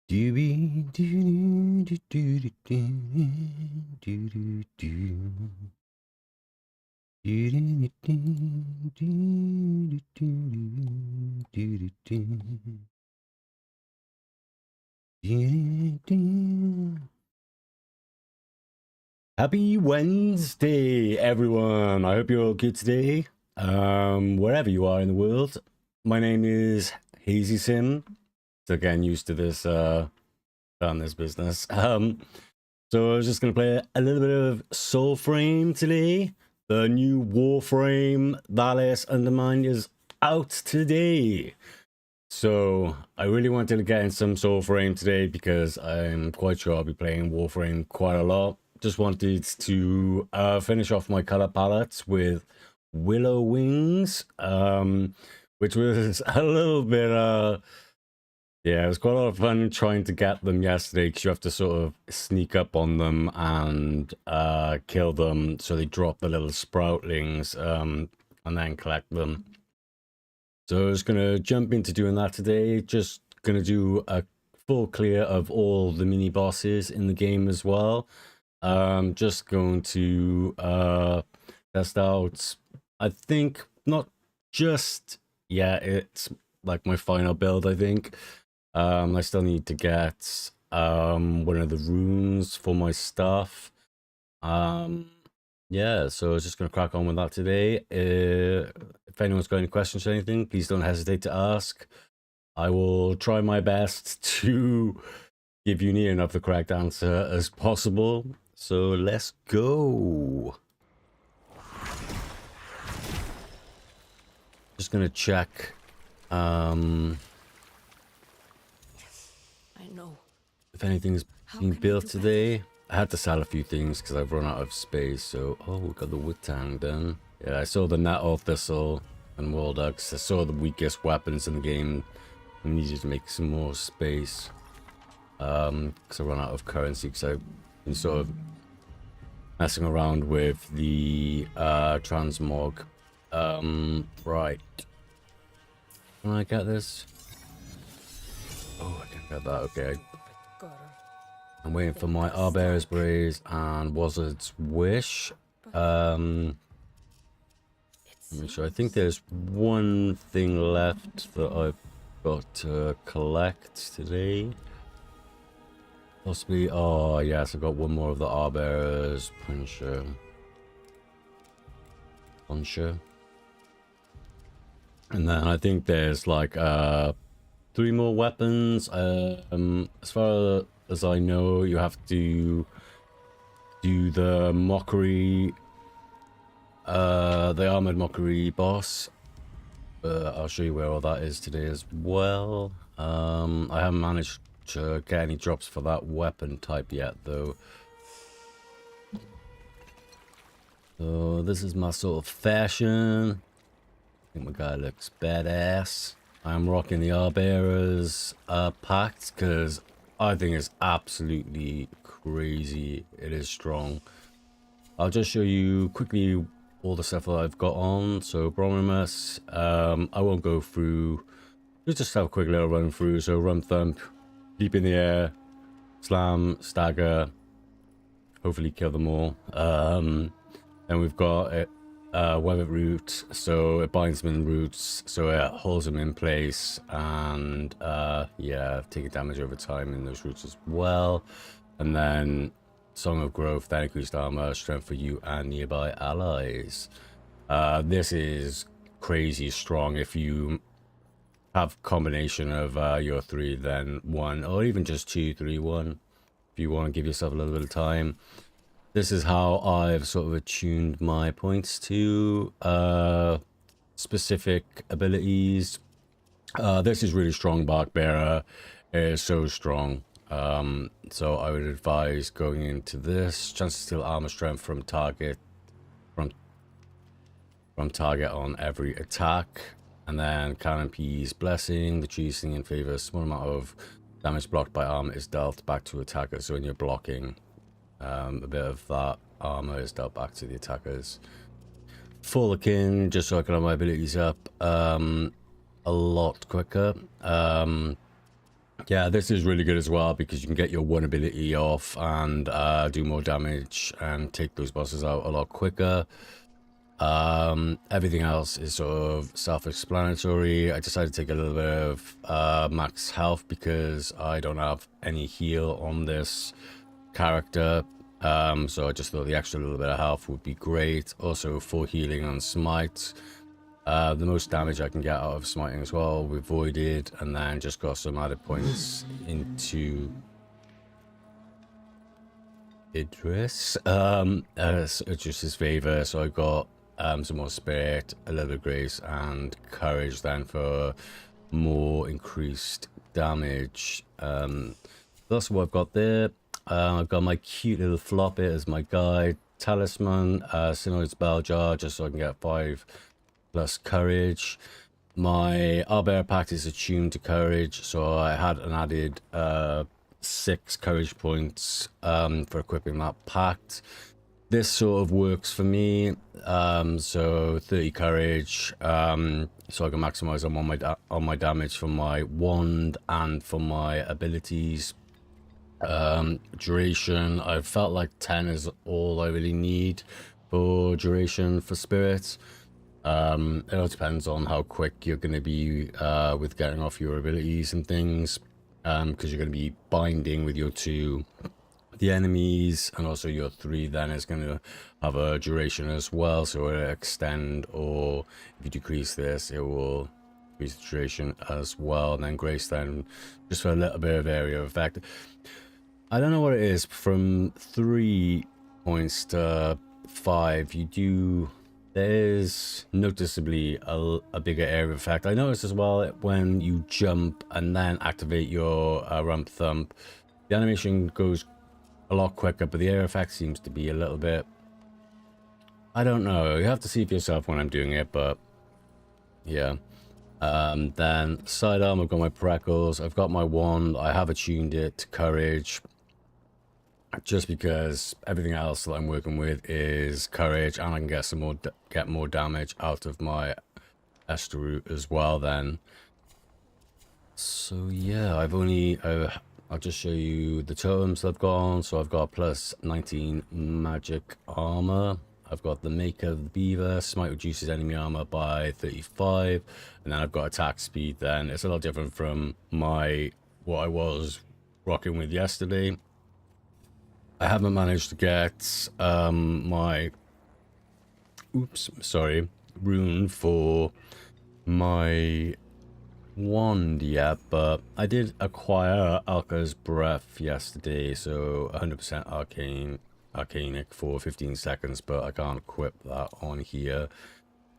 Doobie doo doo doo doo doo doo doo. Do do do do do do do do. Happy Wednesday, everyone. I hope you're all good today. Wherever you are in the world. My name is Hazy Sim. Still getting used to this on this business. So I was just gonna play a little bit of Soulframe today. The new Warframe Valis Undermine is out today. So I really wanted to get in some Soulframe today because I'm quite sure I'll be playing Warframe quite a lot. Just wanted to finish off my color palettes with Willow Wings, which was a little bit yeah, it was quite a lot of fun trying to get them yesterday because you have to sort of sneak up on them and kill them so they drop the little sproutlings and then collect them. So I was going to jump into doing that today. Just going to do a full clear of all the mini bosses in the game as well. Just going to test out, I think, not just, yeah, it's like my final build, I think. I still need to get one of the runes for my stuff. Yeah, so I was just going to crack on with that today. If anyone's got any questions or anything, please don't hesitate to ask. I will try my best to give you near enough the correct answer as possible. So let's go. Just going to check. If anything's being built today. I had to sell a few things because I've run out of space. So, oh, we got the wood tang done. Yeah, I saw the nettle, thistle, and walducks. I saw the weakest weapons in the game. I needed to make some more space. Because I run out of currency. Because I've been sort of messing around with the transmog. Right. Can I get this? Oh, I can get that. Okay. I'm waiting for my Arbear's Brace and Wizard's Wish. Let me show. I think there's one thing left that I've got to collect today. Possibly. Oh, yes, I've got one more of the Arbear's Puncher. And then I think there's like 3 more weapons. As far as I know, you have to do the Mockery, the armored Mockery boss. I'll show you where all that is today as well. I haven't managed to get any drops for that weapon type yet, though. So this is my sort of fashion. I think my guy looks badass. I'm rocking the Arbear's pact because I think it's absolutely crazy. It is strong. I'll just show you quickly all the stuff that I've got on. So Bronimus, I won't go through. Just have a quick little run through. So run thump, leap in the air, slam, stagger, hopefully kill them all. Then we've got it. Weather root, so it binds them in roots, so it holds them in place, and yeah, taking damage over time in those roots as well. And then Song of Growth, that increased armor, strength for you and nearby allies. This is crazy strong. If you have combination of your 3, then 1, or even just 2, 3, 1, if you want to give yourself a little bit of time. This is how I've sort of attuned my points to specific abilities. This is really strong. Bark Bearer is so strong. So I would advise going into this. Chance to steal armor strength from target target on every attack. And then Canopy's Blessing. The tree singing in favor. A small amount of damage blocked by armor is dealt back to attackers. So when you're blocking, a bit of that armor is dealt back to the attackers. Fullerkin, just so I can have my abilities up a lot quicker. Yeah, this is really good as well because you can get your one ability off and do more damage and take those bosses out a lot quicker. Everything else is sort of self-explanatory. I decided to take a little bit of max health because I don't have any heal on this character. So I just thought the extra little bit of health would be great. Also, for healing on smite. The most damage I can get out of smiting as well, we voided, and then just got some added points into Idris, just his favor. So I got some more spirit, a little bit of grace, and courage then for more increased damage. That's what I've got there. I've got my cute little floppet as my guide, talisman, Synoid's bell jar, just so I can get 5 plus courage. My Owlbear pact is attuned to courage, so I had an added 6 courage points for equipping that pact. This sort of works for me. So 30 courage, so I can maximize on my damage from my wand and from my abilities. Duration, I felt like 10 is all I really need for duration for spirits. It all depends on how quick you're going to be with getting off your abilities and things, because you're going to be binding with your 2 the enemies, and also your 3 then is going to have a duration as well, so it'll extend, or if you decrease this it will increase the duration as well. And then grace then just for a little bit of area of effect. I don't know what it is, from 3 points to 5 you do, there's noticeably a bigger area of effect. I noticed as well when you jump and then activate your rump thump, the animation goes a lot quicker, but the area effect seems to be a little bit, I don't know, you have to see for yourself when I'm doing it, but yeah. Then sidearm, I've got my Preckles, I've got my wand, I have attuned it to courage, just because everything else that I'm working with is courage, and I can get more damage out of my Esther root as well then. So yeah, I'll just show you the totems I've got on. So I've got plus 19 magic armor. I've got the Maker of the Beaver, smite reduces enemy armor by 35, and then I've got attack speed then. It's a lot different from what I was rocking with yesterday. I haven't managed to get my rune for my wand yet, but I did acquire Alka's Breath yesterday, so 100% arcanic for 15 seconds, but I can't equip that on here.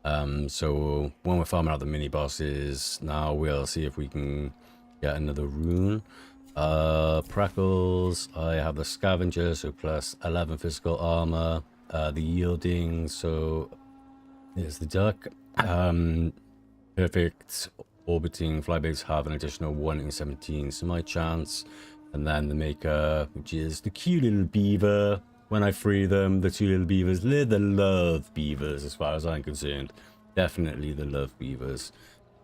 So when we're farming out the mini bosses now, we'll see if we can get another rune. Preckles, I have the Scavenger, so plus 11 physical armor. The Yielding, so there's the duck. Perfect orbiting flyblades have an additional 1 in 17 smite chance. And then the Maker, which is the cute little beaver. When I free them, the 2 little beavers, they're the love beavers as far as I'm concerned. Definitely the love beavers.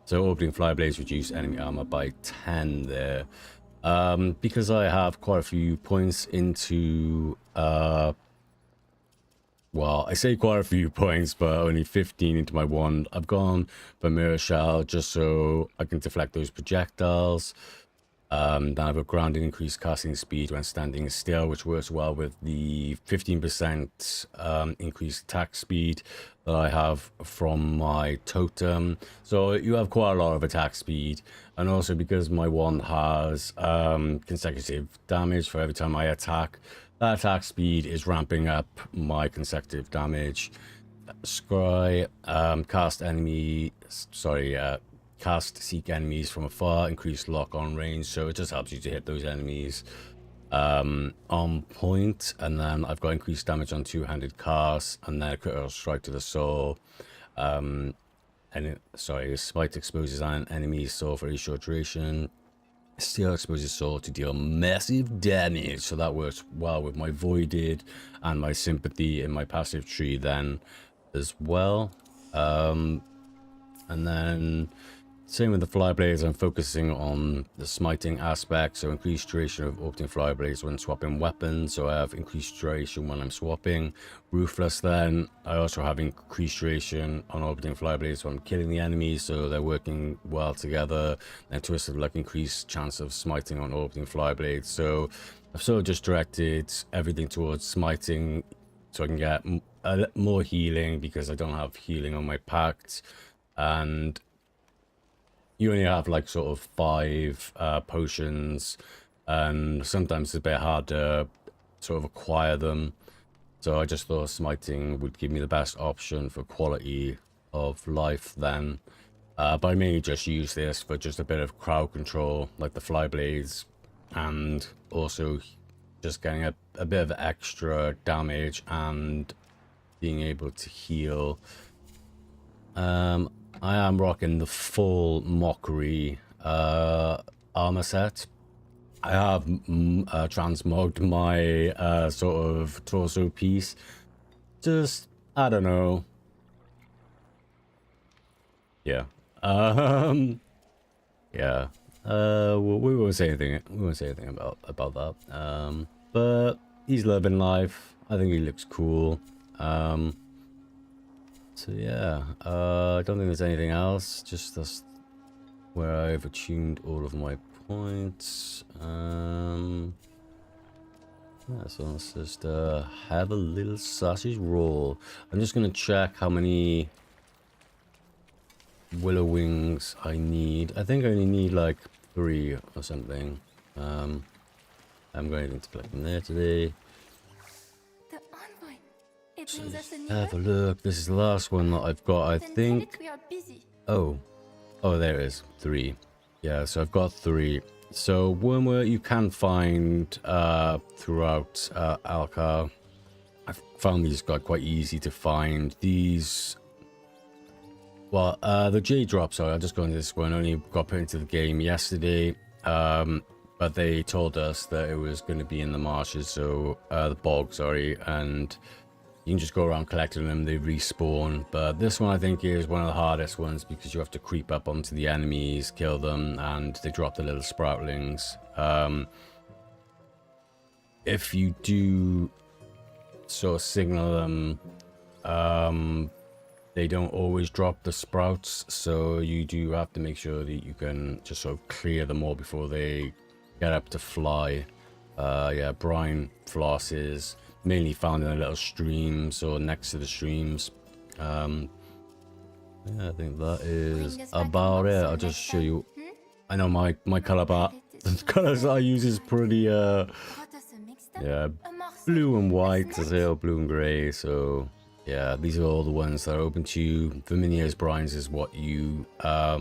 So orbiting flyblades reduce enemy armor by 10 there. Because I have quite a few points into, well, I say quite a few points, but only 15 into my wand. I've gone for Mirror Shell just so I can deflect those projectiles. Then I've got grounding, increased casting speed when standing still, which works well with the 15% increased attack speed that I have from my totem. So you have quite a lot of attack speed, and also because my wand has consecutive damage for every time I attack, that attack speed is ramping up my consecutive damage. Scry, cast seek enemies from afar, increase lock on range, so it just helps you to hit those enemies on point. And then I've got increased damage on 2-handed casts, and then a critical strike to the soul. Smite exposes an enemy's soul for a short duration. Steel exposes soul to deal massive damage, so that works well with my voided and my sympathy in my passive tree then as well. And then Same with the fly blades, I'm focusing on the smiting aspect, so increased duration of orbiting fly blades when swapping weapons, so I have increased duration when I'm swapping. Ruthless then, I also have increased duration on orbiting fly blades when I'm killing the enemies, so they're working well together. And Twisted Luck, increased chance of smiting on orbiting fly blades, so I've sort of just directed everything towards smiting so I can get more healing because I don't have healing on my pact, and you only have like sort of 5 potions, and sometimes it's a bit hard to sort of acquire them. So I just thought smiting would give me the best option for quality of life then. But I mainly just use this for just a bit of crowd control, like the fly blades, and also just getting a bit of extra damage and being able to heal. I am rocking the full Mockery armor set. I have transmogged my sort of torso piece. Just, I don't know. Yeah. Yeah. We won't say anything. We won't say anything about that. But he's living life. I think he looks cool. So yeah, I don't think there's anything else. Just that's where I've attuned all of my points. Yeah, so let's just have a little sausage roll. I'm just gonna check how many willow wings I need. I think I only need like 3 or something. I haven't got anything to collect in there today. Have a look. This is the last one that I've got, I think. Oh, there it is. 3. Yeah, so I've got 3. So wormwood you can find throughout Alcar. I've found these quite easy to find. These, well, the J drop. Sorry, I'll just go into this one. Only got put into the game yesterday. But they told us that it was going to be in the marshes, so the bog, sorry, and you can just go around collecting them, they respawn. But this one I think is one of the hardest ones because you have to creep up onto the enemies, kill them, and they drop the little sproutlings. If you do sort of signal them, they don't always drop the sprouts, so you do have to make sure that you can just sort of clear them all before they get up to fly. Yeah, brine flosses mainly found in the little streams or next to the streams. Yeah, I think that is about it. I'll just show you. I know my color bar, the colors I use is pretty yeah, blue and white as well, blue and gray. So yeah, these are all the ones that are open to you. Verminia's brines is what you are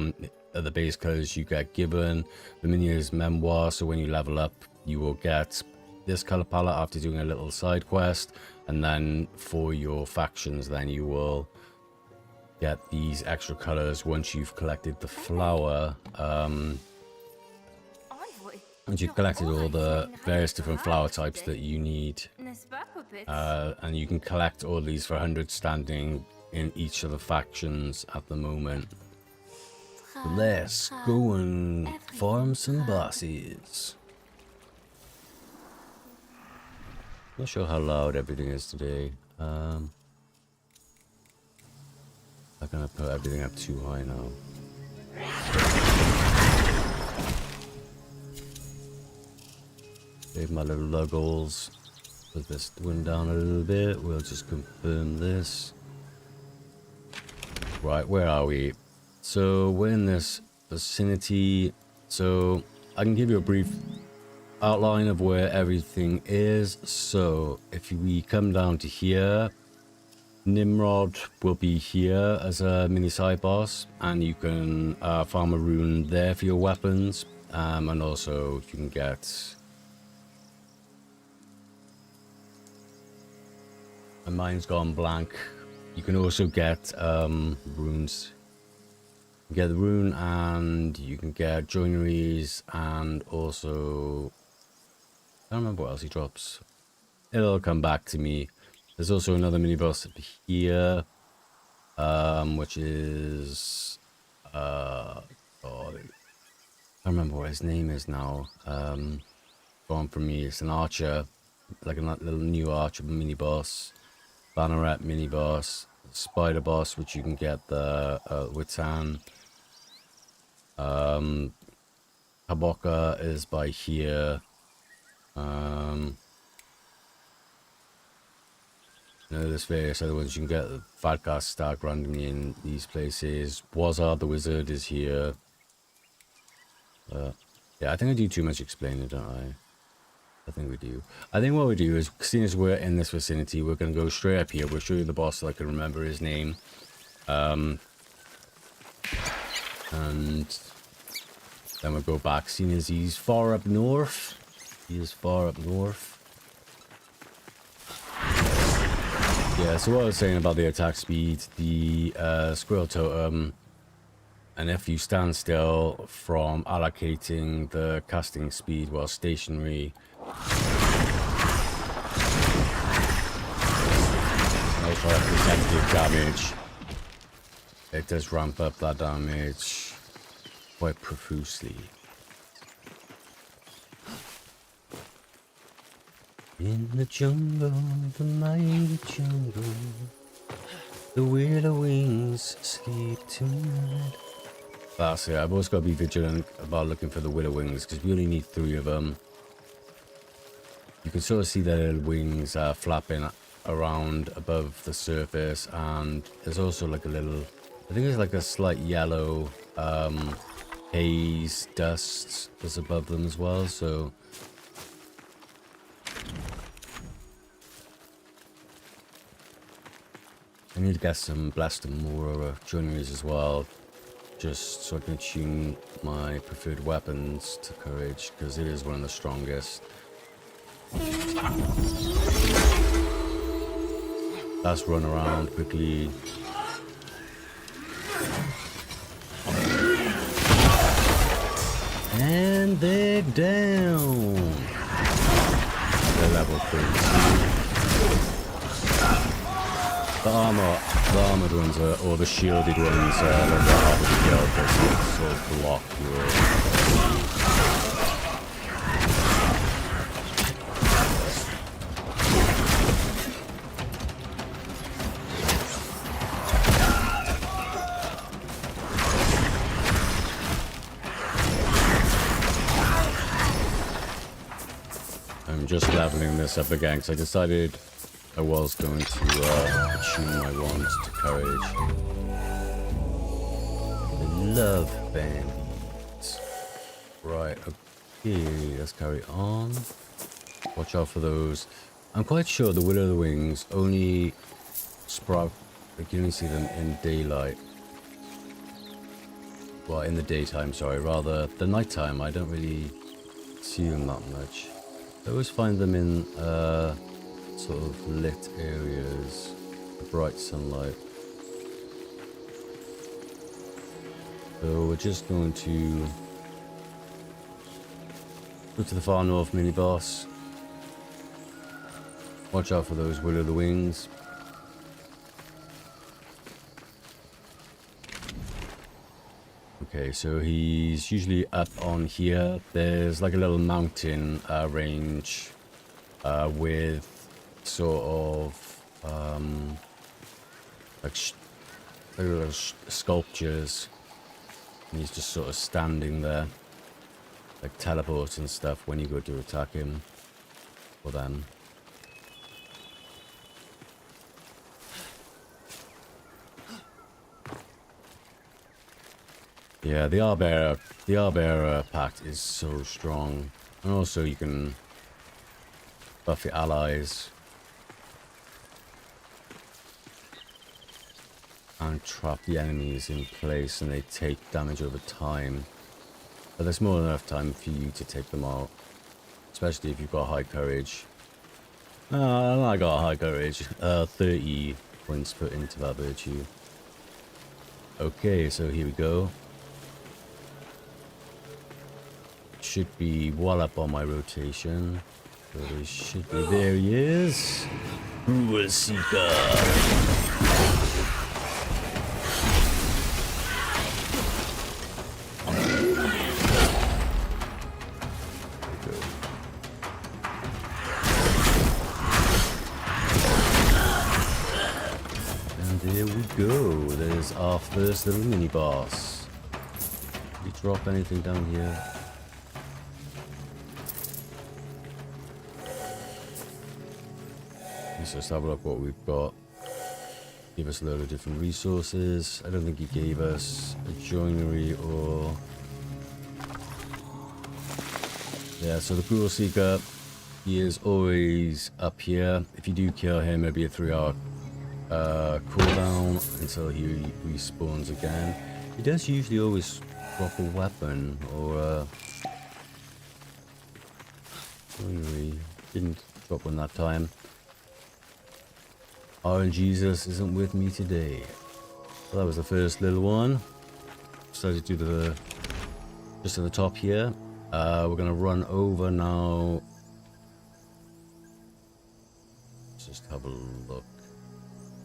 the base colors you get given. Verminia's memoir, so when you level up you will get this color palette after doing a little side quest, and then for your factions then you will get these extra colors once you've collected the flower. Once you've collected all the various different flower types that you need, and you can collect all these for 100 standing in each of the factions at the moment. Let's go and farm some bosses. Not sure how loud everything is today. I'm gonna put everything up too high now. Save my little luggles. Put this one down a little bit. We'll just confirm this. Right, where are we? So we're in this vicinity. So I can give you a brief outline of where everything is. So if we come down to here, Nimrod will be here as a mini side boss, and you can farm a rune there for your weapons, and also you can get, my mind's gone blank, you can also get runes. You get the rune, and you can get joineries, and also I don't remember what else he drops. It'll come back to me. There's also another mini boss here, which is Oh, I can't remember what his name is now. Gone from me. It's an archer, like a little new archer mini boss, banneret mini boss, spider boss, which you can get the with Tan. Haboka is by here. There's various other ones you can get. Fadcast start randomly in these places. Wazard the wizard is here. Yeah, I think I do too much explaining, don't I? I think we do. I think what we do is, seeing as we're in this vicinity, we're going to go straight up here. We'll show you the boss so I can remember his name. And then we'll go back, seeing as he's far up north. He is far up north. Yeah, so what I was saying about the attack speed, the squirrel totem, and if you stand still from allocating the casting speed while stationary, also have percentage damage. It does ramp up that damage quite profusely. In the jungle, the mighty jungle, the willow wings sleep tonight. That's it. I've always got to be vigilant about looking for the willow wings because we only need 3 of them. You can sort of see their little wings flapping around above the surface, and there's also like a little, I think it's like a slight yellow haze dust that's above them as well, so I need to get some Blast and More journeys as well, just so I can tune my preferred weapons to courage, because it is one of the strongest. Let's run around quickly. And they're down. They're level 3. The armored ones or the shielded ones are a little bit harder to kill because they sort of block your... I'm just leveling this up again because I decided I was going to tune my wands to courage. I love bandits. Right, okay, let's carry on. Watch out for those. I'm quite sure the Will of the Wings only sprout, like you only see them in daylight. Well, in the daytime, sorry, rather the nighttime. I don't really see them that much. I always find them in sort of lit areas, bright sunlight. So we're just going to go to the far north mini boss. Watch out for those Will of the Wings. Okay, so he's usually up on here. There's like a little mountain range with sort of like little sculptures, and he's just sort of standing there, like teleports and stuff when you go to attack him or them. Yeah, the Arbearer pact is so strong, and also you can buff your allies and trap the enemies in place, and they take damage over time. But there's more than enough time for you to take them out, especially if you've got high courage. I got high courage. 30 points put into that virtue. Okay, so here we go. Should be well up on my rotation. So they should be. There he is. Rule Seeker. we go. There's our first little mini boss. Did we drop anything down here? Let's just have a look what we've got. Give us a load of different resources. I don't think he gave us a joinery or... Yeah, so the Pool Seeker, he is always up here. If you do kill him, it'll be a 3-hour cooldown until he respawns again. He does usually always drop a weapon or a joinery. Didn't drop one that time. RNGesus isn't with me today. Well, that was the first little one. Decided to do the just at the top here. We're gonna run over now. Let's just have a look.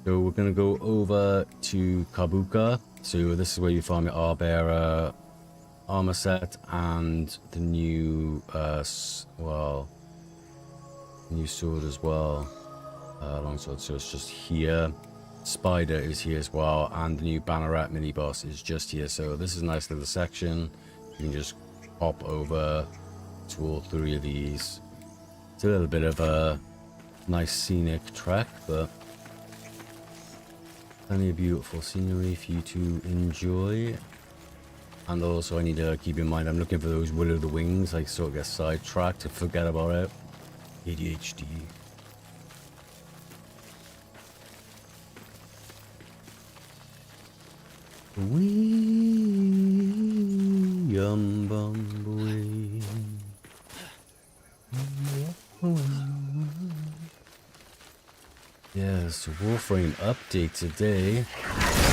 So we're gonna go over to Kabuka. So this is where you find the Arbearer armor set and the new new sword as well. Longsword, so it's just here. Spider is here as well, and the new Banneret mini boss is just here. So this is a nice little section. You can just hop over to all three of these. It's a little bit of a nice scenic trek, but plenty of beautiful scenery for you to enjoy. And also I need to keep in mind I'm looking for those will o' the wings. I sort of get sidetracked and forget about it. ADHD. Bumbleweed. Yes, Warframe update today.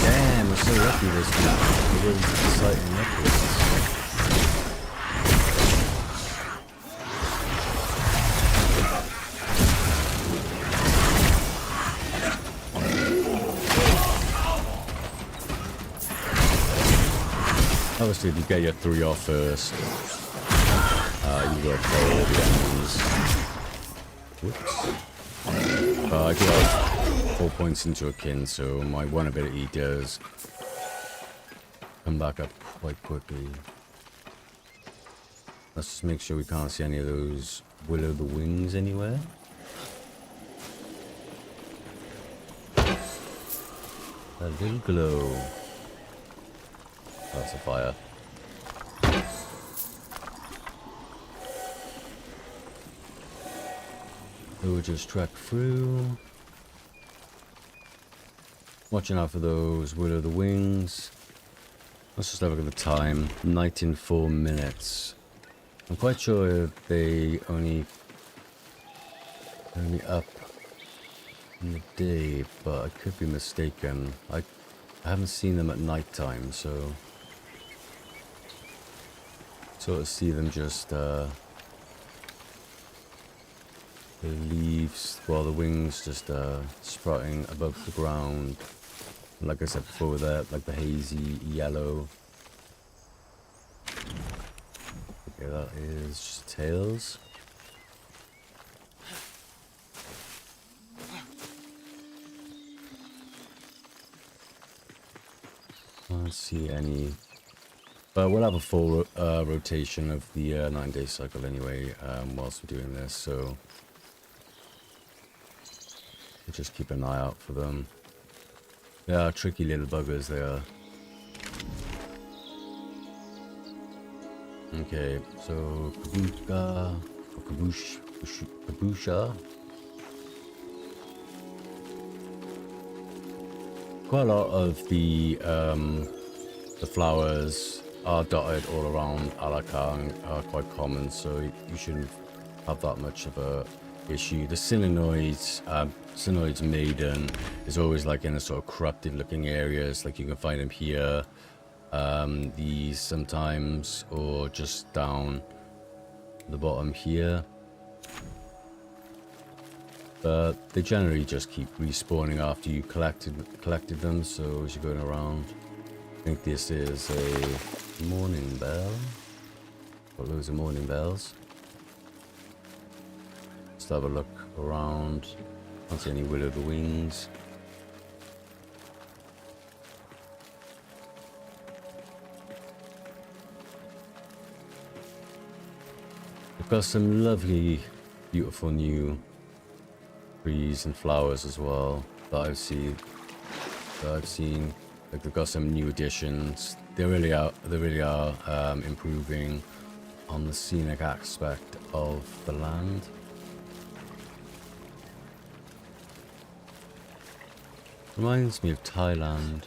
Damn, we're so lucky this week. It was exciting updates. Obviously, if you get your 3 off first, you got to kill all the enemies. Whoops. I do have 4 points into a kin, so my one ability does come back up quite quickly. Let's just make sure we can't see any of those will o' the wings anywhere. A little glow. That's a fire. So we'll just trek through. Watching out for those will o' the wings. Let's just have a look at the time. Night in 4 minutes. I'm quite sure they only up in the day, but I could be mistaken. I haven't seen them at night time, so sort of see them just the leaves, while the wings just sprouting above the ground. Like I said before, that like the hazy yellow. Okay, that is just tails. I don't see any. But we'll have a full rotation of the 9-day cycle anyway, whilst we're doing this, so we'll just keep an eye out for them. They are tricky little buggers, they are. Okay, so Kabuka, Kabusha. Quite a lot of the flowers are dotted all around Alakar, are quite common, so you shouldn't have that much of a issue. The Cynoid's maiden is always like in a sort of corrupted looking areas, like you can find them here, these sometimes, or just down the bottom here. But they generally just keep respawning after you collected them, so as you're going around. I think this is a morning bell. Got loads of morning bells. Let's have a look around. Can't see any will o' the wings. I've got some lovely, beautiful new trees and flowers as well that I've seen. Like they've got some new additions. They really are improving on the scenic aspect of the land. Reminds me of Thailand.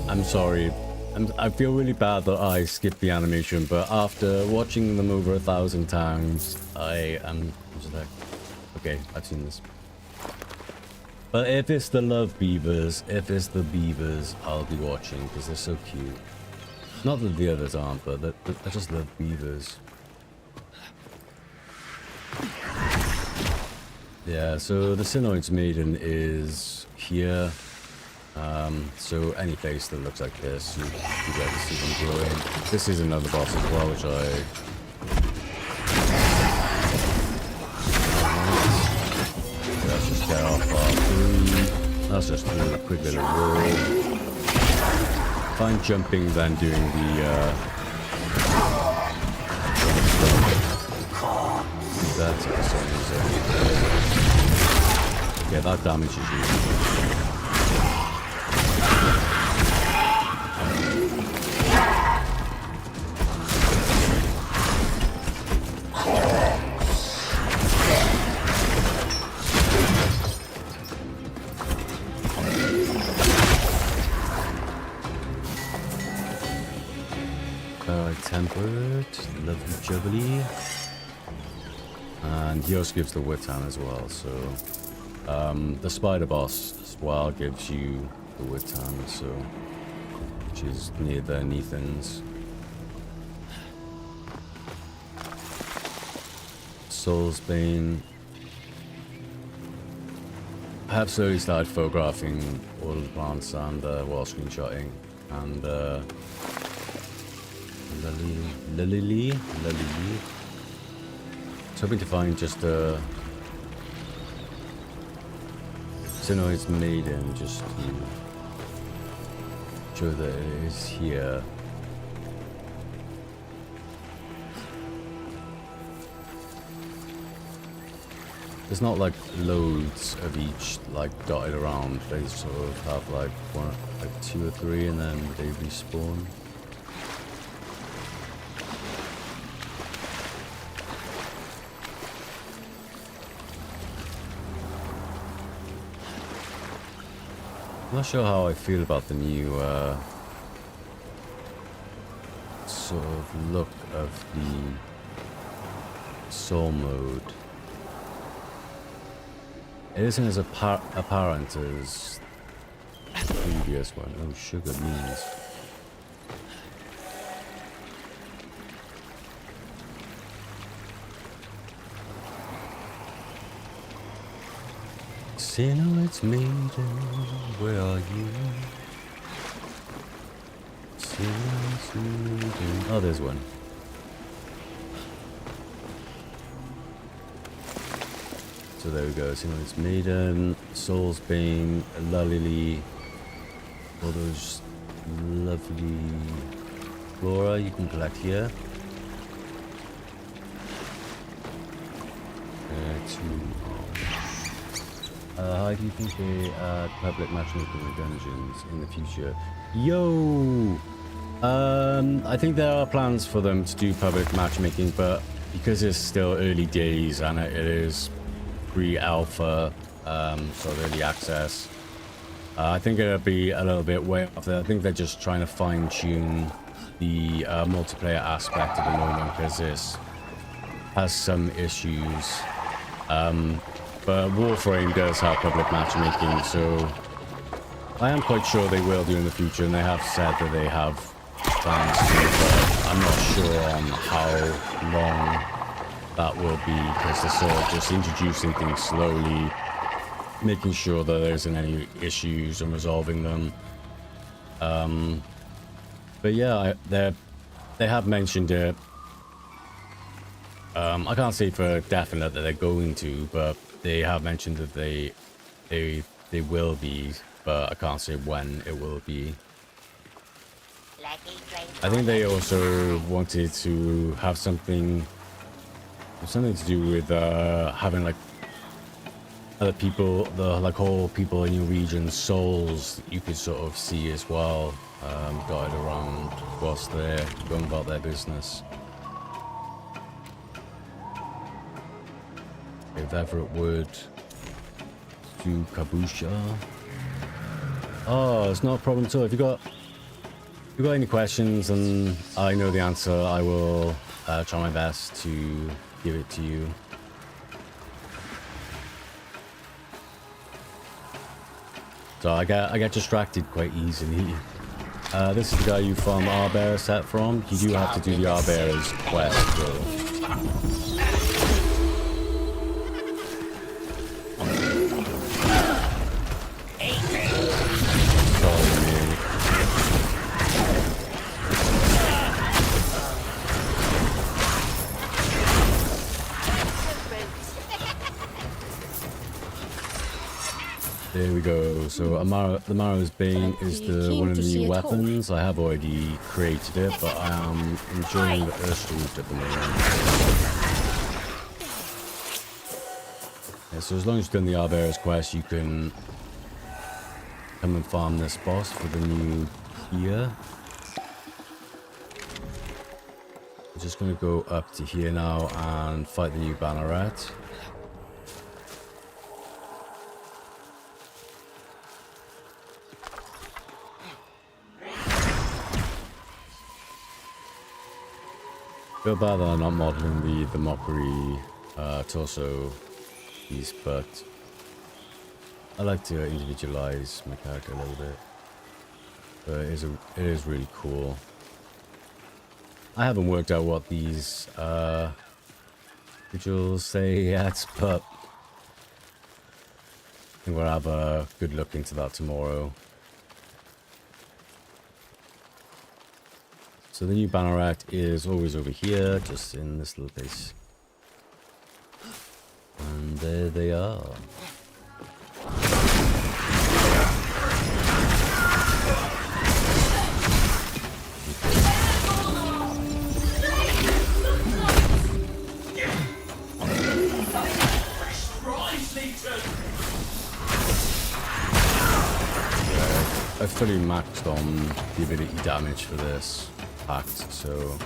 I'm sorry. I feel really bad that I skipped the animation, but after watching them over 1,000 times, I'm just like, okay, I've seen this. But if it's the love beavers, I'll be watching because they're so cute. Not that the others aren't, but I just love beavers. Yeah, so the Synoid's Maiden is here. So any face that looks like this, you get to see them glowing. This is another boss as well, which let's just get off our food. Let's just do a quick little roll. Fine jumping, then doing the that's yeah, that damage is usually. Tempered, lovely jubbly, and he also gives the Wittan as well. So the spider boss as well gives you the Wittan, so which is near the Nethans. Soul's Bane. I have slowly started photographing all of the plants and while screenshotting, and Lily. I was hoping to find just a Synoid's Maiden just to show that it is here. There's not like loads of each like dotted around. They sort of have like one, like 2 or 3, and then they respawn. I'm not sure how I feel about the new sort of look of the soul mode. It isn't as apparent as the previous one. Oh, sugar beans. Synoid's Maiden, where are you? Synoid's Maiden. Oh, there's one. So there we go. Synoid's Maiden, Soul's Bane, Lily, all those lovely flora you can collect here. How do you think they add public matchmaking in dungeons in the future? Yo! I think there are plans for them to do public matchmaking, but because it's still early days and it is pre-alpha, so early access, I think it'll be a little bit way off there. I think they're just trying to fine-tune the multiplayer aspect at the moment because this has some issues. But Warframe does have public matchmaking, so I am quite sure they will do in the future, and they have said that they have plans to, but I'm not sure on how long that will be, because they're sort of just introducing things slowly, making sure that there isn't any issues and resolving them. But yeah, they have mentioned it. I can't say for definite that they're going to, but they have mentioned that they will be, but I can't say when it will be. I think they also wanted to have something to do with having like other people, like whole people in your region, souls that you could sort of see as well, guide around whilst they're going about their business. If Everett would do Kabusha. Oh, it's not a problem at all. If you got any questions and I know the answer, I will try my best to give it to you. So I get distracted quite easily. This is the guy you farm the Arbor set from. You do have to do the Arbor's quest though. There we go. So the Mara's Bane is one of the new weapons. I have already created it, but I am enjoying the Earthroot at the moment. Yeah, so as long as you've done the Arbor's quest, you can come and farm this boss for the new gear. I'm just going to go up to here now and fight the new Banneret. Feel bad that I'm not modeling the Mockery torso piece, but I like to individualize my character a little bit. But it is really cool. I haven't worked out what these visuals say yet, but I think we'll have a good look into that tomorrow. So the new Banneret is always over here, just in this little place. And there they are. I fully maxed on the ability damage for this pact, so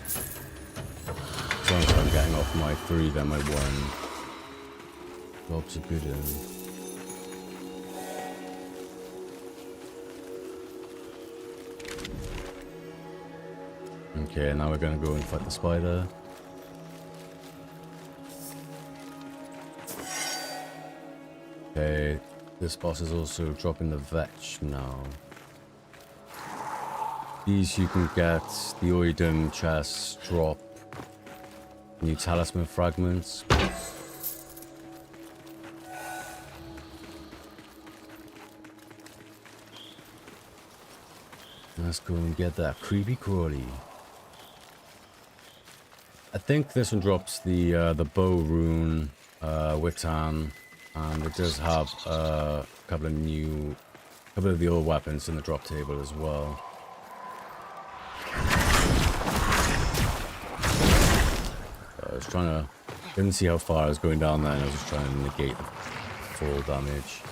as long as I'm getting off my 3, then my 1 jobs are good in. Okay, now we're gonna go and fight the spider. Okay. This boss is also dropping the vetch now. These you can get the Oidum chests, drop new talisman fragments. Let's go and get that creepy crawly. I think this one drops the bow rune, Witan. And it does have a couple of the old weapons in the drop table as well. I was trying to, didn't see how far I was going down there, and I was just trying to negate the fall damage.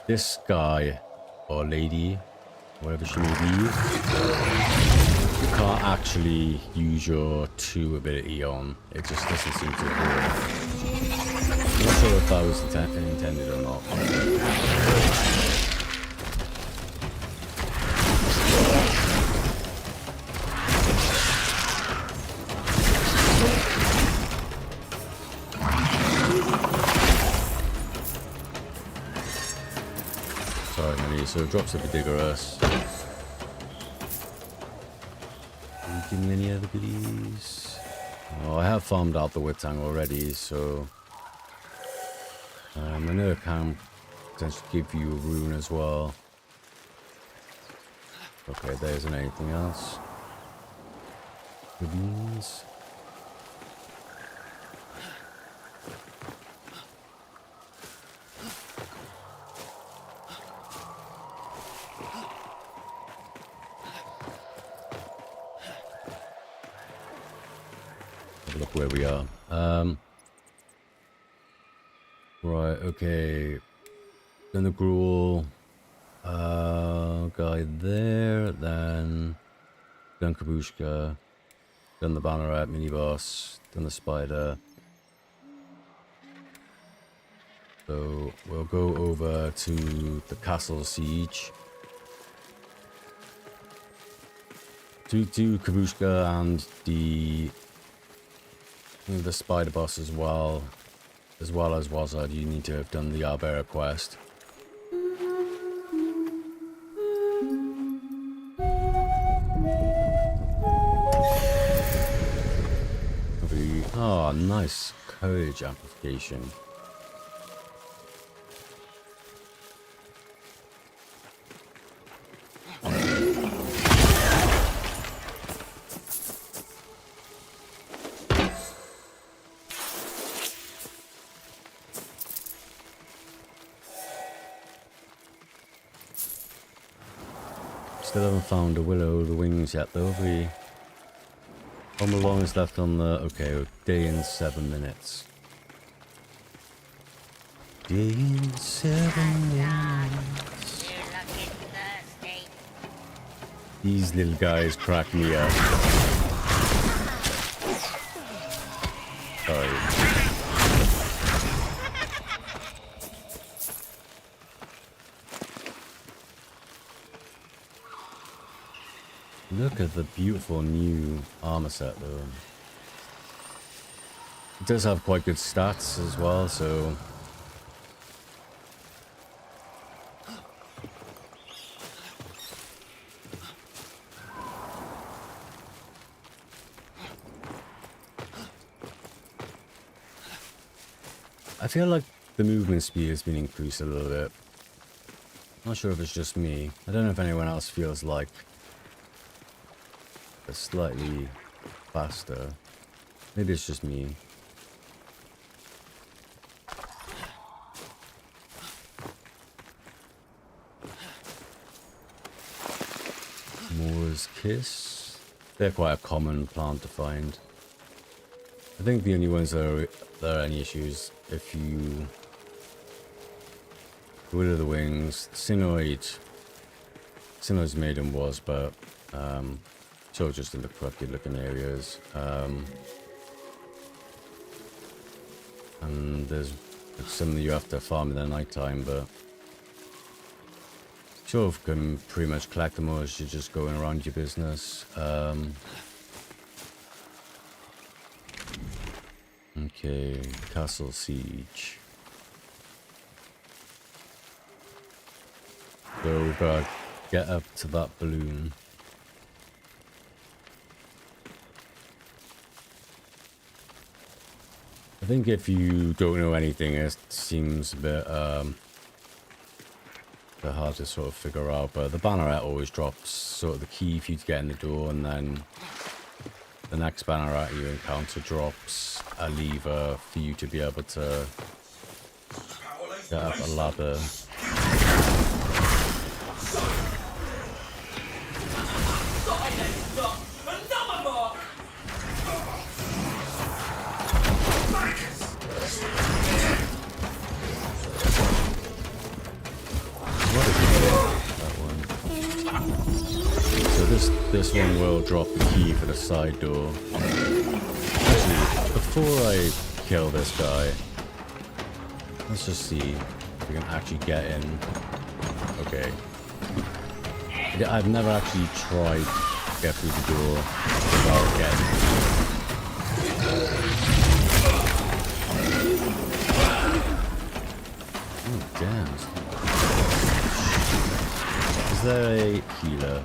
This guy, or lady, whatever she may be, you can't actually use your 2 ability on. It just doesn't seem to work. I'm not sure if that was intended or not. Sorry, honey, so it drops a Vigorous. give me any other goodies. Oh, I have farmed out the Witang already, so I know it can potentially give you a rune as well. Okay, there isn't anything else. Goodies. Look where we are. Right, okay. Then the gruel guy there, then done Kabushka, done the Banneret mini boss, done the spider. So we'll go over to the castle siege. To Kabushka and the spider boss as well as Wazard, you need to have done the Arbera quest. Oh, nice courage amplification. Still haven't found a willow the wings yet though. How long is left on the... Okay, a day and 7 minutes. Day and 7 minutes. These little guys crack me up. Sorry. Look at the beautiful new armor set though. It does have quite good stats as well, so... I feel like the movement speed has been increased a little bit. Not sure if it's just me. I don't know if anyone else feels like it's slightly faster. Maybe it's just me. Moore's Kiss. They're quite a common plant to find. I think the only ones that are any issues if you get rid of the wings. Sinoid's maiden was, but so just in the corrupted looking areas. And there's some that you have to farm in the night time, but sure can pretty much collect them all as you're just going around your business. Okay, castle siege. So we've got to get up to that balloon. I think if you don't know anything, it seems a bit hard to sort of figure out, but the banneret always drops sort of the key for you to get in the door, and then the next banneret you encounter drops a lever for you to be able to get up a ladder. This one will drop the key for the side door. Actually, before I kill this guy, let's just see if we can actually get in. Okay. I've never actually tried to get through the door without getting. Oh, damn. Is there a healer?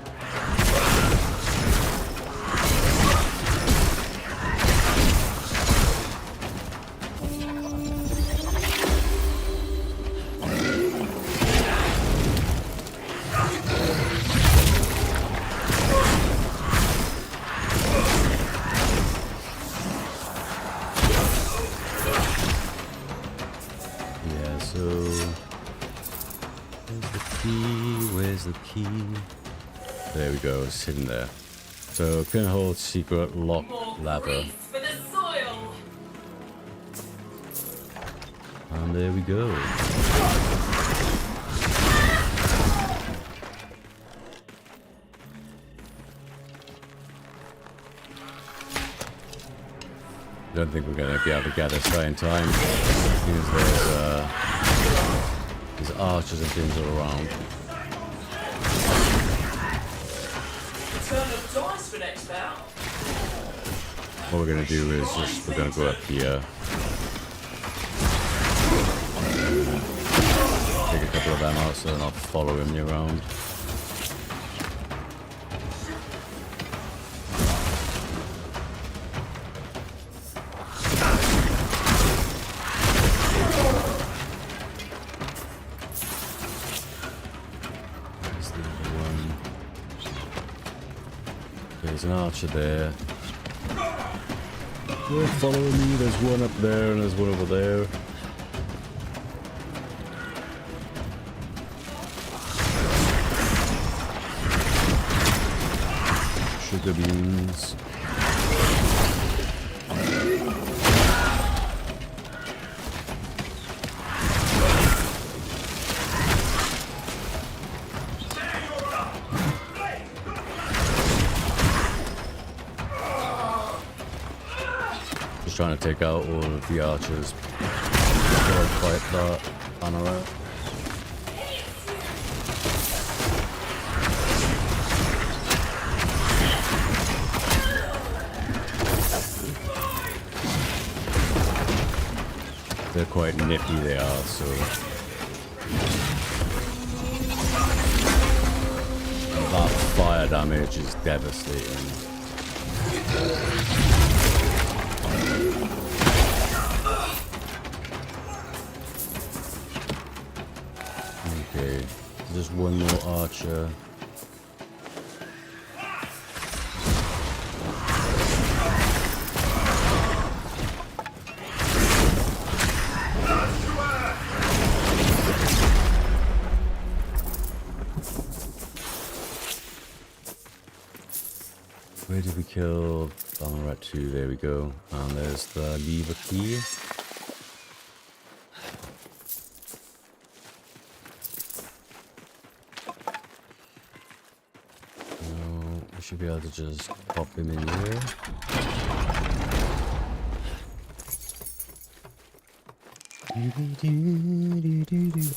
the key. There we go, it's hidden there. So, can hold secret lock lever. And there we go. I don't think we're going to be able to get this right in time. Because there's archers and things all around. What we're going to do is just, we're going to go up here. Take a couple of them out so they're not following me around. There's an archer there. They're following me. There's one up there and there's one over there. Sugar beans. Trying to take out all of the archers before I fight that banner out. They're quite nippy, they are, so that fire damage is devastating. Okay, just one more archer. Where did we kill Ballarat 2? There we go. And there's the lever key. Should be able to just pop him in here.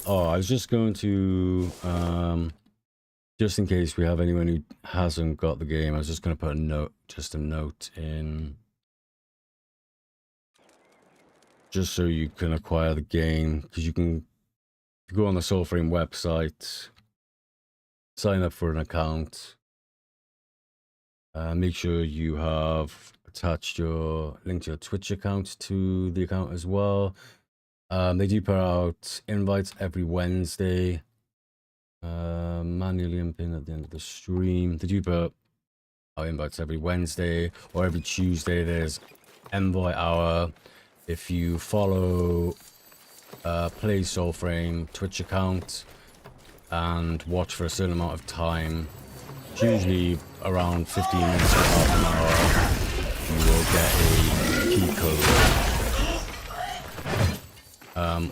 Oh, I was just going to, just in case we have anyone who hasn't got the game, I was just going to put a note, just a note in, just so you can acquire the game, because you can go on the Soulframe website, sign up for an account. Make sure you have attached your link to your Twitch account to the account as well. They do put out invites every Wednesday. Manually Impidh at the end of the stream. They do put out invites every Wednesday or every Tuesday. There's Envoy Hour. If you follow Play Soulframe Twitch account and watch for a certain amount of time, it's usually around 15 minutes to half an hour, you will get a key code.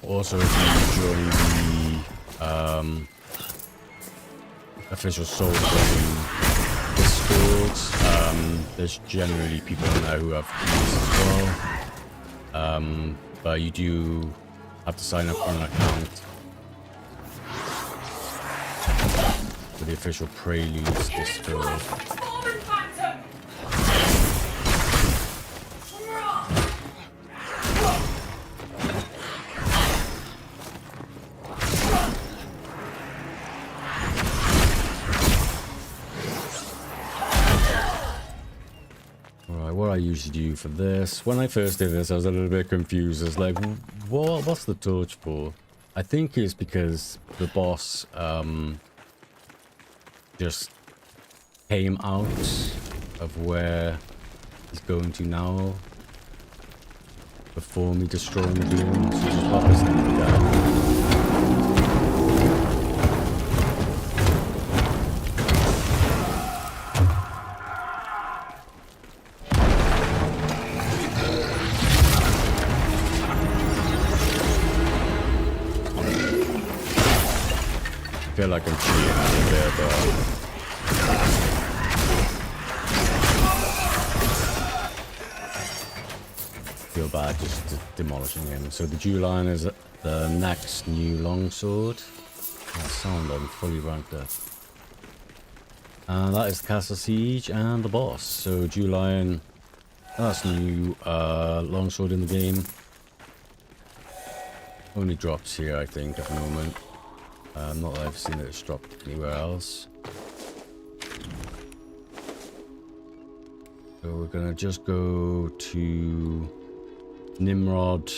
Also, if you join the official Soulframe Discord, there's generally people in there who have keys as well. But you do have to sign up for an account. The official Preludes Discord. Alright, what I usually do for this, when I first did this I was a little bit confused. I was like, what's the torch for? I think it's because the boss just came out of where he's going to now before me destroying the demon. So just pop this thing down. feel like I'm cheating a little bit, but feel bad just demolishing him. So the Jewline is the next new longsword. That sound, I'm fully ranked up. And that is the Castle Siege and the boss. So Jewline, that's new longsword in the game. Only drops here, I think, at the moment. Not that I've seen it dropped anywhere else. So we're gonna just go to Nimrod.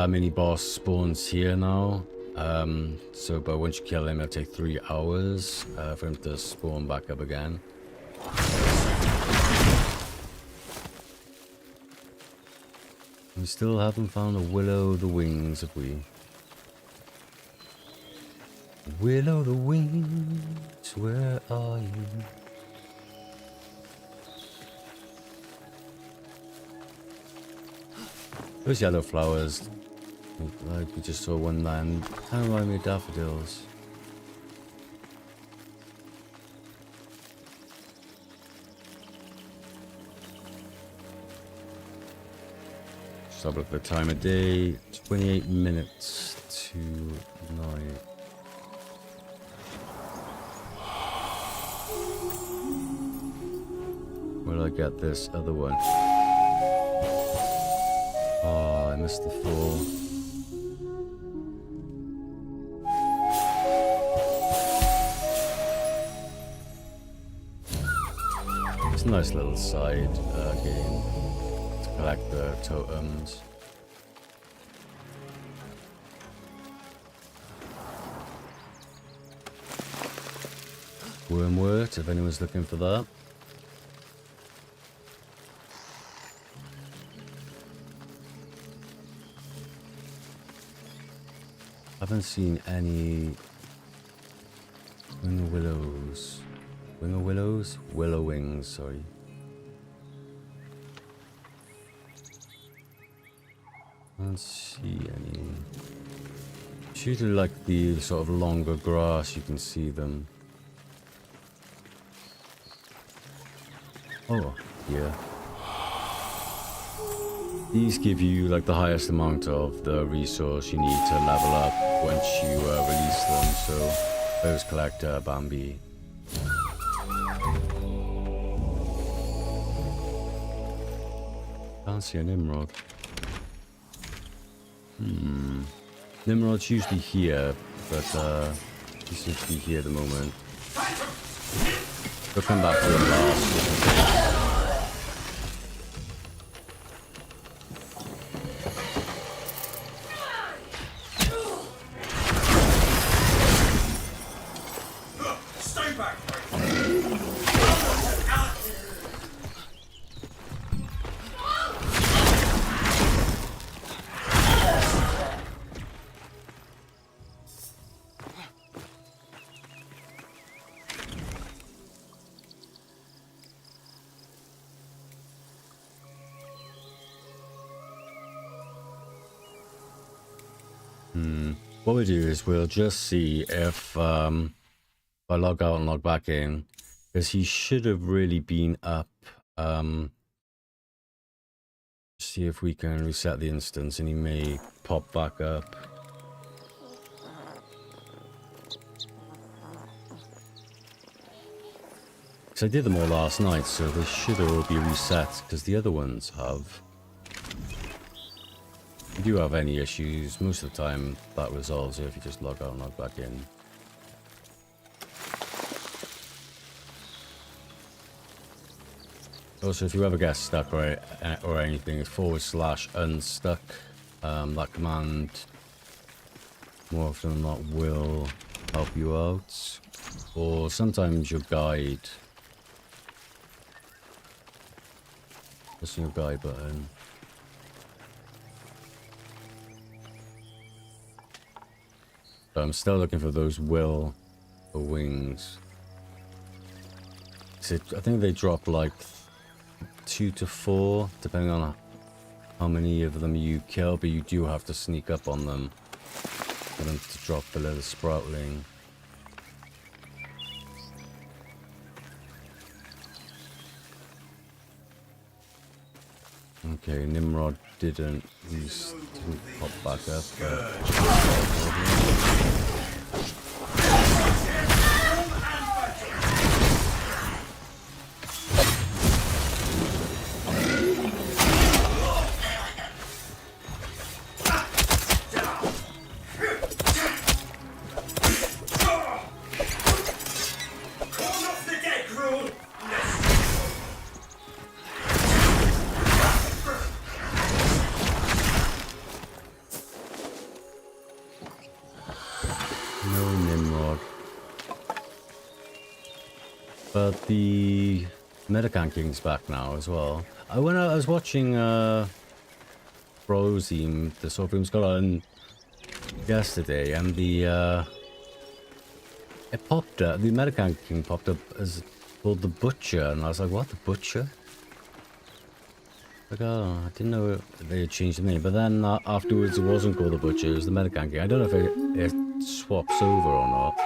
Mini boss spawns here now. But once you kill him, it'll take 3 hours for him to spawn back up again. We still haven't found a Willow the Wings, have we? Willow the Wings, where are you? Those yellow flowers, like we just saw one land, kind of remind me of daffodils. Just have a look at the time of day, 28 minutes to 9. Where do I get this other one? Oh, I missed the fall. It's a nice little side game to collect the totems. Wormwort, if anyone's looking for that. I haven't seen any willows. Willows? Willow wings, sorry. I don't see any. It's usually like the sort of longer grass, you can see them. Oh, yeah. These give you like the highest amount of the resource you need to level up once you release them. So those collect Bambi. Can't see a Nimrod. Nimrod's usually here, but he seems to be here at the moment. We'll come back to him last. What we do is we'll just see if I log out and log back in, because he should have really been up. See if we can reset the instance and he may pop back up. Because I did them all last night, so they should all be reset, because the other ones have. If you have any issues, most of the time that resolves it if you just log out and log back in. Also, if you ever get stuck or anything, it's /unstuck. That command more often than not will help you out. Or sometimes your guide. Pressing your guide button. So I'm still looking for those wings. So I think they drop like 2 to 4, depending on how many of them you kill, but you do have to sneak up on them for them to drop below the Sproutling. Okay, Nimrod didn't pop back up, but... No Nimrod. But the Medican King's back now as well. When I was watching Brozim, the Soulframe Scholar, yesterday, and the it popped up, the Medican King popped up as called the Butcher, and I was like, what, the Butcher? Like, oh, I didn't know they had changed the name, but then afterwards it wasn't called the Butcher, it was the Medican King. I don't know if it swaps over or not.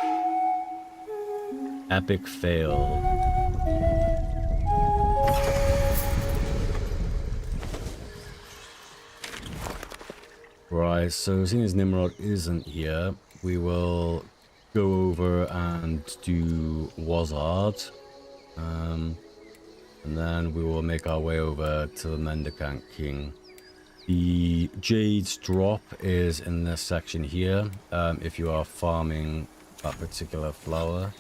Epic fail. Right, so seeing as Nimrod isn't here, we will go over and do Wazard. And then we will make our way over to the Mendicant King. The Jade's drop is in this section here, if you are farming that particular flower.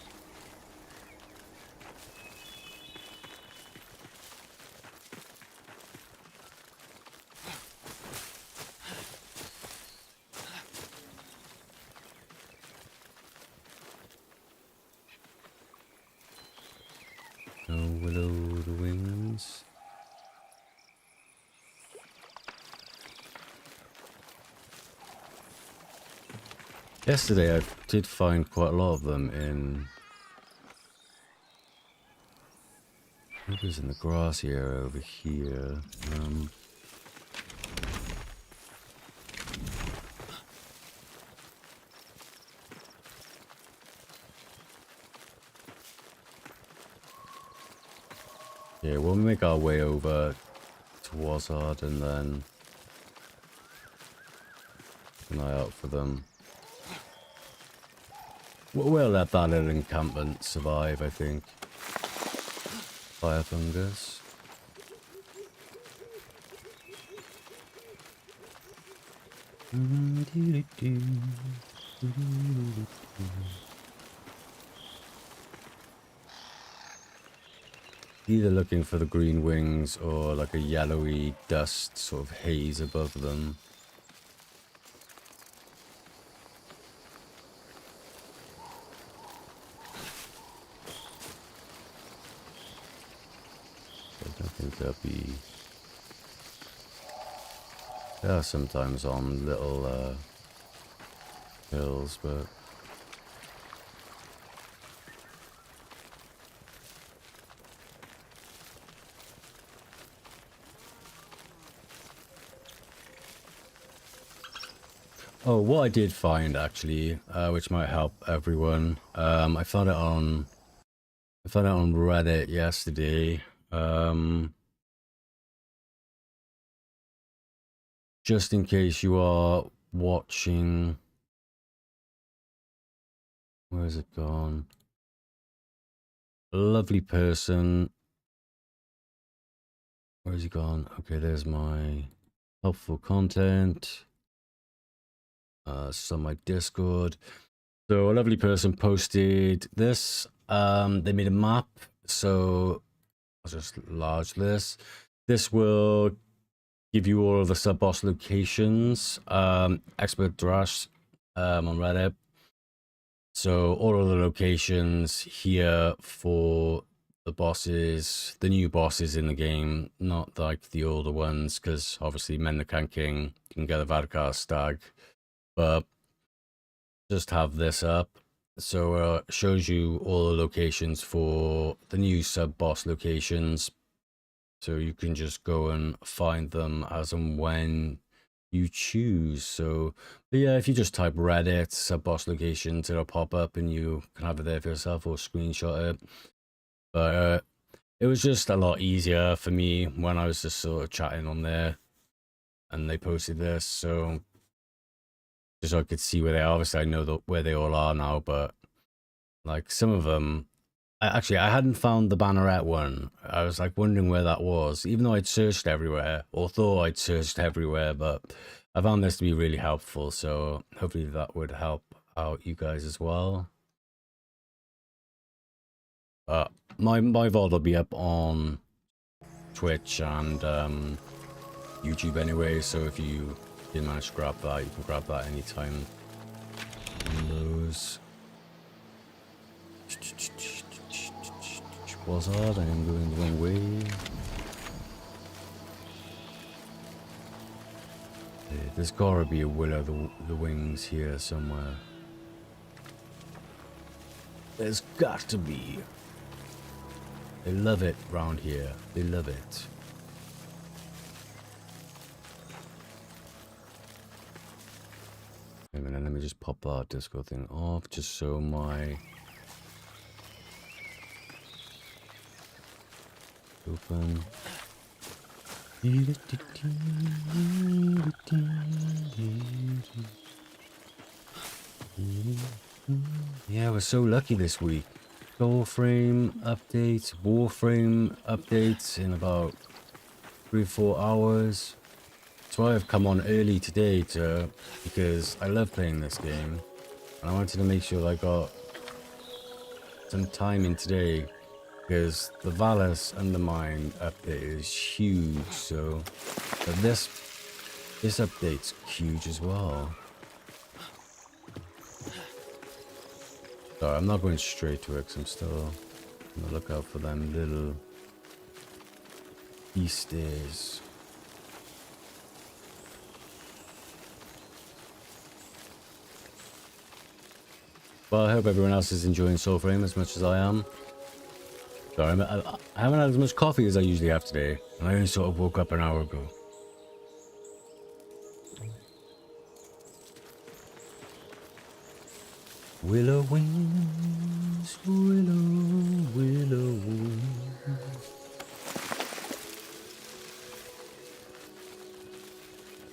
Willow the wings. Yesterday I did find quite a lot of them in... It was in the grassy area over here. Yeah, we'll make our way over to Wazard and then keep an eye out for them. We'll let that little encampment survive, I think. Fire fungus. Either looking for the green wings or like a yellowy dust sort of haze above them. I don't think they'll be... They are sometimes on little hills, but... Oh, what I did find actually, which might help everyone, I found it on Reddit yesterday. Just in case you are watching, where has it gone? A lovely person. Where has he gone? Okay, there's my helpful content. It's on my Discord. So a lovely person posted this. They made a map, so I'll just enlarge this. This will give you all of the sub-boss locations. ExpertDrah on Reddit. So all of the locations here for the bosses, the new bosses in the game, not like the older ones, because obviously Mendicant King, you can get a Varkar Stag. But just have this up, so it shows you all the locations for the new sub-boss locations, so you can just go and find them as and when you choose. So, but yeah, if you just type Reddit sub-boss locations, it'll pop up and you can have it there for yourself or screenshot it. But it was just a lot easier for me when I was just sort of chatting on there and they posted this, so just so I could see where they are. Obviously I know where they all are now, but like some of them, actually I hadn't found the banneret one. I was like wondering where that was, even though I'd searched everywhere, or thought I'd searched everywhere, but I found this to be really helpful, so hopefully that would help out you guys as well. My VOD will be up on Twitch and YouTube anyway, so if you didn't manage to grab that, you can grab that anytime. Those was hard. I am going the wrong way. There's gotta be a willow the wings here somewhere. There's got to be. They love it round here. They love it. Wait a minute, let me just pop that disco thing off just so my open. Yeah, we're so lucky this week. Soulframe updates, Warframe updates in about 3-4 hours. That's why I've come on early today because I love playing this game. And I wanted to make sure that I got some time in today because the Valis Undermine update is huge, so but this update's huge as well. Sorry, I'm not going straight to it because I'm still on the lookout for them little beasties. Well, I hope everyone else is enjoying Soulframe as much as I am. Sorry, I haven't had as much coffee as I usually have today, and I only sort of woke up an hour ago. Willow wings, willow wings.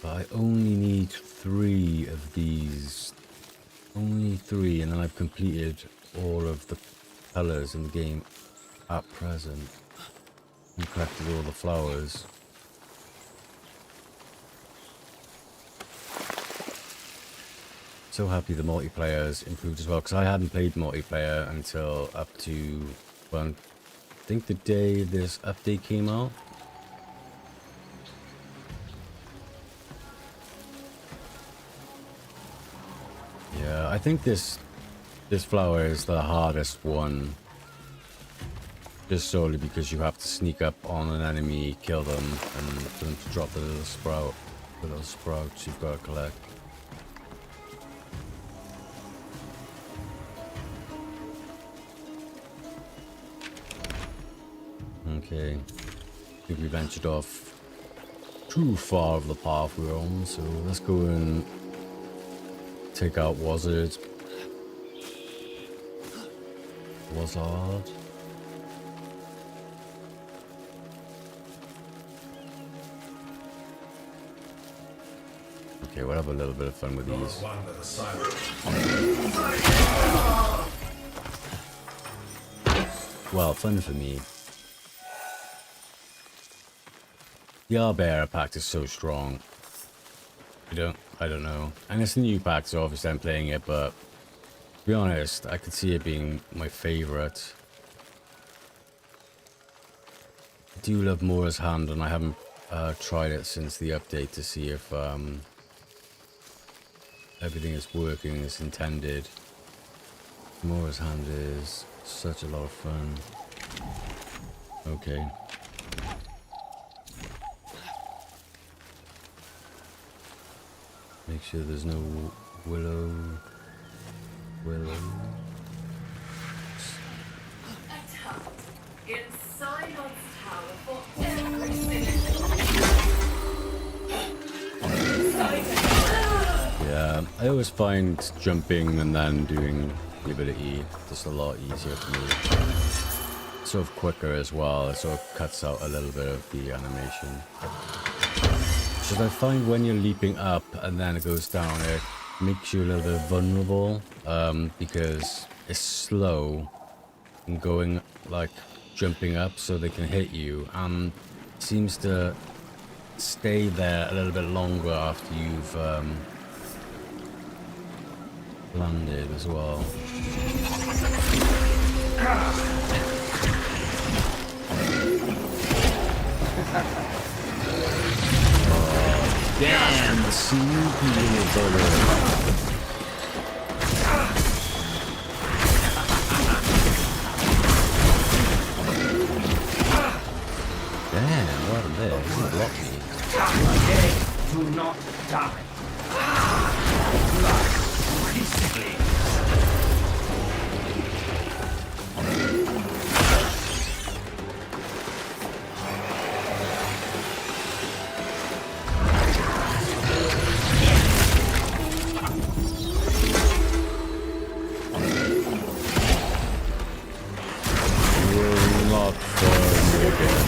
But I only need 3 of these. Only 3, and then I've completed all of the colors in the game at present. And collected all the flowers. So happy the multiplayer has improved as well, because I hadn't played multiplayer until up to, well, I think the day this update came out. Yeah, I think this flower is the hardest one, just solely because you have to sneak up on an enemy, kill them, and for them to drop the little sprouts you've got to collect. Okay, I think we ventured off too far of the path we're on, so let's go and take out Wizard. Okay, we'll have a little bit of fun with these. Well, fun for me. The Arbera pack is so strong. I don't know. And it's a new pack, so obviously I'm playing it, but to be honest, I could see it being my favorite. I do love Mora's Hand, and I haven't tried it since the update to see if everything is working as intended. Mora's Hand is such a lot of fun. Okay. Make sure there's no willow. Yeah, I always find jumping and then doing the ability just a lot easier for me. sort of quicker as well. It sort of cuts out a little bit of the animation. So I find when you're leaping up and then it goes down, it makes you a little bit vulnerable, because it's slow and going, like, jumping up so they can hit you, and seems to stay there a little bit longer after you've landed as well. Oh, damn, the sneaky little bugger. Damn, what happened there? He blocked me. Do not die. Peacefully. Will not burn me again.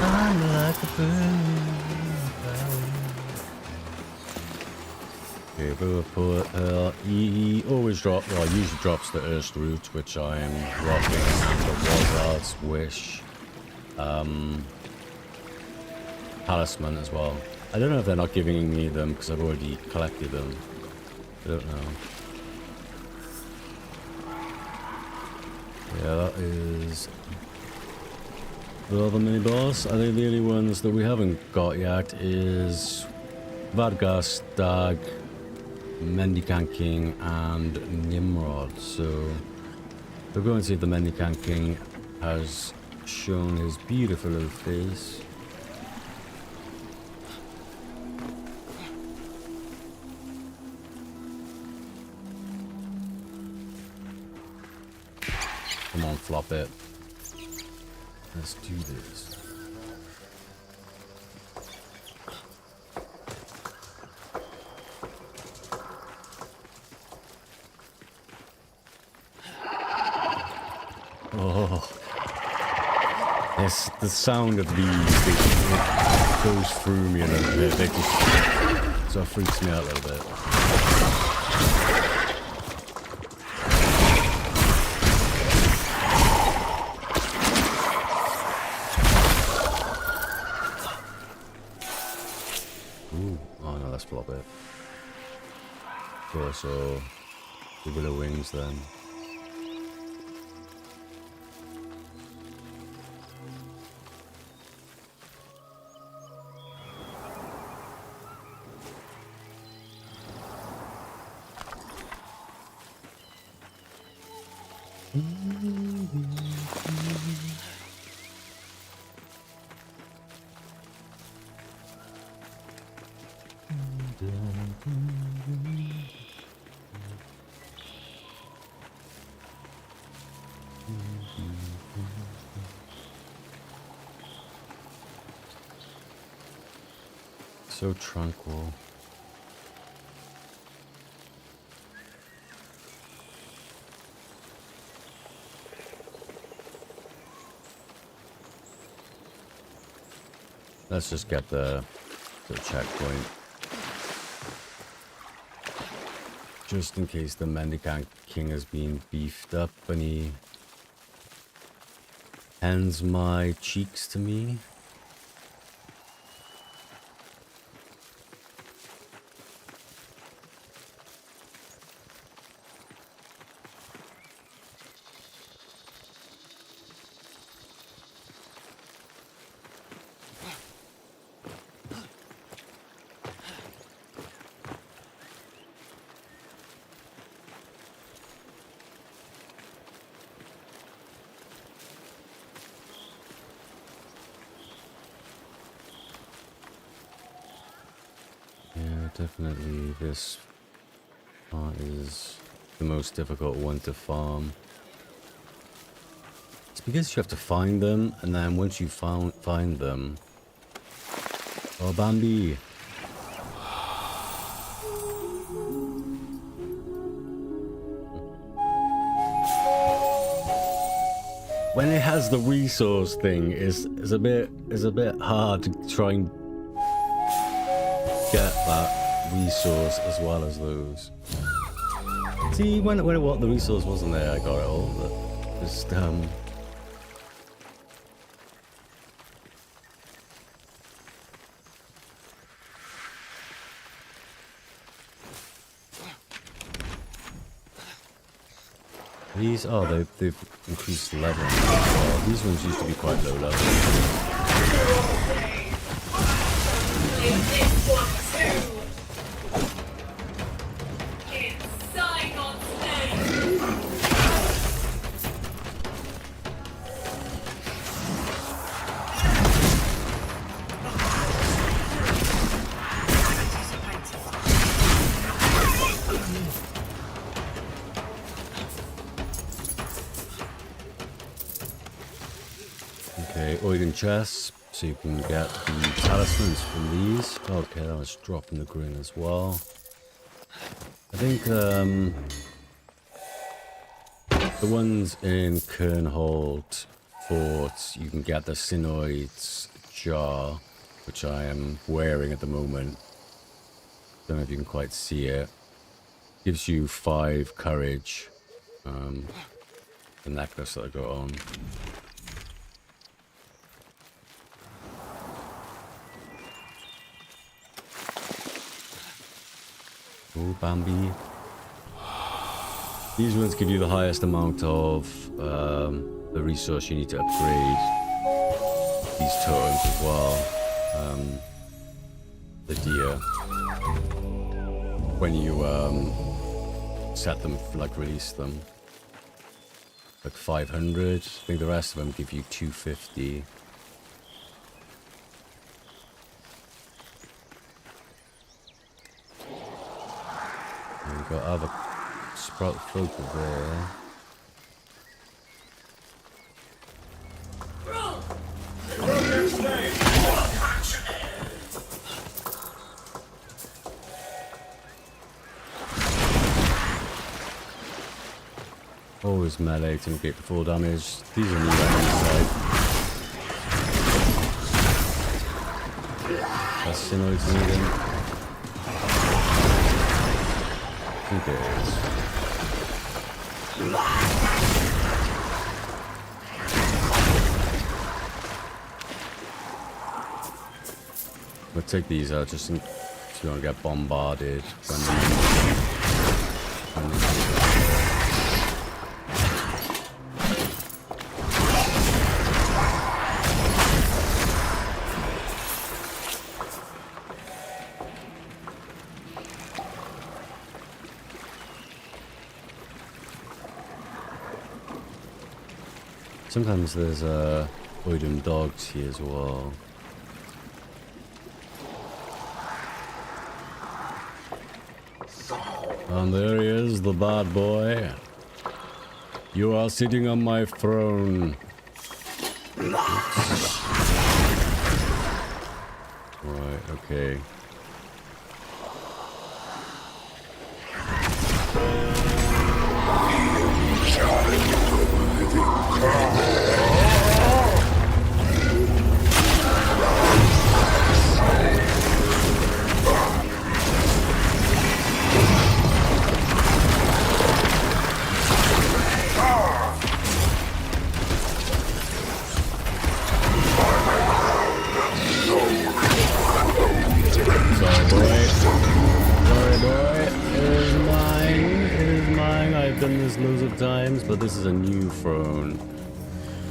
I'm like a bird. Okay, we'll put he always usually drops the Earth Root, which I am rocking, and the Wizard's Wish. Talisman as well. I don't know if they're not giving me them because I've already collected them. I don't know. Yeah, that is the other mini boss. I think the only ones that we haven't got yet is Vargas, Dag, Mendicant King, and Nimrod. So we're going to see if the Mendicant King has shown his beautiful little face. Come on, flop it. Let's do this. Oh, yes, the sound of these, it goes through me a little bit. They just sort of freaks me out a little bit. Flop it. Sure, so the willow wings then. So tranquil. Let's just get the checkpoint. Just in case the Mendicant King has been beefed up and he hands my cheeks to me. Definitely this part is the most difficult one to farm. It's because you have to find them, and then once you find them... Oh, Bambi! when it has the resource thing, is a bit hard to try and get that resource as well as those. See, when the resource wasn't there, I got it all, but just these, oh, they've increased the level. Well, these ones used to be quite low level. Oigan chests, so you can get the talismans from these. Okay, that was dropping the green as well. I think the ones in Kernhold Fort, you can get the Synoid's jar, which I am wearing at the moment. Don't know if you can quite see it. Gives you 5 courage. The necklace that I got on. Oh, Bambi. These ones give you the highest amount of the resource you need to upgrade these totems as well. The deer. When you set them, like release them. Like 500. I think the rest of them give you 250. We've got other Sproutfolk there. Always melee to get the full damage. These are new enemies. That's Synoid's needing. I think it is. We'll take these out just in case you don't get bombarded when sometimes there's Oidum dogs here as well. And there he is, the bad boy. You are sitting on my throne. Right, okay. But this is a new throne.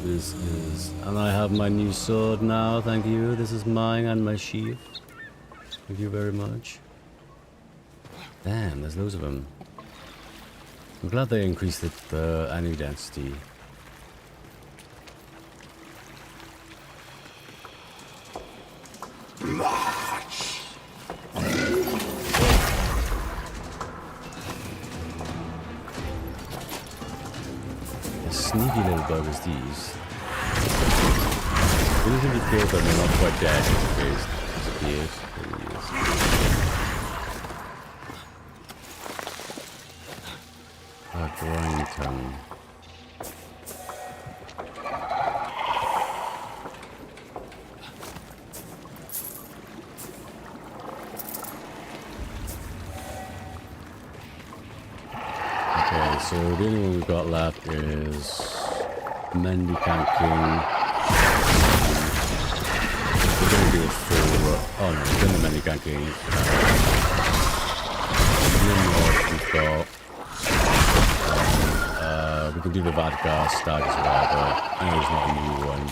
This is, and I have my new sword now. Thank you. This is mine and my sheath. Thank you very much. Damn, there's loads of them. I'm glad they increased the enemy density. Sneaky little buggers, these. As soon as you kill them, they're not quite dead. They disappeared. Grind tongue. so the only one we've got left is Mendicant King. We're going to do a full... oh no, we're doing the Mendicant King. Nimrod we've got. We can do the Vadgar stag as well, but I know it's not a new one.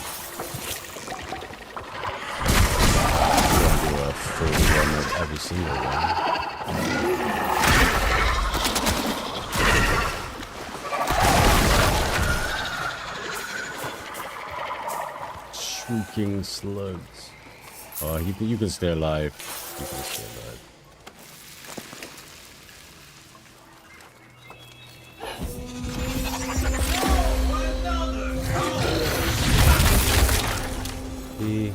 We want to do a full run of every single one. Shrieking slugs. Oh, you can stay alive. You can stay alive. It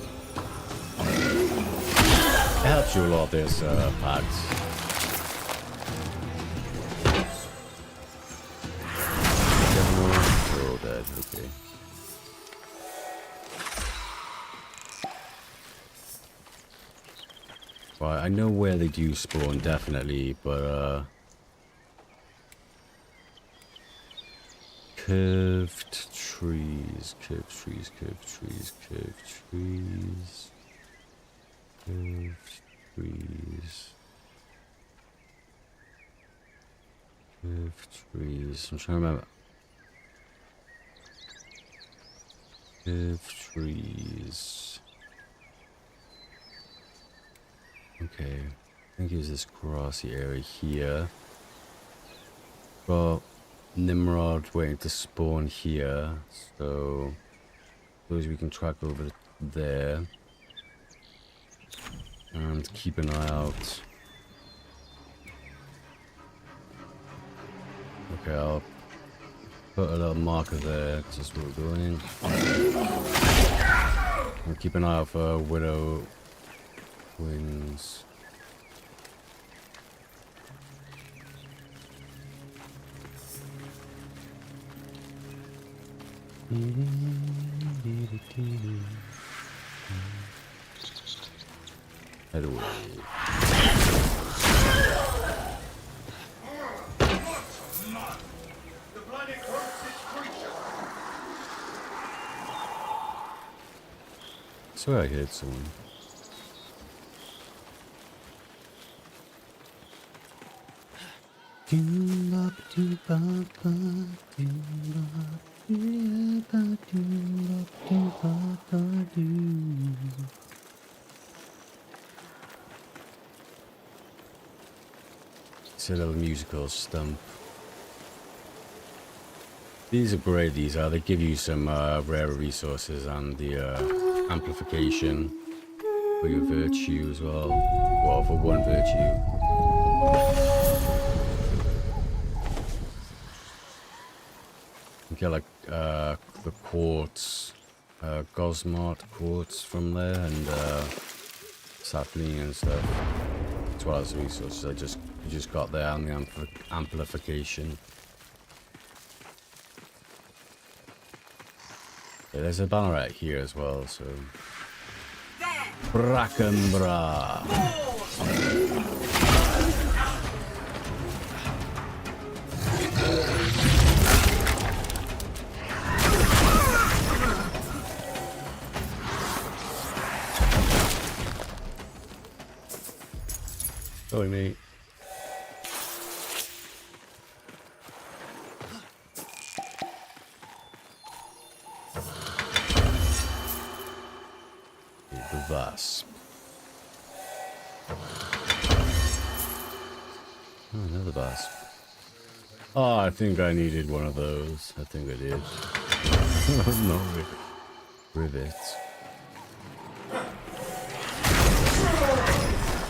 helps you a lot, this packs. They're all dead, okay. Right, I know where they do spawn, definitely, but curved trees, curved trees, curved trees, curved trees, curved trees, curved trees. I'm trying to remember. Curved trees. Okay, I think it was this grassy area here. Got Nimrod waiting to spawn here, so those we can track over there and keep an eye out. Okay, I'll put a little marker there because that's where we're going. I'll keep an eye out for widow wings. Head away. I swear I heard someone. It's a little musical stump. These are great, these are. They give you some rare resources and the amplification for your virtue as well. Well, for one virtue. You get like the quartz, Gosmart quartz from there, and sapling and stuff, as well as resources. I just got there and the amplification. Yeah, there's a banner right here as well, so Brackenbra. Sorry, mate. The Vasp. Oh, another Vasp. Oh, I think I needed one of those. I think I did. No, rivets.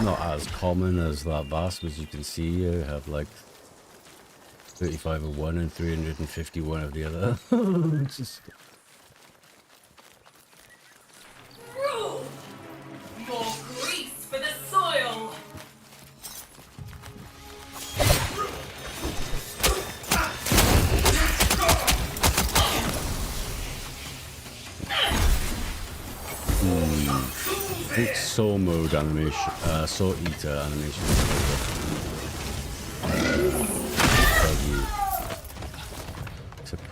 Not as common as that Vasp, as you can see. You have like 35 of one and 351 of the other. Just... More grease for the soil! I think soul mode animation, soul eater animation.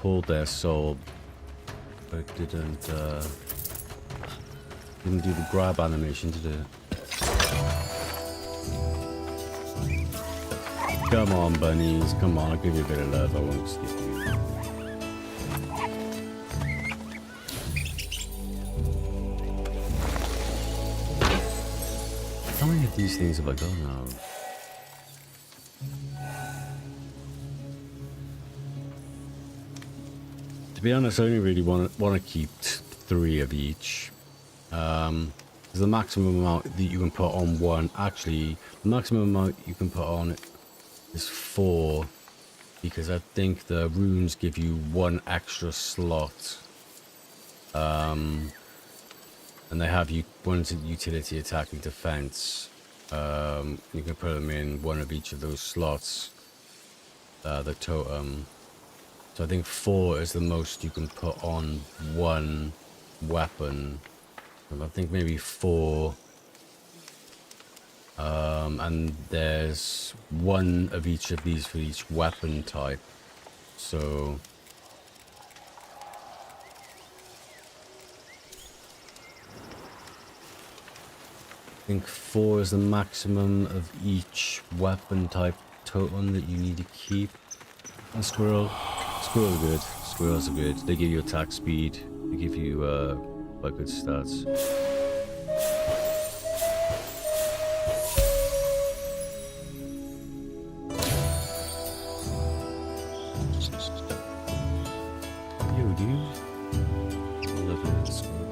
pulled their soul, but it didn't do the grab animation, did it? Come on, bunnies. Come on, I'll give you a bit of love. I won't skip you. How many of these things have I got now? To be honest, I only really want to keep 3 of each. The maximum amount that you can put on one. Actually, the maximum amount you can put on is 4, because I think the runes give you 1 extra slot. And they have one's utility, attack, and defense. You can put them in 1 of each of those slots. The totem. So I think 4 is the most you can put on 1 weapon. I think maybe 4. And there's 1 of each of these for each weapon type. So I think 4 is the maximum of each weapon type totem that you need to keep. And squirrels are good. Squirrels are good. They give you attack speed. They give you quite good stats. Yo, dude. Look at this squirrel.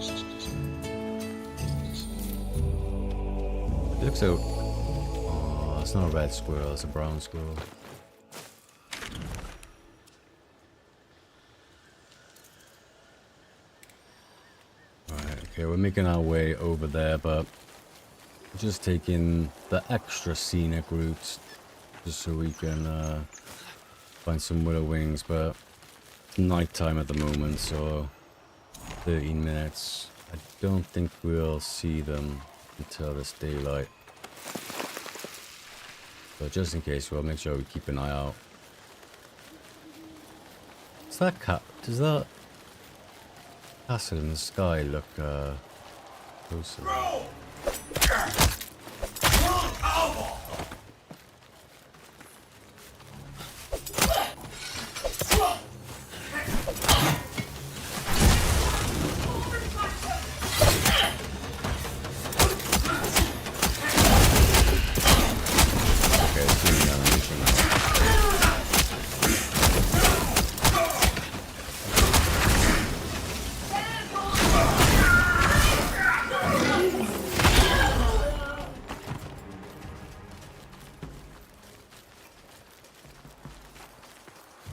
It looks like... Oh, it's not a red squirrel. It's a brown squirrel. Okay, we're making our way over there, but just taking the extra scenic routes just so we can find some willow wings, but it's nighttime at the moment, so 13 minutes. I don't think we'll see them until it's daylight. But just in case, we'll make sure we keep an eye out. Does that castle in the sky look closer?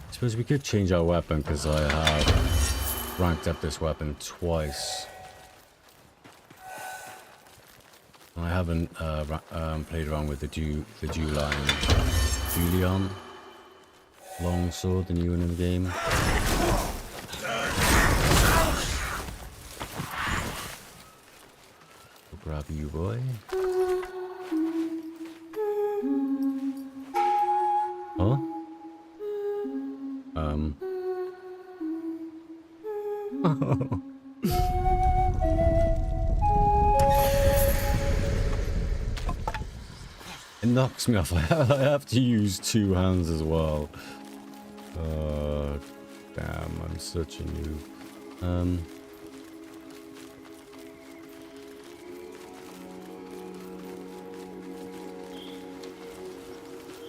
I suppose we could change our weapon, because I have ranked up this weapon twice. I haven't played around with the Julian longsword, the new one in the game. We'll grab you, boy. Huh? It knocks me off. I have to use 2 hands as well. Damn, I'm such a noob.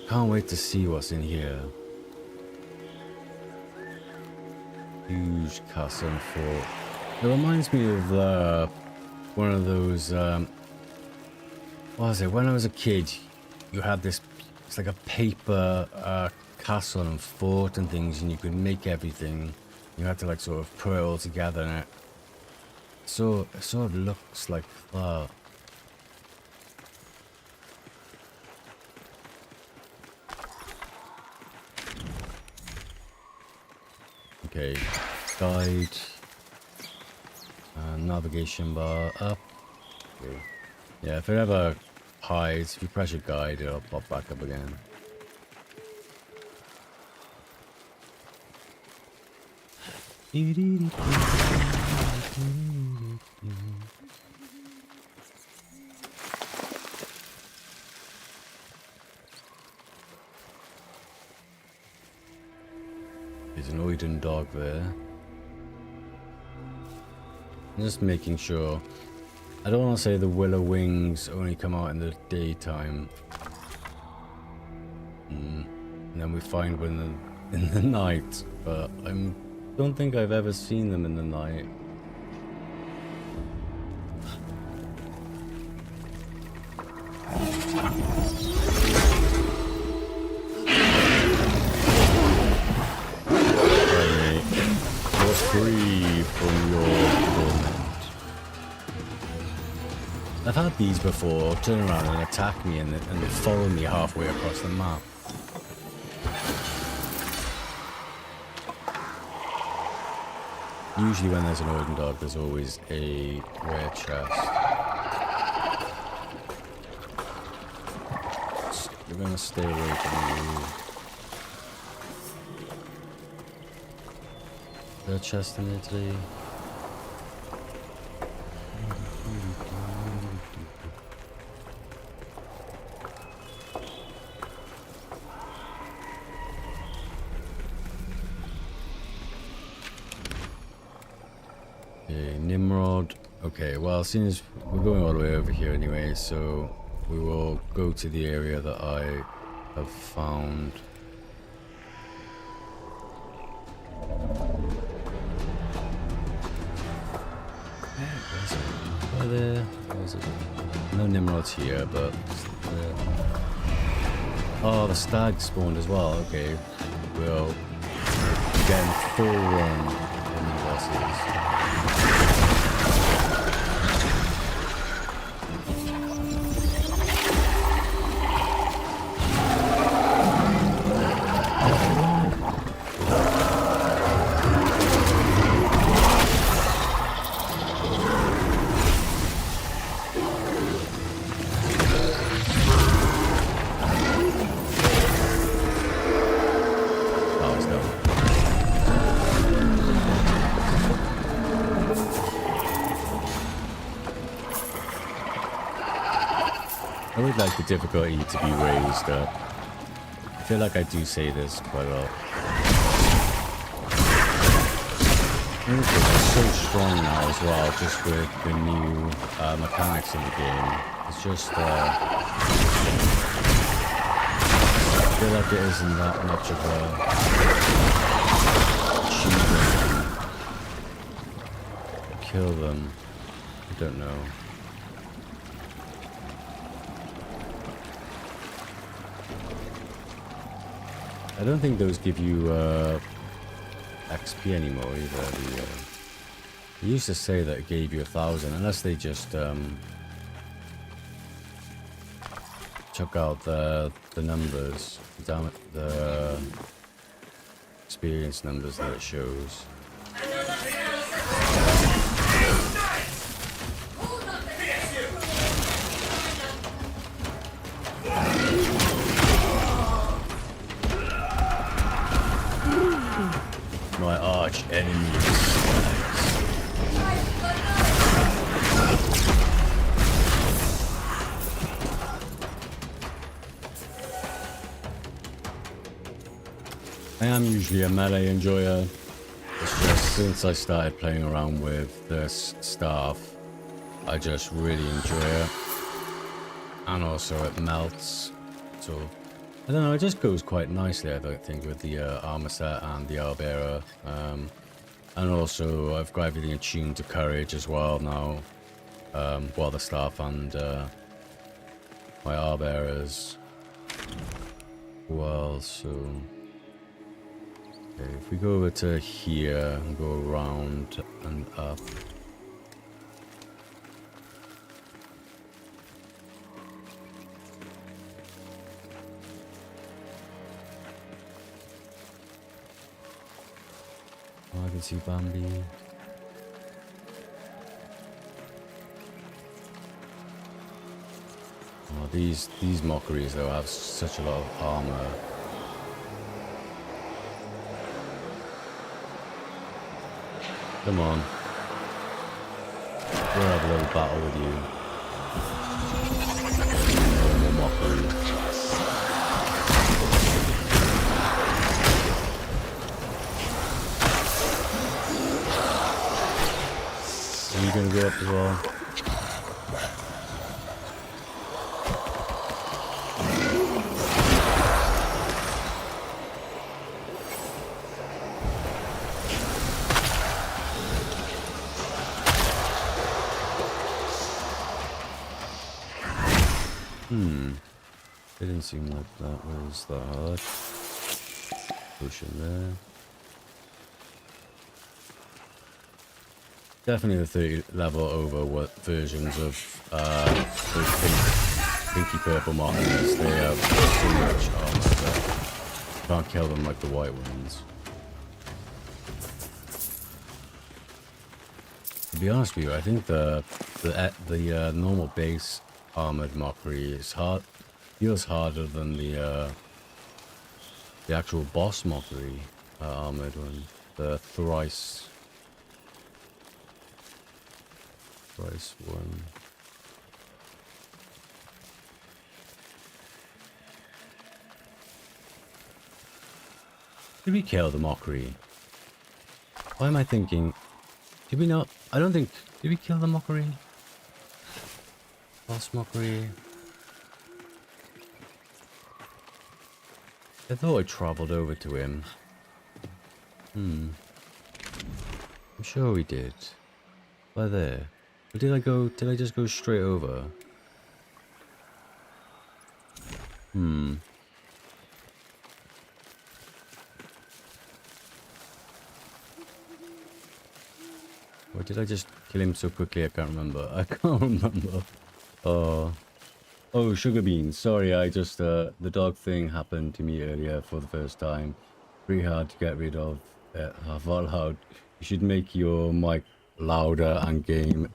Can't wait to see what's in here. Huge castle and fort. It reminds me of one of those. What was it? When I was a kid, you had this. It's like a paper castle and fort and things, and you could make everything. You had to like sort of put it all together, and it sort of looks like that. Okay, guide, navigation bar up. Okay. Yeah, if it ever hides, if you press your guide, it'll pop back up again. There's an Oiden dog there. Just making sure. I don't want to say the willow wings only come out in the daytime. And then we find one in the night, but I don't think I've ever seen them in the night. You're free from your torment. I've had these before turn around and attack me and follow me halfway across the map. Usually when there's an Odin dog, there's always a rare chest. We're gonna stay away from you. Is there a chest in there today? Okay, Nimrod. Okay, well, seeing as we're going all the way over here anyway, so we will go to the area that I have found. Where's it? No Nimrod's here, but oh, the stag spawned as well. Okay, we'll get in full run in the bosses. I would like the difficulty to be raised up. I feel like I do say this quite a lot. It's so strong now as well, just with the new mechanics in the game. It's just, I feel like it isn't that much of a achievement. Kill them. I don't know. I don't think those give you XP anymore either. They used to say that it gave you 1,000, unless they just chuck out the numbers, the experience numbers that it shows. My arch enemies. I am usually a melee enjoyer. It's just since I started playing around with this staff, I just really enjoy it. And also it melts, so I don't know, it just goes quite nicely, I think, with the armor set and the Arbearer. And also, I've got everything attuned to courage as well now. Well, the staff and my Arbearers. Well, so... Okay, if we go over to here and go around and up. Oh, I can see Bambi. Oh, these mockeries though have such a lot of armor. Come on. We'll have a little battle with you. Normal Mockery. Are you gonna go up as well? Didn't seem like that was that hard. Push in there. Definitely the 30 level over what versions of those pinky purple monsters. They have so much armor that you can't kill them like the white ones. To be honest with you, I think the normal base armored Mockery is feels harder than the actual boss Mockery armored one, the Thrice one. Did we kill the Mockery? Why am I thinking? Did we not? I don't think. Did we kill the Mockery? Boss Mockery. I thought I traveled over to him. I'm sure we did. By there. Or did I go? Did I just go straight over? Or did I just kill him so quickly? I can't remember. I can't remember. Oh, sugar beans. Sorry, I just the dog thing happened to me earlier for the first time. Pretty hard to get rid of. Half out loud. You should make your mic louder and game.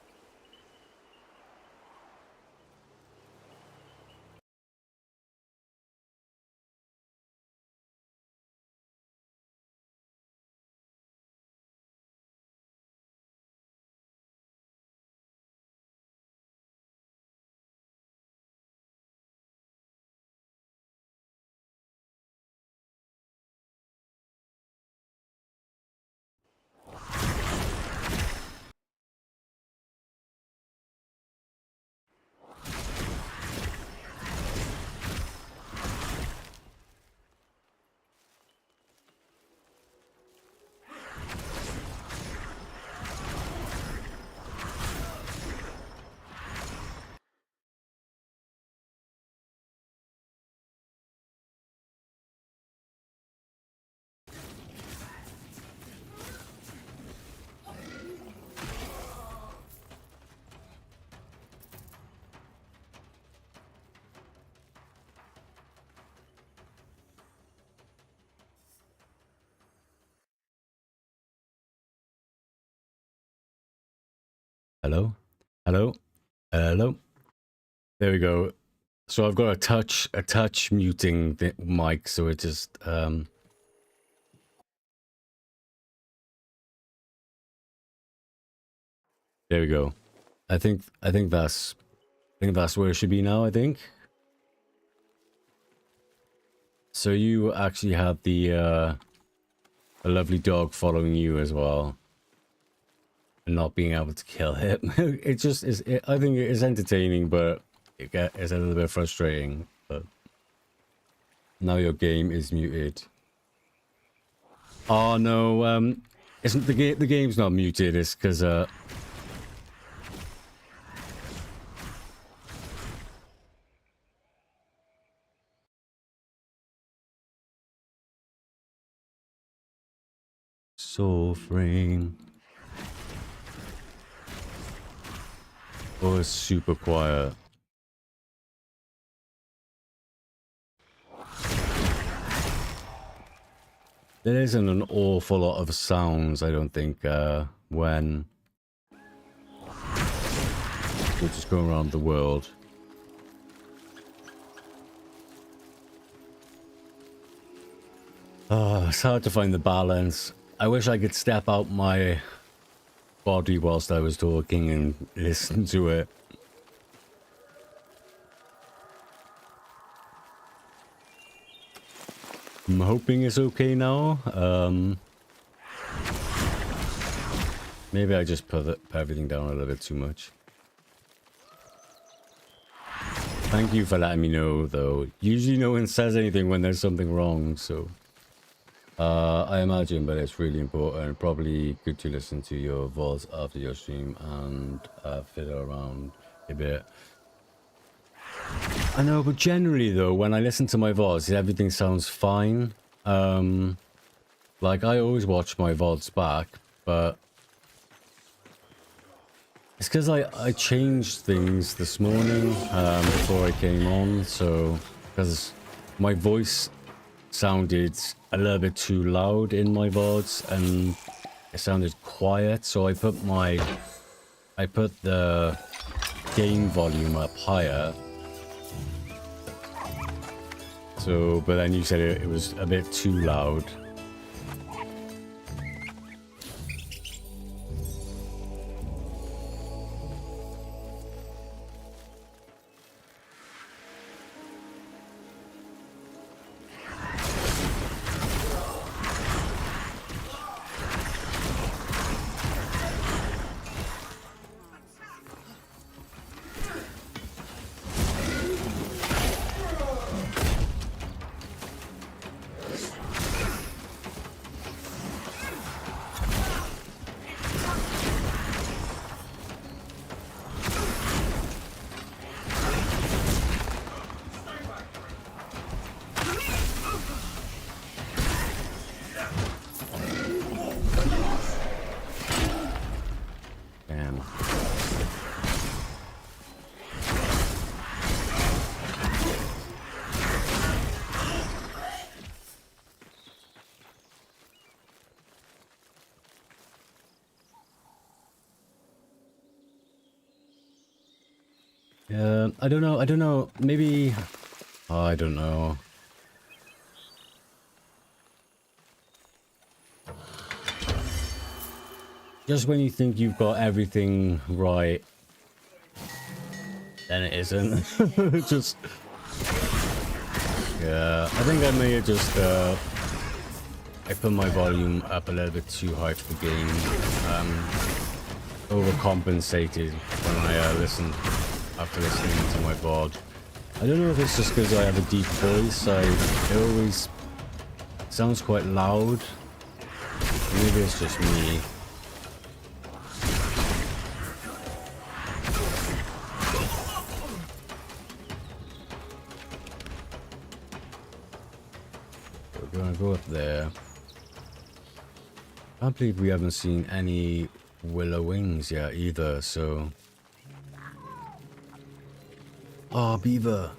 Hello? Hello? Hello? There we go. So I've got a touch muting the mic, so it just there we go. I think that's where it should be now, I think. So you actually have the a lovely dog following you as well. And not being able to kill him. It just is. I think it is entertaining, but it's a little bit frustrating. But now your game is muted. Oh no, isn't the game's not muted? It's because Soulframe. Oh, it's super quiet. There isn't an awful lot of sounds, I don't think, when we're just going around the world. Oh, it's hard to find the balance. I wish I could step out my body whilst I was talking and listen to it. I'm hoping it's okay now. Maybe I just put everything down a little bit too much. Thank you for letting me know, though. Usually no one says anything when there's something wrong, so... I imagine, but it's really important. Probably good to listen to your VODs after your stream and fiddle around a bit. I know, but generally, though, when I listen to my VODs, everything sounds fine. Like, I always watch my VODs back, but... It's because I changed things this morning before I came on, so... Because my voice sounded a little bit too loud in my VODs, and it sounded quiet, so I put the game volume up higher. So, but then you said it was a bit too loud. I don't know, maybe... I don't know. Just when you think you've got everything right, then it isn't. Just... Yeah, I think I may have just, I put my volume up a little bit too high for the game. Overcompensated when I listened. After listening to my VOD. I don't know if it's just because I have a deep voice. It always sounds quite loud. Maybe it's just me. We're gonna go up there. I can't believe we haven't seen any willow wings yet either, so... Oh, beaver.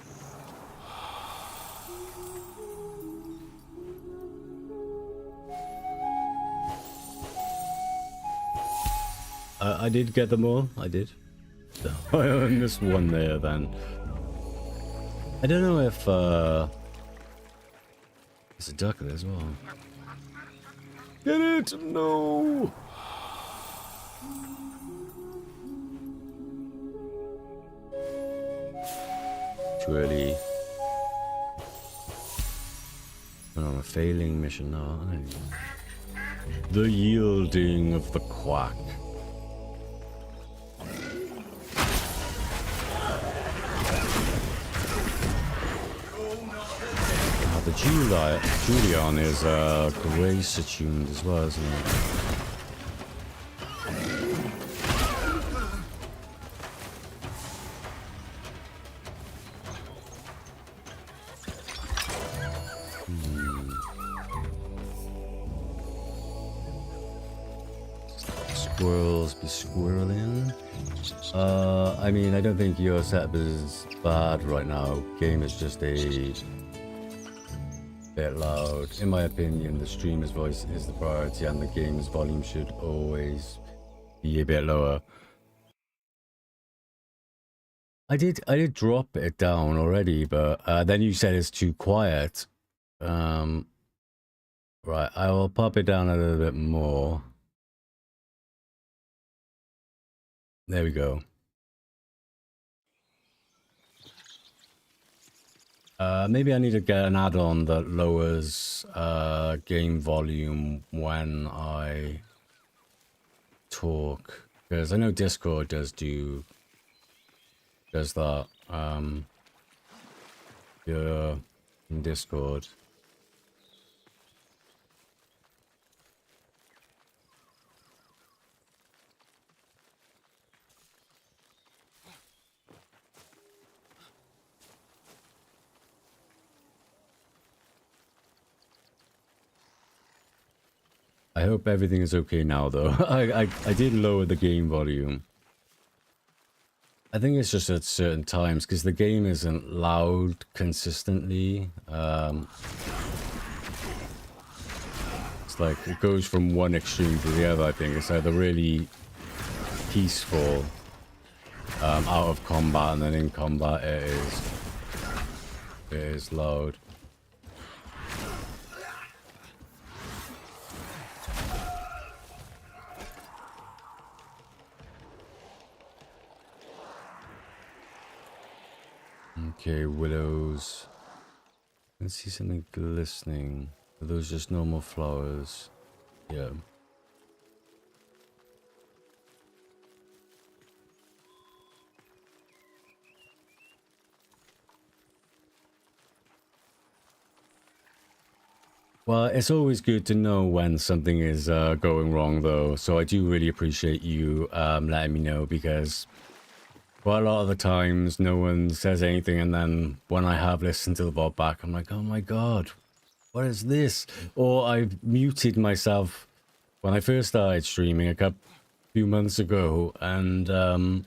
I did get them all. I did. I missed one there then. I don't know if there's a duck there as well. Get it? No. Too early. We're on a failing mission now, aren't we? The yielding of the quack. The Julian is grace attuned as well, isn't it? Squirrels be squirreling. I mean, I don't think your setup is bad right now. Game is just a bit loud. In my opinion, the streamer's voice is the priority and the game's volume should always be a bit lower. I did drop it down already, but then you said it's too quiet. Right, I will pop it down a little bit more. There we go. Maybe I need to get an add-on that lowers game volume when I talk, because I know Discord does that. Yeah, in Discord. I hope everything is okay now, though. I did lower the game volume. I think it's just at certain times, because the game isn't loud consistently. It's like, it goes from one extreme to the other, I think. It's either really peaceful, out of combat, and then in combat it is loud. Okay, willows. I can see something glistening. Are those just normal flowers? Yeah. Well, it's always good to know when something is going wrong, though. So I do really appreciate you letting me know, because quite a lot of the times no one says anything, and then when I have listened to the VOD back, I'm like, oh my god, what is this? Or I've muted myself when I first started streaming a few months ago, and no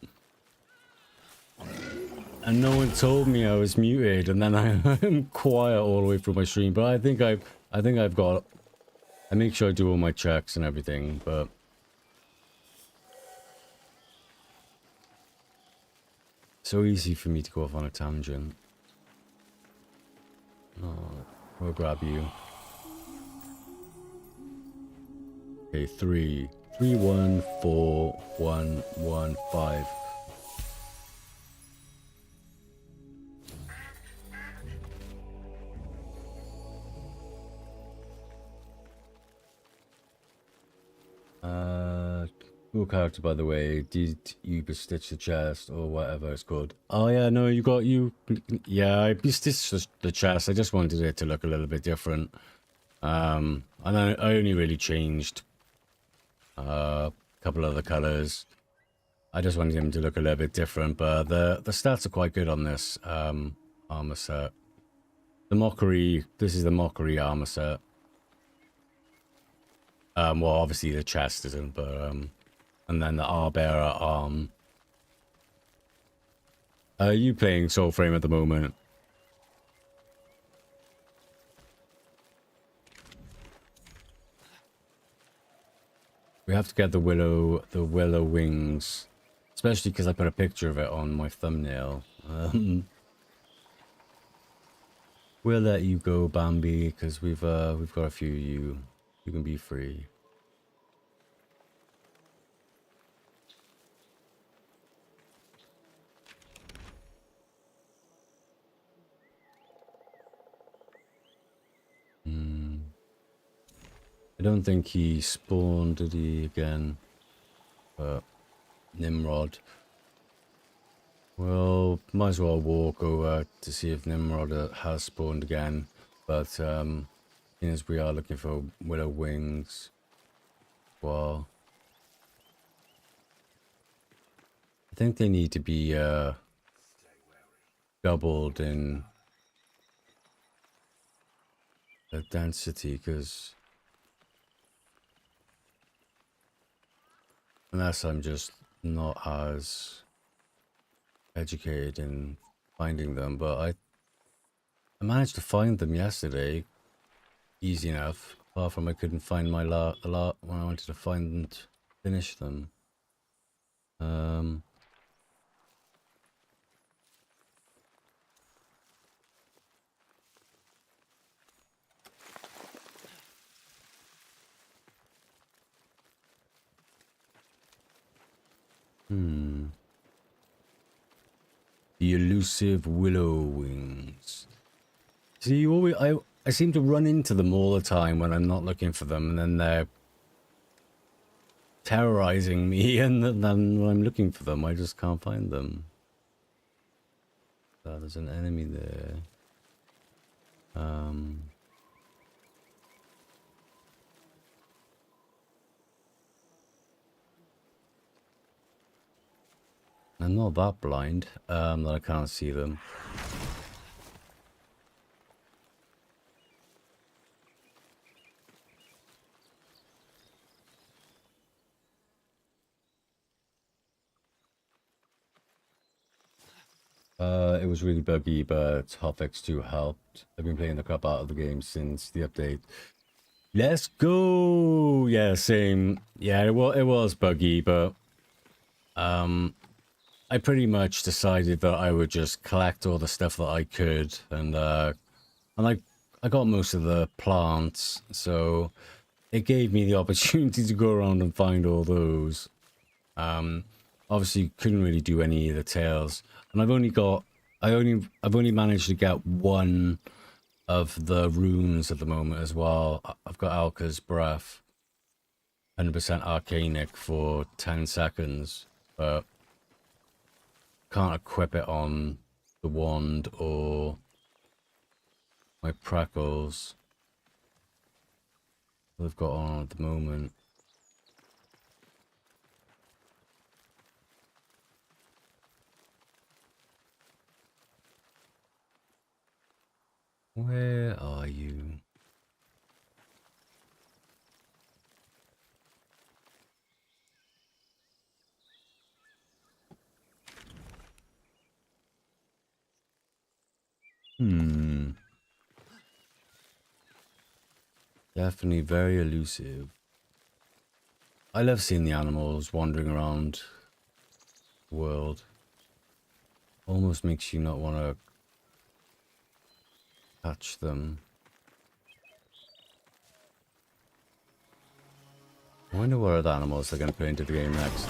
one told me I was muted, and then I'm quiet all the way through my stream. But I think I've got. I make sure I do all my checks and everything, but so easy for me to go off on a tangent. Oh, we'll grab you. Okay, 3314115. Cool character, by the way. Did you bestitch the chest or whatever it's called? Oh yeah, no, yeah, I bestitched the chest. I just wanted it to look a little bit different. And I only really changed a couple of the colors. I just wanted him to look a little bit different, but the stats are quite good on this armor set. The Mockery, this is the Mockery armor set. Well, obviously the chest isn't, but and then the Arbearer arm. Are you playing Soulframe at the moment? We have to get the willow wings, especially because I put a picture of it on my thumbnail. We'll let you go, Bambi, because we've got a few of you. You can be free. I don't think he spawned, did he, again? But Nimrod. Well, might as well walk over to see if Nimrod has spawned again. But seeing as we are looking for willow wings, well, I think they need to be doubled in the density, because unless I'm just not as educated in finding them, but I managed to find them yesterday, easy enough. Apart from I couldn't find my lot when I wanted to find and finish them. Hmm. The elusive willow wings. See, you always, I seem to run into them all the time when I'm not looking for them, and then they're terrorizing me, and then when I'm looking for them, I just can't find them. Oh, there's an enemy there. I'm not that blind, that I can't see them. It was really buggy, but Hotfix2 helped. I've been playing the crap out of the game since the update. Let's go! Yeah, same. Yeah, it was buggy, but I pretty much decided that I would just collect all the stuff that I could, and I got most of the plants, so it gave me the opportunity to go around and find all those. Obviously couldn't really do any of the tails, and I've only managed to get one of the runes at the moment as well. I've got Alka's breath, 100% arcanic for 10 seconds, but can't equip it on the wand or my Prackles I've got on at the moment. Where are you? Definitely very elusive. I love seeing the animals wandering around the world. Almost makes you not want to catch them. I wonder what other animals they're going to put into the game next.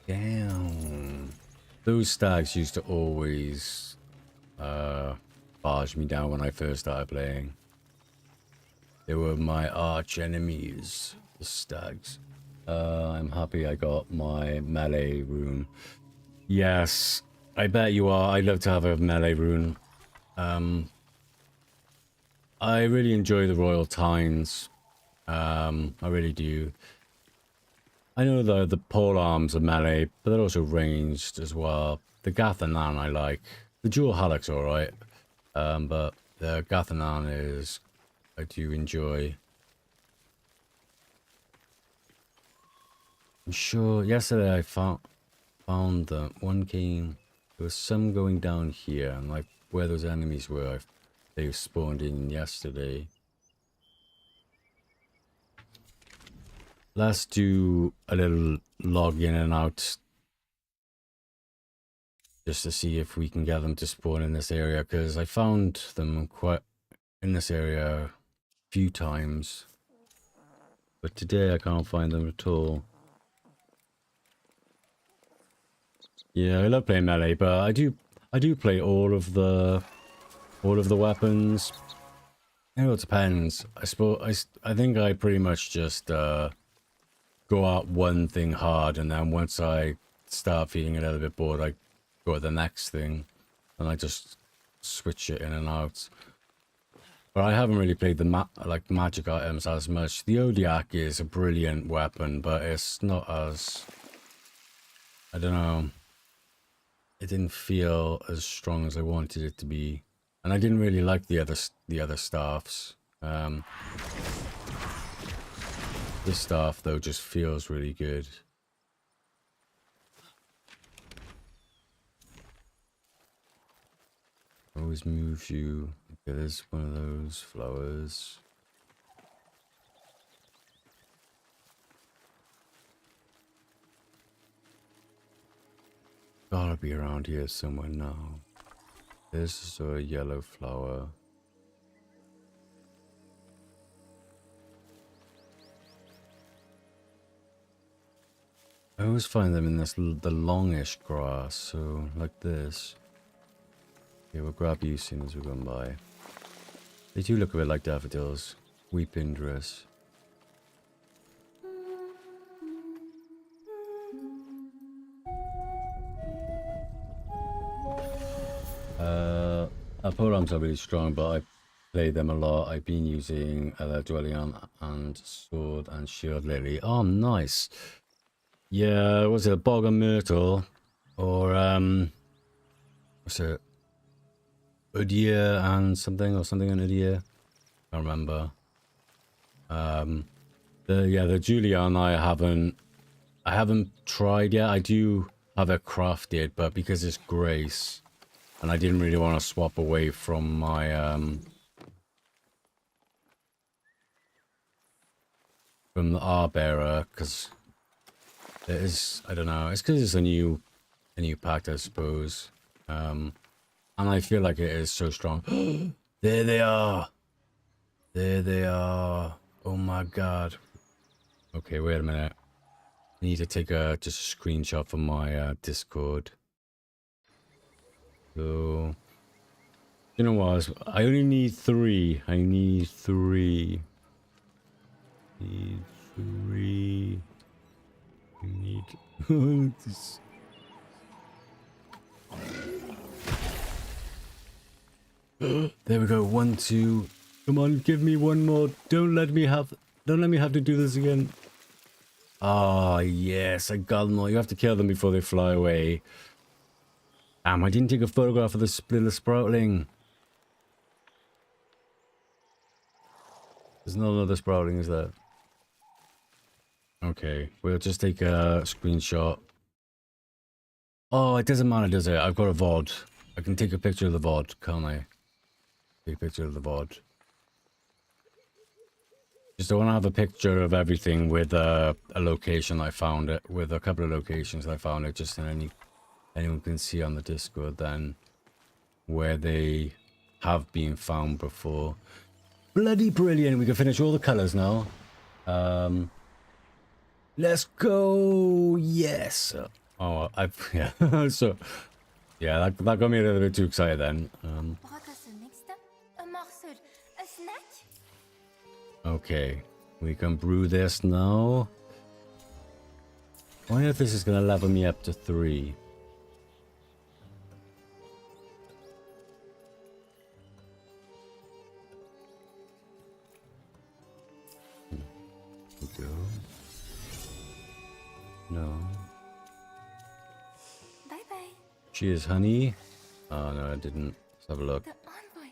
Damn. Those stags used to always barge me down when I first started playing. They were my arch enemies, the stags. I'm happy I got my melee rune. Yes, I bet you are. I'd love to have a melee rune. I really enjoy the Royal Tines. I really do. I know the pole arms are melee, but they're also ranged as well. The Gathanan I like. The dual Halleck's alright. But the Gathanan is... I do enjoy. I'm sure yesterday I found that one came... There was some going down here, and like where those enemies were, they spawned in yesterday. Let's do a little log in and out just to see if we can get them to spawn in this area, because I found them quite in this area a few times, but today I can't find them at all. Yeah, I love playing melee, but I do play all of the weapons. You know, it depends. I think I pretty much just go out one thing hard, and then once I start feeling a little bit bored, I go to the next thing, and I just switch it in and out. But I haven't really played the magic items as much. The Odiak is a brilliant weapon, but it's not as... I don't know. It didn't feel as strong as I wanted it to be, and I didn't really like the other staffs. This stuff, though, just feels really good. Always moves you. Okay, there's one of those flowers. Gotta be around here somewhere now. This is a yellow flower. I always find them in the longish grass, so like this. Okay, we'll grab you as soon as we're going by. They do look a bit like daffodils. Weeping dress. Our polearms are really strong, but I play them a lot. I've been using Dwellion and Sword and Shield lately. Oh, nice. Yeah, was it a Bog and Myrtle? Or, what's it? Udia and something, or something in Udia? I can't remember. The Julian I haven't tried yet. I do have it crafted, but because it's Grace, and I didn't really want to swap away from my from the Arbearer, because it is, I don't know, it's because it's a new pact, I suppose. And I feel like it is so strong. There they are. There they are. Oh my god. Okay, wait a minute. I need to take just a screenshot from my Discord. So, you know what? I only need 3. I need 3. Need 3. I need this. There we go. 1, 2. Come on, give me one more. Don't let me have to do this again. Ah, yes, I got them all. You have to kill them before they fly away. Damn, I didn't take a photograph of this little sproutling. There's no other sprouting, is there? Okay, we'll just take a screenshot. Oh, it doesn't matter, does it? I've got a VOD. I can take a picture of the VOD, can't I? Take a picture of the VOD. Just I want to have a picture of everything with a location I found it, with a couple of locations I found it, just in anyone can see on the Discord then where they have been found before. Bloody brilliant. We can finish all the colors now. Let's go. Yes. Oh, yeah. So yeah, that got me a little bit too excited then. Okay, we can brew this now. I wonder if this is gonna level me up to 3. Go. No. Bye bye. Cheers, honey. Oh no, I didn't. Let's have a look. The envoy.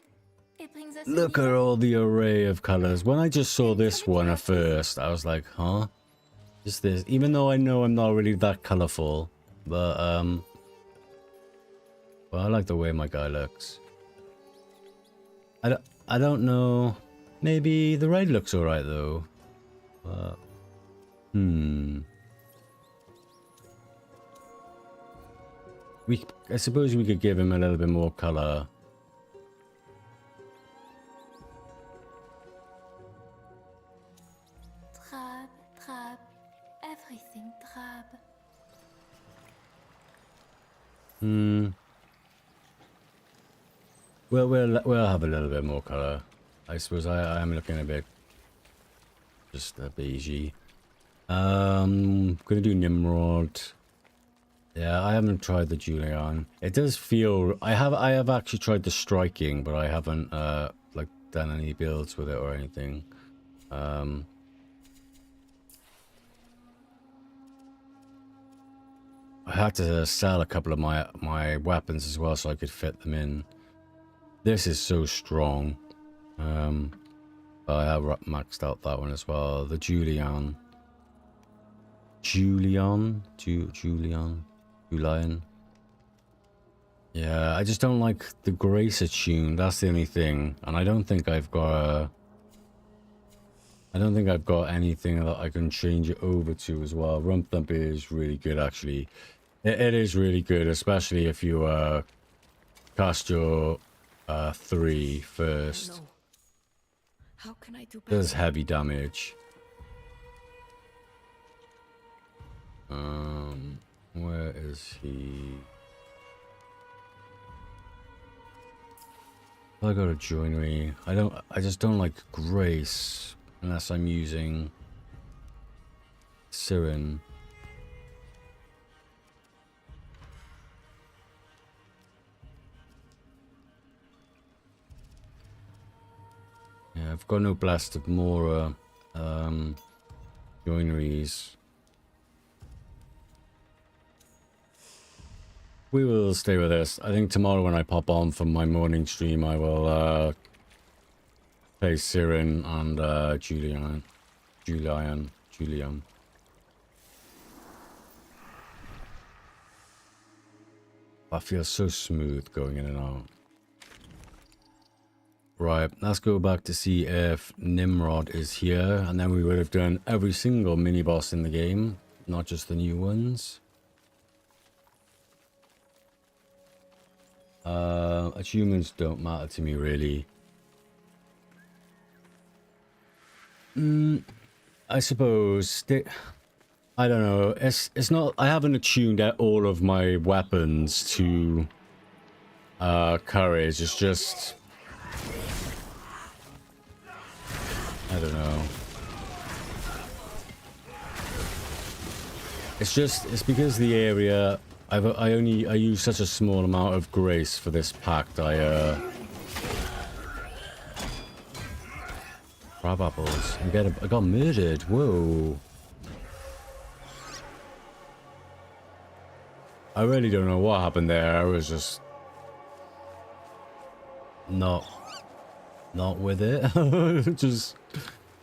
It brings us Look at all the array of colors. When I just saw this one at first, I was like, huh? Just this. Even though I know I'm not really that colorful, but well, I like the way my guy looks. I don't know. Maybe the red looks alright though. I suppose we could give him a little bit more color. Drab, everything drab. Well, we'll have a little bit more color. I suppose I am looking a bit just beigey. Gonna do Nimrod. Yeah, I haven't tried the Julian. It does feel I have actually tried the striking, but I haven't like done any builds with it or anything. I had to sell a couple of my weapons as well so I could fit them in. This is so strong. I have maxed out that one as well. The Julian. Yeah, I just don't like the Grace attune. That's the only thing. And I don't think I've got anything that I can change it over to as well. Rump Thump is really good, actually. It is really good, especially if you cast your 3 first. No. How can I do better? Does heavy damage. Where is he? I got a joinery. I just don't like Grace unless I'm using Siren. Yeah, I've got no Blast of Mora joineries. We will stay with this. I think tomorrow when I pop on from my morning stream, I will play Siren and Julian. That feels so smooth going in and out. Right, let's go back to see if Nimrod is here, and then we would have done every single mini-boss in the game, not just the new ones. Achievements don't matter to me, really. I suppose... I don't know, it's not... I haven't attuned all of my weapons to courage, it's just... I don't know. It's because the area I use such a small amount of Grace for this pact. Crab apples. I got murdered. Whoa. I really don't know what happened there. I was just not with it. Just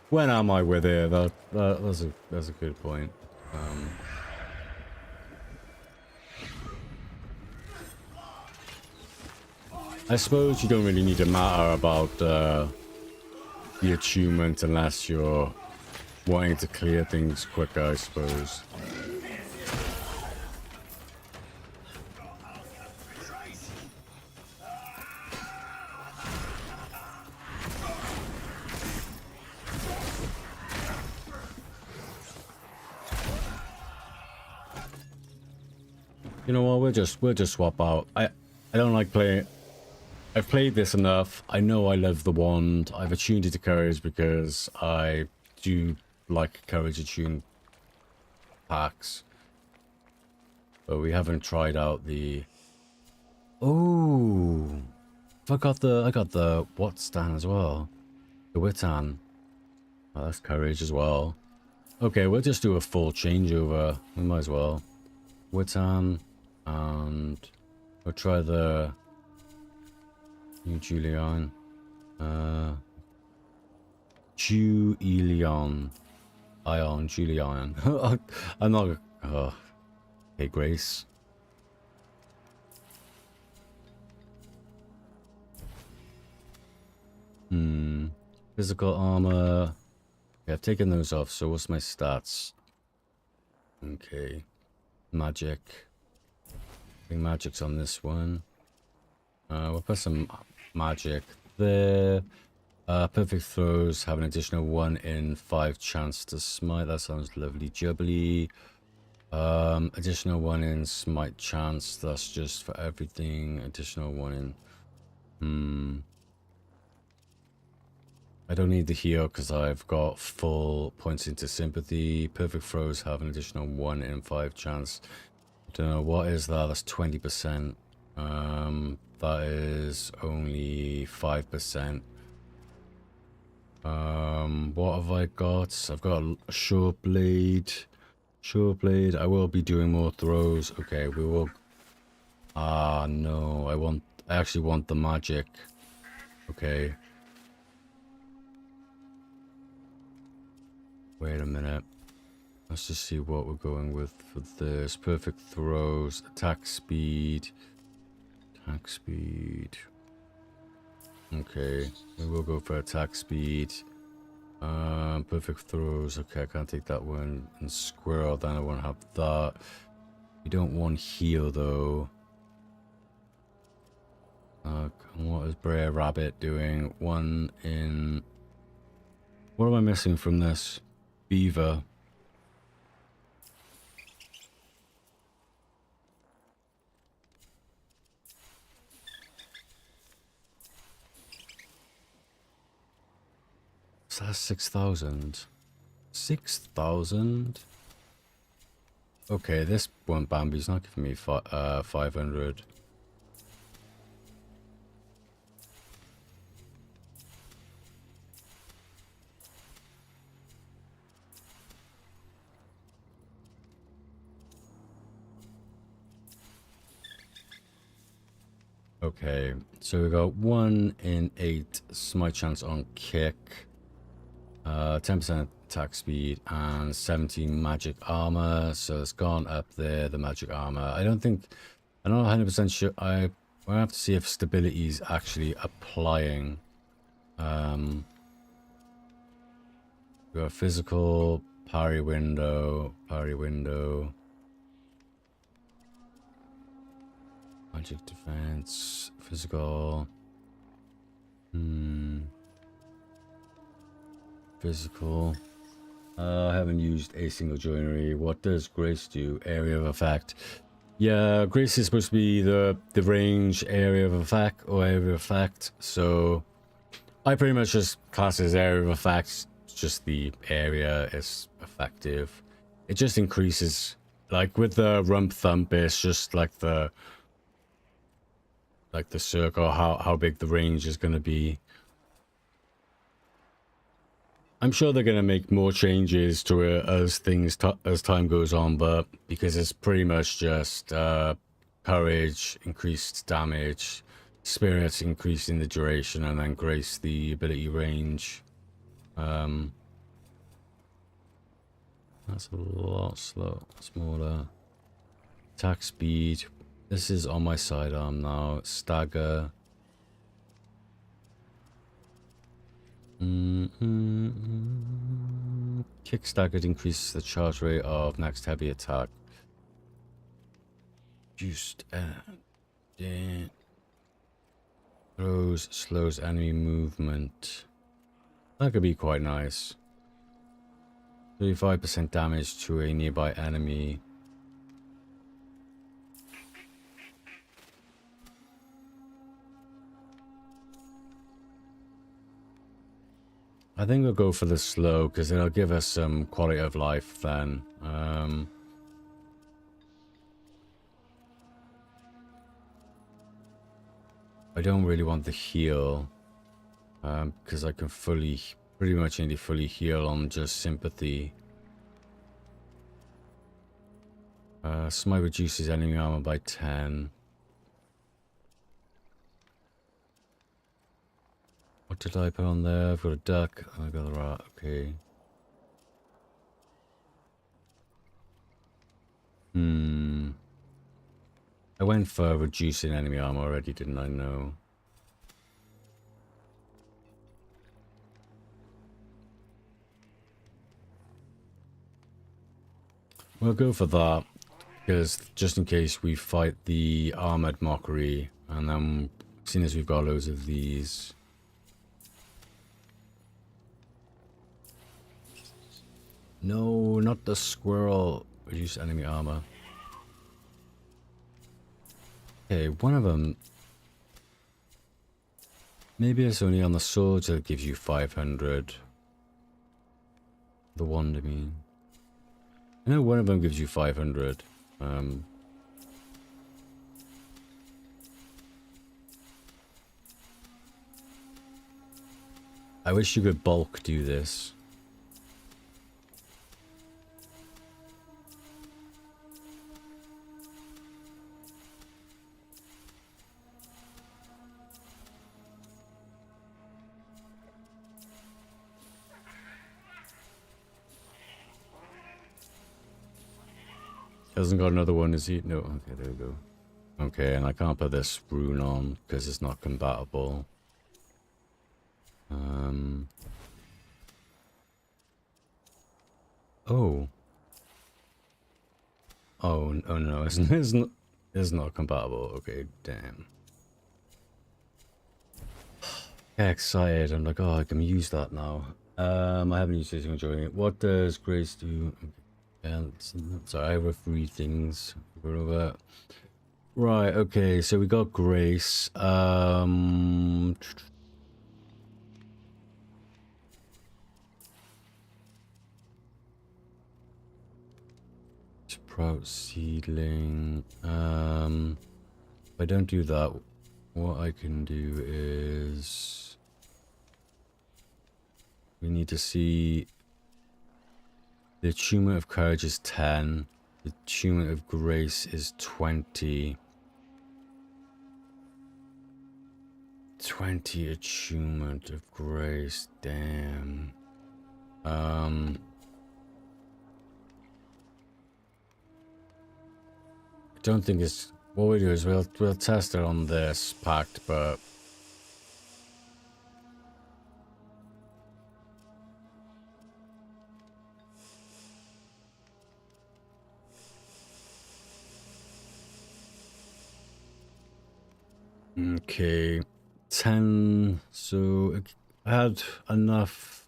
when am I with it? That's a good point. I suppose you don't really need to matter about the attunement unless you're wanting to clear things quicker, I suppose. You know what? We'll just swap out. I don't like playing. I've played this enough. I know I love the wand. I've attuned it to courage because I do like courage attuned packs. But we haven't tried out the... Oh! I got the what stand as well. The Witan. Oh, that's courage as well. Okay, we'll just do a full changeover. We might as well. Witan. And we'll try the... New Julian. Julian. Julian. I'm not... Hey, Grace. Physical armor. Okay, I've taken those off, so what's my stats? Okay. Magic. I think magic's on this one. We'll put some magic there. Perfect throws have an additional 1 in 5 chance to smite. That sounds lovely jubbly. Additional 1 in smite chance. That's just for everything. Additional 1 in... I don't need the heal because I've got full points into sympathy. Perfect throws have an additional 1 in 5 chance. I don't know, what is that? That's 20%. That is only 5%. What have I got? I've got a short blade. I will be doing more throws. Okay, we will... Ah, no. I actually want the magic. Okay. Wait a minute. Let's just see what we're going with for this. Perfect throws, attack speed. Attack speed. Okay, we will go for attack speed. Perfect throws. Okay, I can't take that one. And squirrel, then I won't have that. You don't want heal though. What is Brer Rabbit doing? One in. What am I missing from this? Beaver. So that's 6,000. 6,000? Okay, this one Bambi's not giving me 500. Okay, so we got 1 in 8 smite chance on kick, 10% attack speed, and 17 magic armor. So it's gone up there, the magic armor. I'm not 100% sure. I have to see if stability is actually applying. We got physical, parry window. Magic defense, physical. Physical. I haven't used a single joinery. What does Grace do? Area of effect. Yeah, Grace is supposed to be the range area of effect or area of effect. So I pretty much just class it as area of effect. Just the area is effective. It just increases. Like with the rump thump, it's just like the circle, how big the range is going to be. I'm sure they're going to make more changes to it as as time goes on, but because it's pretty much just courage, increased damage, spirit increasing the duration, and then grace the ability range. That's a lot smaller. Attack speed. This is on my sidearm now. Stagger. Kick staggered increases the charge rate of next heavy attack. Juiced. Throws, slows enemy movement. That could be quite nice. 35% damage to a nearby enemy. I think we'll go for the slow because it'll give us some quality of life then. I don't really want the heal because I can pretty much only fully heal on just sympathy. Smite reduces enemy armor by 10. What did I put on there? I've got a duck. I got a rat. Okay. I went for reducing enemy armor already, didn't I? No. We'll go for that because just in case we fight the armored Mockery, and then seeing as we've got loads of these. No, not the squirrel. Reduce enemy armor. Okay, one of them. Maybe it's only on the sword that gives you 500. The wand, I mean. I know one of them gives you 500. I wish you could bulk do this. Hasn't got another one, is he? No. Okay, there we go. Okay, and I can't put this rune on because it's not compatible. Oh. Oh no, it's not compatible. Okay, damn. Yeah, excited. I'm like, oh, I can use that now. I haven't used it, enjoying it. What does Grace do? Yeah, sorry, I have 3 things. Right, okay, so we got Grace. Sprout seedling. If I don't do that, what I can do is we need to see the attunement of courage is 10, the attunement of grace is 20. 20 attunement of grace, damn. I don't think it's what we do is we'll test it on this pact, but okay, 10. So I had enough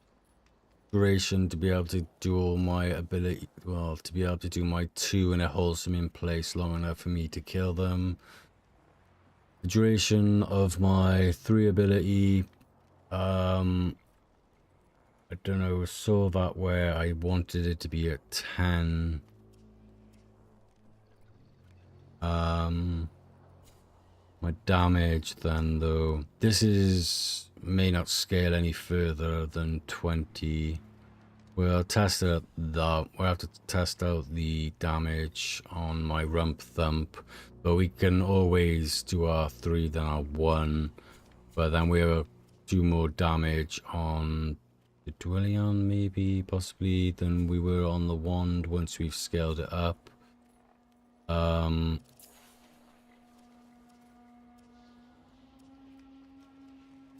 duration to be able to do all my ability, well, to be able to do my 2 and it holds them in place long enough for me to kill them. The duration of my 3 ability, I don't know, saw that where I wanted it to be at 10. My damage then, though, this is may not scale any further than 20. We'll test it that. We'll have to test out the damage on my rump thump, but we can always do our 3 then our 1, but then we'll do more damage on the Dwellion, maybe, possibly, than we were on the wand once we've scaled it up.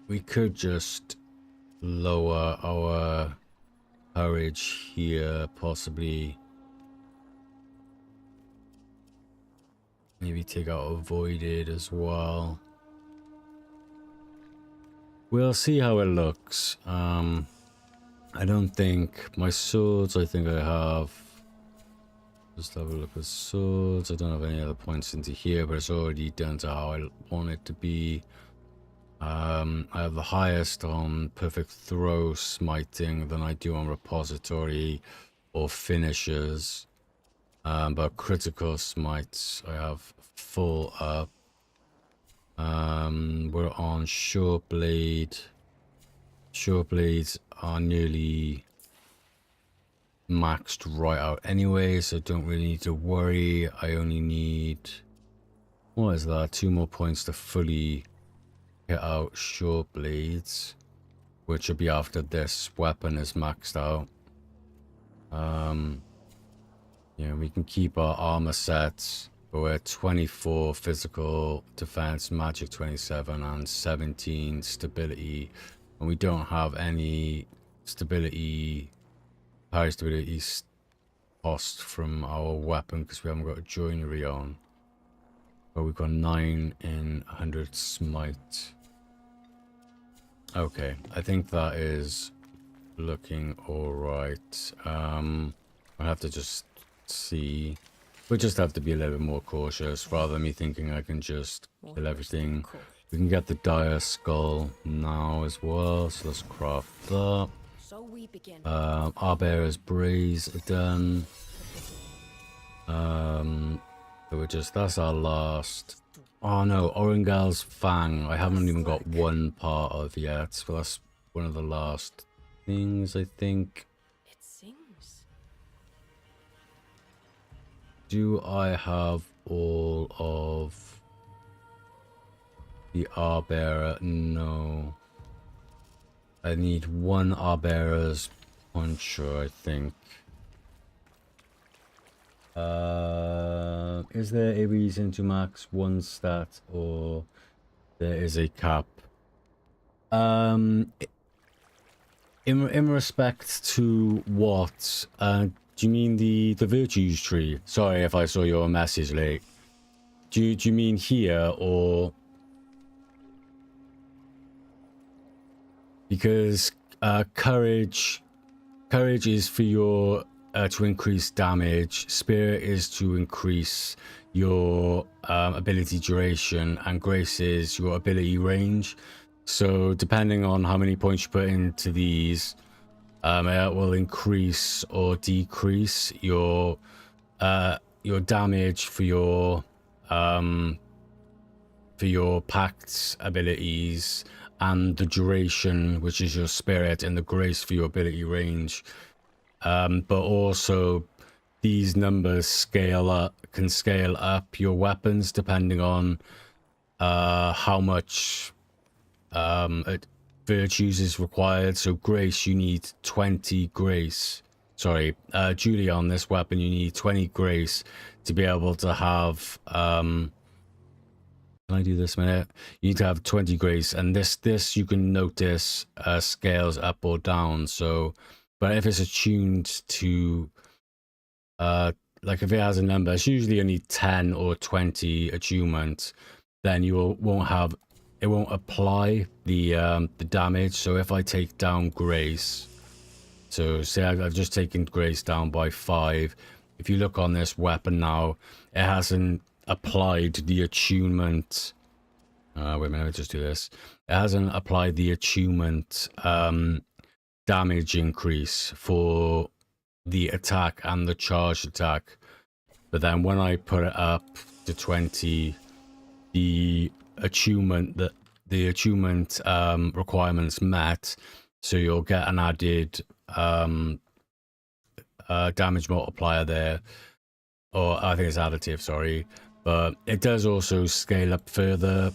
We could just lower our courage here, possibly. Maybe take out avoided as well. We'll see how it looks. I don't think my swords, I think I have. Just have a look at swords. I don't have any other points into here, but it's already done to how I want it to be. I have the highest on perfect throw smiting than I do on repository or finishers. But critical smites I have full up. We're on short blade. Short blades are nearly maxed right out anyway, so don't really need to worry. I only need, what is that, 2 more points to fully hit out short blades, which will be after this weapon is maxed out. Yeah, we can keep our armor sets, but we're 24 physical defense, magic 27, and 17 stability, and we don't have any stability, high stability cost from our weapon because we haven't got a joinery on. But we've got 9 in 100 smite. Okay, I think that is looking alright. I have to just see. We just have to be a little bit more cautious rather than me thinking I can just kill everything. We can get the dire skull now as well, so let's craft that. So we begin. Arbearer's Braze done. So we're just, that's our last. Oh no, Orangal's Fang. I haven't even got one part of yet, but that's one of the last things, I think. It sings. Do I have all of the Arbearer? No. I need 1 Arbearer's Puncher, I think. Is there a reason to max one stat, or there is a cap? In respect to what? Do you mean the virtues tree? Sorry if I saw your message late. Do you mean here, or because courage is for your to increase damage, spirit is to increase your ability duration, and grace is your ability range. So depending on how many points you put into these, it will increase or decrease your damage for your pact abilities, and the duration, which is your spirit, and the grace for your ability range. But also these numbers can scale up your weapons depending on how much virtues is required. So grace, you need 20 grace. Sorry, Julie, on this weapon you need 20 grace to be able to have can I do this minute? You need to have 20 grace, and this you can notice scales up or down. So but if it's attuned to like if it has a number, it's usually only 10 or 20 attunement, then you won't apply the damage. So if I take down grace, so say I've just taken grace down by 5, if you look on this weapon now, it hasn't applied the attunement. Wait a minute, let me just do this. It hasn't applied the attunement damage increase for the attack and the charged attack. But then when I put it up to 20, the attunement requirements met, so you'll get an added damage multiplier there, or I think it's additive, sorry. But it does also scale up further.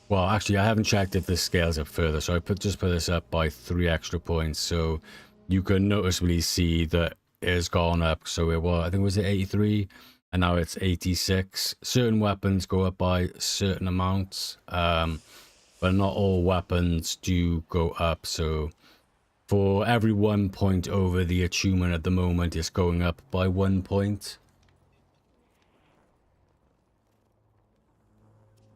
Well, actually, I haven't checked if this scales up further, so I just put this up by 3 extra points, so you can noticeably see that it's gone up. So it was, I think, was it 83, and now it's 86. Certain weapons go up by certain amounts, but not all weapons do go up. So for every 1 point over the attunement at the moment, it's going up by 1 point.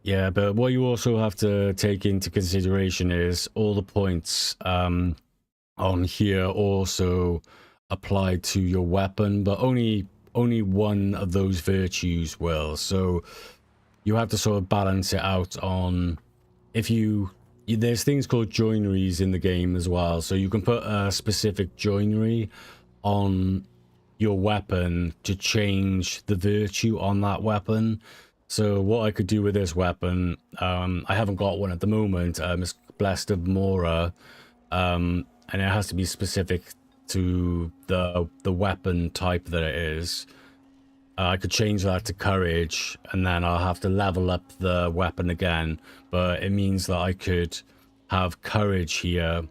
Yeah, but what you also have to take into consideration is all the points on here also apply to your weapon, but only one of those virtues will. So you have to sort of balance it out on there's things called joineries in the game as well. So you can put a specific joinery on your weapon to change the virtue on that weapon. So what I could do with this weapon, I haven't got one at the moment. It's Blessed of Mora, and it has to be specific to the weapon type that it is. I could change that to courage, and then I'll have to level up the weapon again. But it means that I could have courage here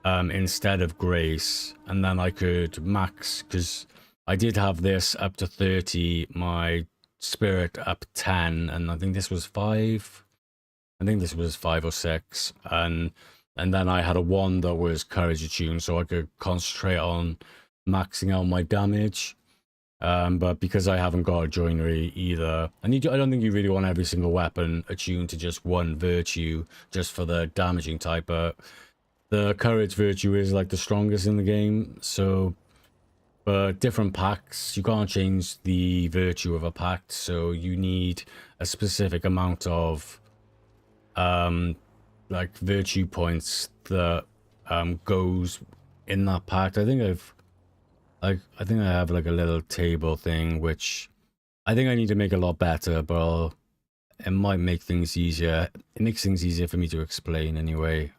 instead of grace, and then I could max, because I did have this up to 30, my spirit up 10, and I think this was 5. I think this was 5 or 6, and then I had a 1 that was courage attuned, so I could concentrate on maxing out my damage. But because I haven't got a joinery either, I don't think you really want every single weapon attuned to just one virtue, just for the damaging type. But the courage virtue is like the strongest in the game, so. But different packs, you can't change the virtue of a pact, so you need a specific amount of like virtue points that goes in that pact. I think I have like a little table thing, which I think I need to make a lot better, but it might make things easier. It makes things easier for me to explain anyway.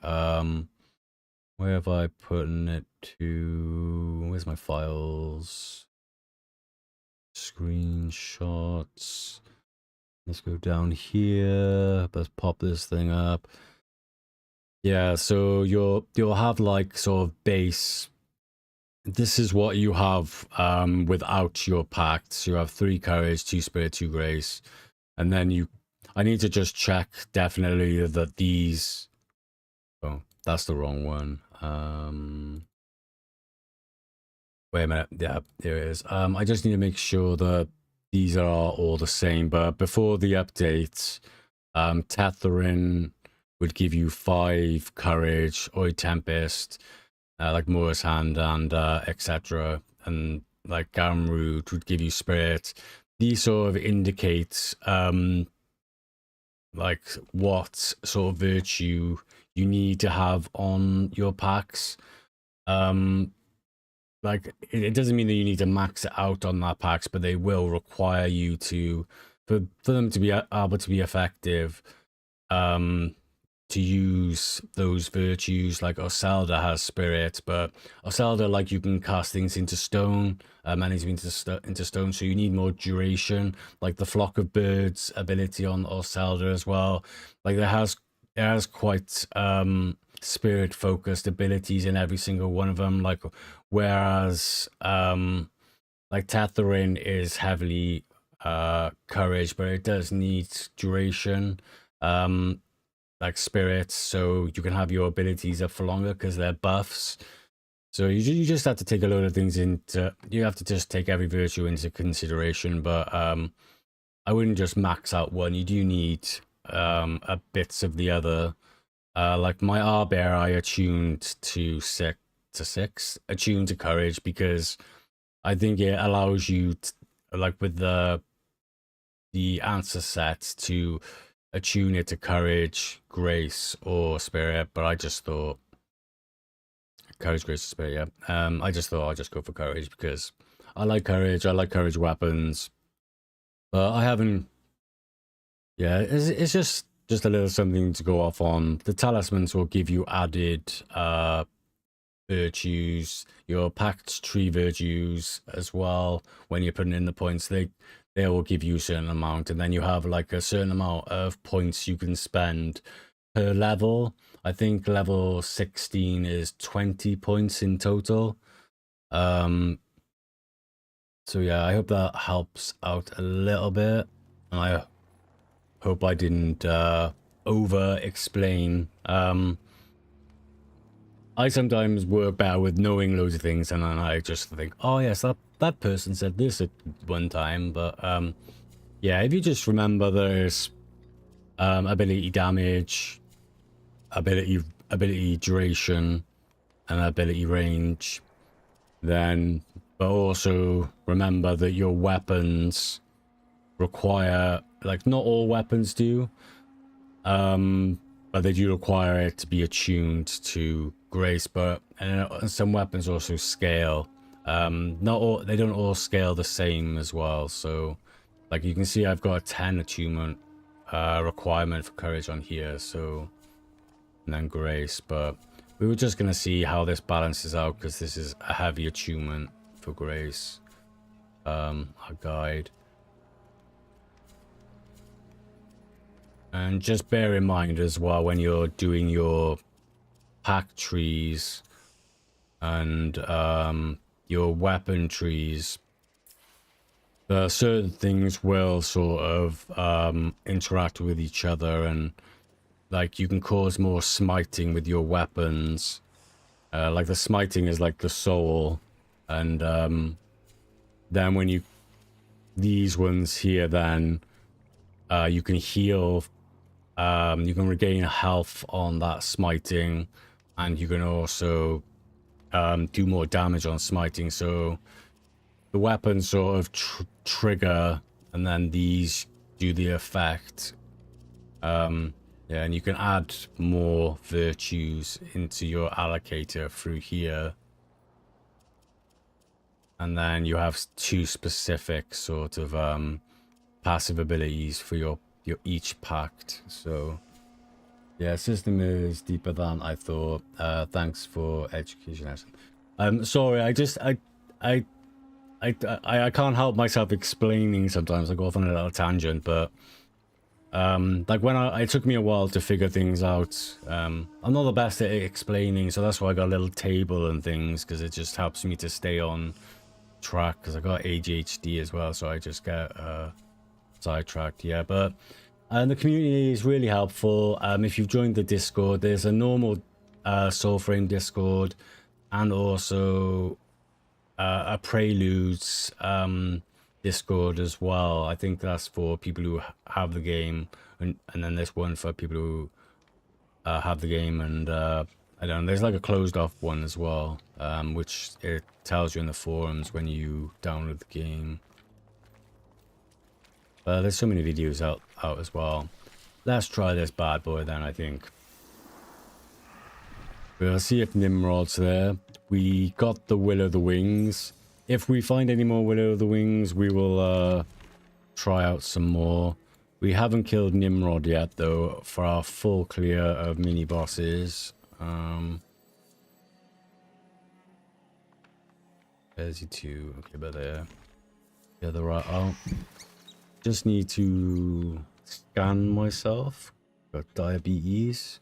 Where have I put it to? Where's my files? Screenshots. Let's go down here. Let's pop this thing up. Yeah, so you'll have like sort of base this is what you have without your pacts. You have 3 courage, 2 spirit, 2 grace, and then I need to just check definitely that these. Oh, that's the wrong one. Wait a minute. Yeah, there it is. I just need to make sure that these are all the same. But before the update, Tetherine would give you 5 courage, Oid Tempest, like Moor's Hand and etc. And like Gamroot would give you spirit. These sort of indicate like what sort of virtue you need to have on your packs. Like it doesn't mean that you need to max it out on that packs, but they will require you to for them to be able to be effective, to use those virtues. Like Oselda has spirit, but Oselda, like, you can cast things into stone, manage into stone, so you need more duration. Like the Flock of Birds ability on Oselda as well. Like it has quite spirit focused abilities in every single one of them. Like whereas like Tetherine is heavily courage, but it does need duration. Like spirits, so you can have your abilities up for longer because they're buffs. So you just have to take a load of things into. You have to just take every virtue into consideration. But I wouldn't just max out one. You do need a bits of the other. Like my Arbear, I attuned to 6, attuned to courage, because I think it allows you to, like with the answer set, to attune it to courage, grace, or spirit. But I just thought courage, grace, or spirit. Yeah. I just thought I'd just go for courage because I like courage. I like courage weapons, but I haven't. Yeah, it's just a little something to go off on. The talismans will give you added virtues. Your pact tree virtues as well. When you're putting in the points, they will give you a certain amount, and then you have like a certain amount of points you can spend per level. I think level 16 is 20 points in total. So yeah, I hope that helps out a little bit, and I hope I didn't over explain. I sometimes work better with knowing loads of things, and then I just think, oh yes, that person said this at one time. But yeah, if you just remember there's ability damage, ability duration, and ability range, then, but also remember that your weapons require, like, not all weapons do, but they do require it to be attuned to grace. But and some weapons also scale. Not all, they don't all scale the same as well. So like you can see, I've got a 10 attunement requirement for courage on here, so, and then grace. But we were just gonna see how this balances out, because this is a heavy attunement for grace. Our guide. And just bear in mind as well, when you're doing your pack trees and your weapon trees, certain things will sort of interact with each other, and like you can cause more smiting with your weapons. Like the smiting is like the soul, and then when you, these ones here, then you can heal. You can regain health on that smiting, and you can also do more damage on smiting. So the weapons sort of trigger, and then these do the effect. Yeah, and you can add more virtues into your allocator through here. And then you have 2 specific sort of passive abilities for your each pact. So yeah, system is deeper than I thought. Thanks for education. Sorry, I can't help myself explaining sometimes. I go off on a little tangent, but Like when it took me a while to figure things out. I'm not the best at explaining, so that's why I got a little table and things, because it just helps me to stay on track, because I got ADHD as well, so I just get sidetracked. Yeah, but the community is really helpful. If you've joined the Discord, there's a normal Soulframe Discord, and also a Preludes Discord as well. I think that's for people who have the game, and then there's one for people who have the game, and I don't know, there's like a closed off one as well, which it tells you in the forums when you download the game. There's so many videos out as well. Let's try this bad boy then, I think. We'll see if Nimrod's there. We got the Will of the Wings. If we find any more Will of the Wings, we will try out some more. We haven't killed Nimrod yet, though, for our full clear of mini bosses. There's you two. Okay, but there. Yeah, the right. Oh, just need to scan myself. Got diabetes.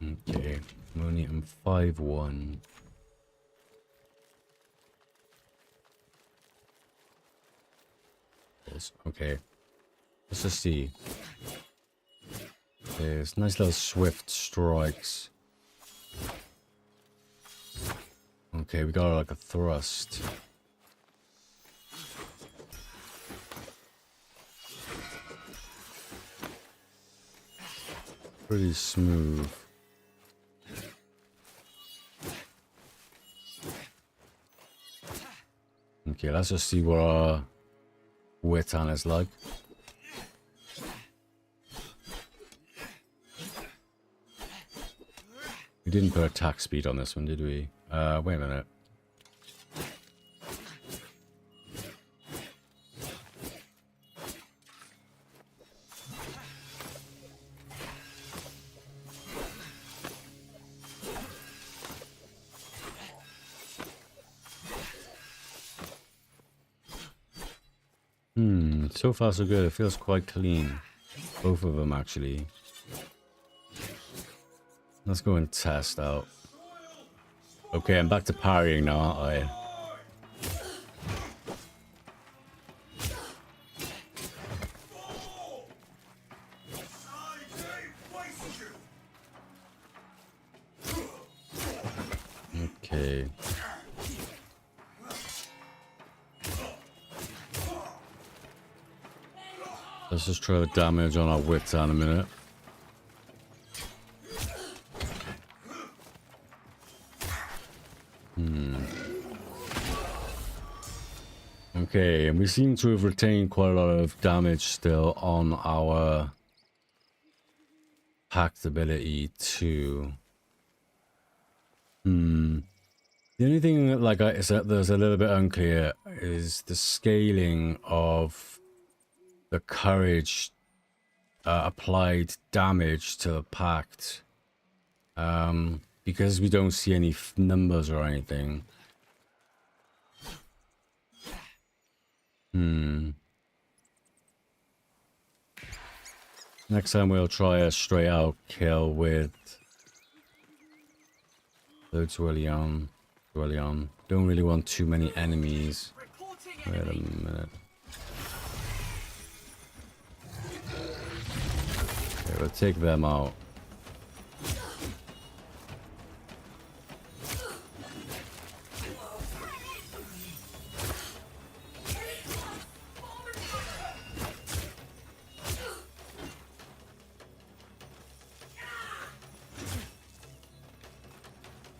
Okay, I'm 5'1". Okay, let's just see. There's nice little swift strikes. Okay, we got like a thrust. Pretty smooth. Okay, let's just see what our Witan is like. We didn't put attack speed on this one, did we? Wait a minute. So far so good. It feels quite clean. Both of them, actually. Let's go and test out. Okay, I'm back to parrying now, aren't I? Okay. Let's just try the damage on our Witan in a minute. Okay, and we seem to have retained quite a lot of damage still on our pact ability too. The only thing that, like, is that there's a little bit unclear is the scaling of the courage applied damage to the pact, because we don't see any numbers or anything. Next time we'll try a straight out kill with Dwellion. Don't really want too many enemies. Wait a minute. Okay, we'll take them out.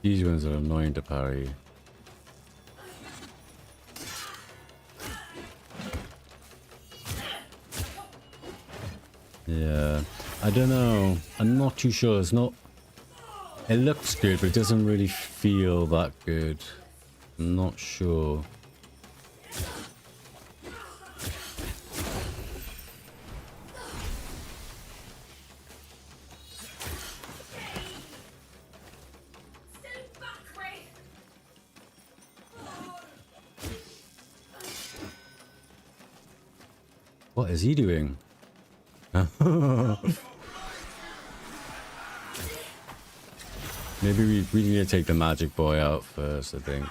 These ones are annoying to parry. Yeah, I don't know. I'm not too sure. It's not... It looks good, but it doesn't really feel that good. I'm not sure. What is he doing? Maybe we need to take the magic boy out first, I think.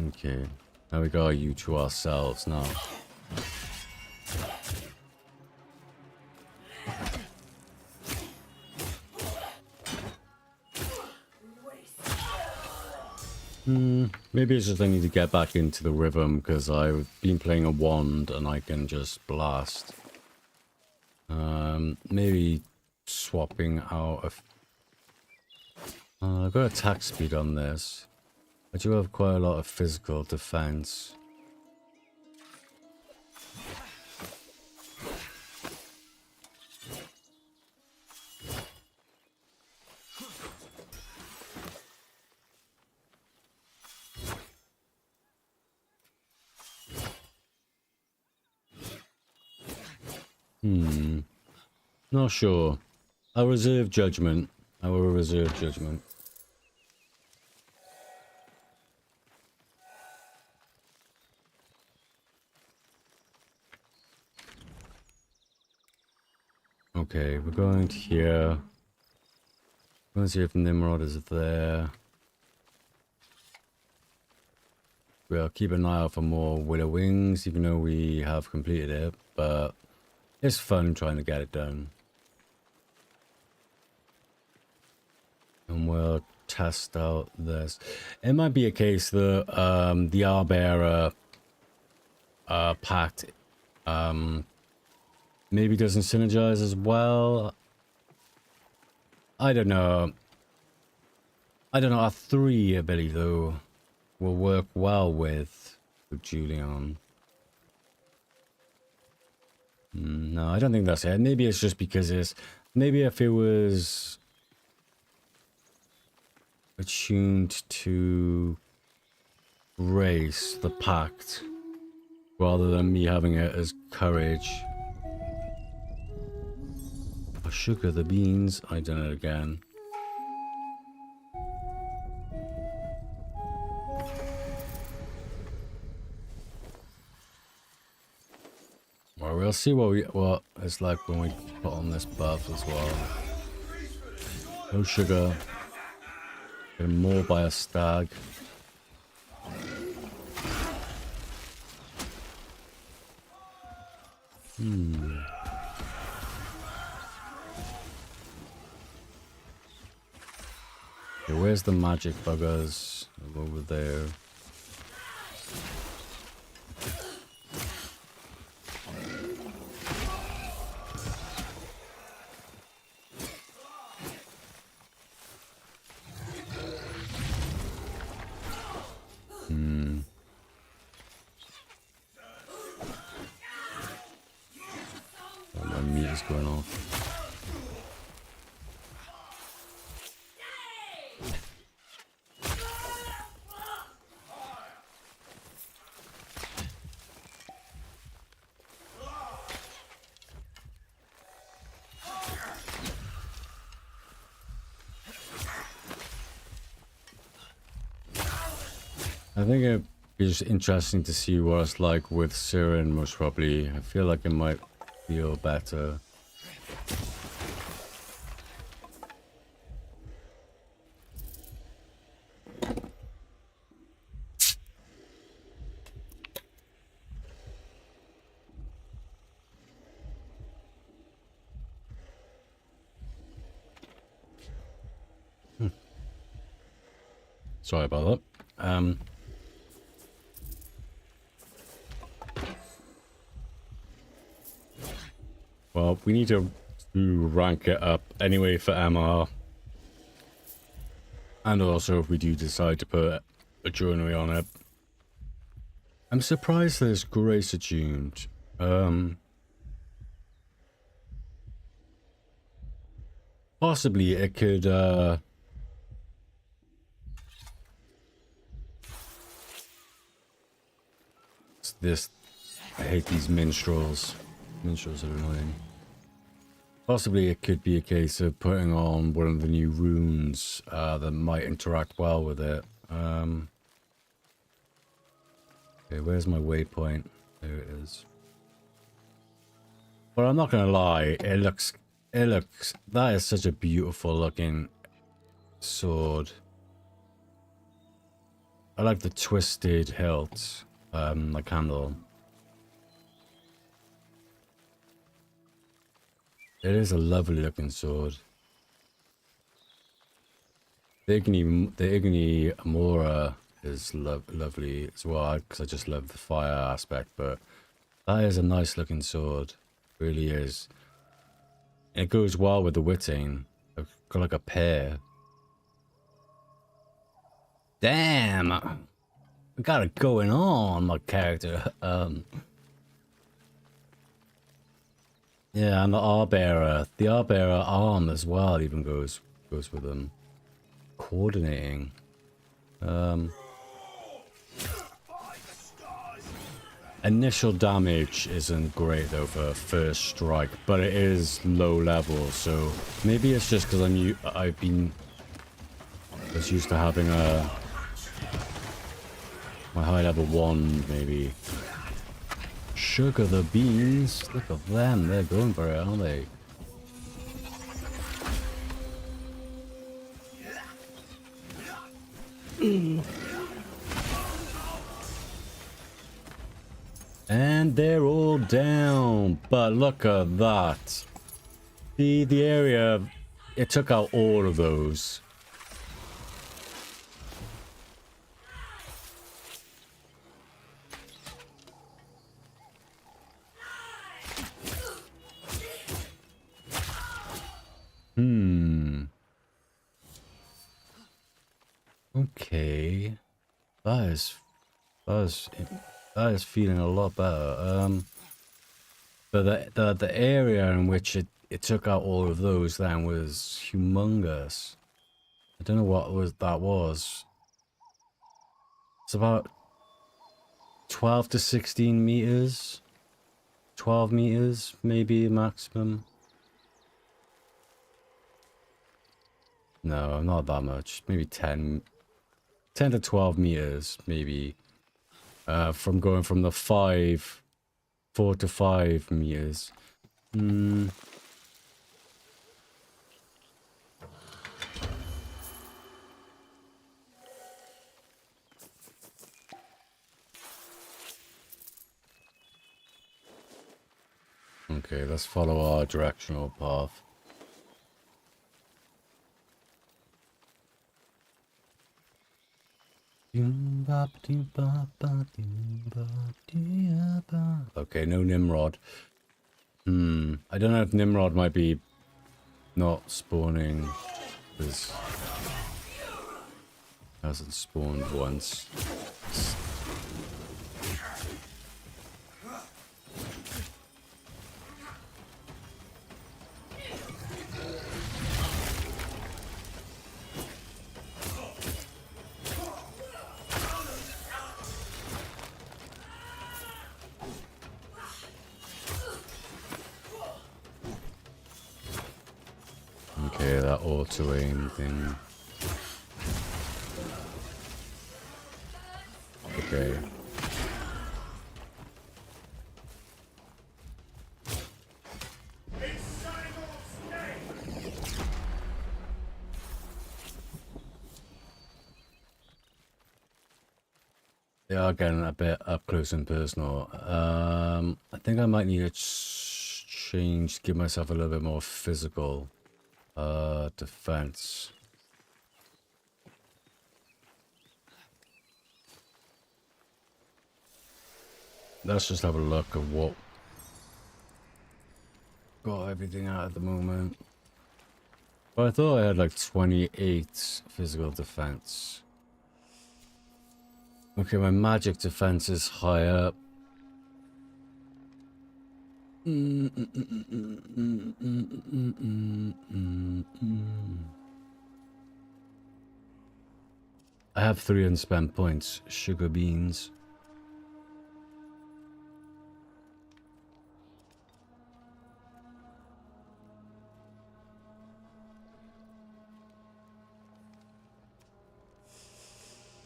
Okay, now we got you to ourselves now. Maybe it's just I need to get back into the rhythm because I've been playing a wand and I can just blast. Maybe swapping out of... I've got attack speed on this. I do have quite a lot of physical defense. Not sure. I'll reserve judgment. I will reserve judgment. Okay, we're going to here. Let's see if Nimrod is there. We'll keep an eye out for more Willow Wings, even though we have completed it, but it's fun trying to get it done. And we'll test out this. It might be a case that the Arbera pact maybe doesn't synergize as well. I don't know. Our 3 ability though will work well with Julian. No, I don't think that's it. Maybe it's just because it's... Maybe if it was attuned to Grace, the Pact, rather than me having it as Courage. Oh, sugar, the beans. I done it again. Well, we'll see what it's like when we put on this buff as well. No sugar. Getting more by a stag. Okay, where's the magic buggers? Over there. My meat is going off. I think it'd be just interesting to see what it's like with Siren, most probably. I feel like it might feel better. Sorry about that. Well, we need to rank it up anyway for MR. And also if we do decide to put a joinery on it. I'm surprised there's Grace attuned. Possibly it could it's this, I hate these minstrels. Minstrels are annoying. Possibly it could be a case of putting on one of the new runes that might interact well with it. Okay, where's my waypoint? There it is. But I'm not gonna lie, it looks, that is such a beautiful looking sword. I like the twisted hilt, like handle. It is a lovely looking sword. The Igni Amora is lovely as well, because I just love the fire aspect, but that is a nice looking sword. Really is. It goes well with the Witting. I've got like a pair. Damn! I got it going on, my character. Yeah, and the Arbearer arm as well even goes with them. Coordinating. Initial damage isn't great though for first strike, but it is low level, so maybe it's just because I've been used to having my high level wand maybe. Sugar the beans, look at them, they're going for it, aren't they? And they're all down, but look at that. The area, it took out all of those. Okay. That is feeling a lot better. But the area in which it took out all of those then was humongous. I don't know what that was. It's about 12 to 16 meters. 12 meters, maybe maximum. No, not that much. Maybe 10 to 12 meters, maybe. From going from the 4 to 5 meters. Okay, let's follow our directional path. Okay, no Nimrod. I don't know if Nimrod might be not spawning, because it hasn't spawned once. Okay, that auto-aim thing. Okay. They are getting a bit up close and personal. I think I might need to change, give myself a little bit more physical defense. Let's just have a look at what got everything out at the moment. But I thought I had like 28 physical defense. Okay, my magic defense is high up. I have 3 unspent points. Sugar beans.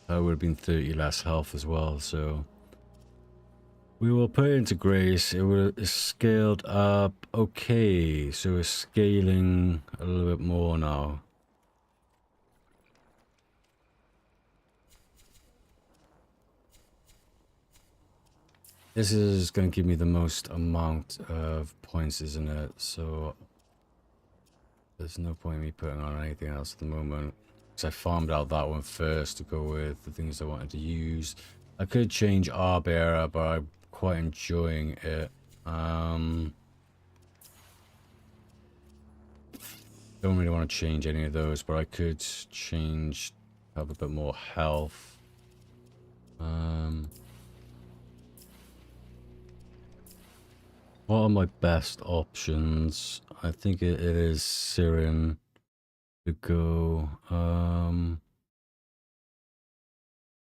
That would have been 30 less health as well, so we will put it into Grace. It would have scaled up. Okay, so we're scaling a little bit more now. This is going to give me the most amount of points, isn't it? So there's no point in me putting on anything else at the moment. Because I farmed out that one first to go with the things I wanted to use. I could change Arbera, but I'm quite enjoying it. Don't really want to change any of those, but I could change, have a bit more health. What are my best options? I think it is Siren to go.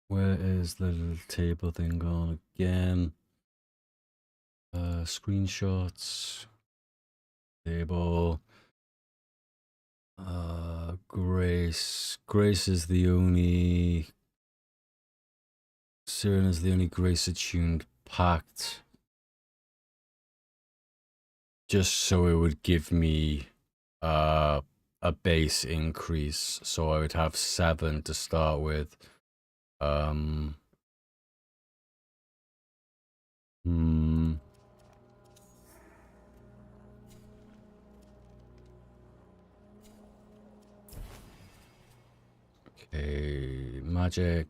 Where is the little table thing gone again? Screenshots. Table. Grace. Grace is the only... Siren is the only Grace attuned pact. Just so it would give me a base increase. So I would have 7 to start with. Okay, magic.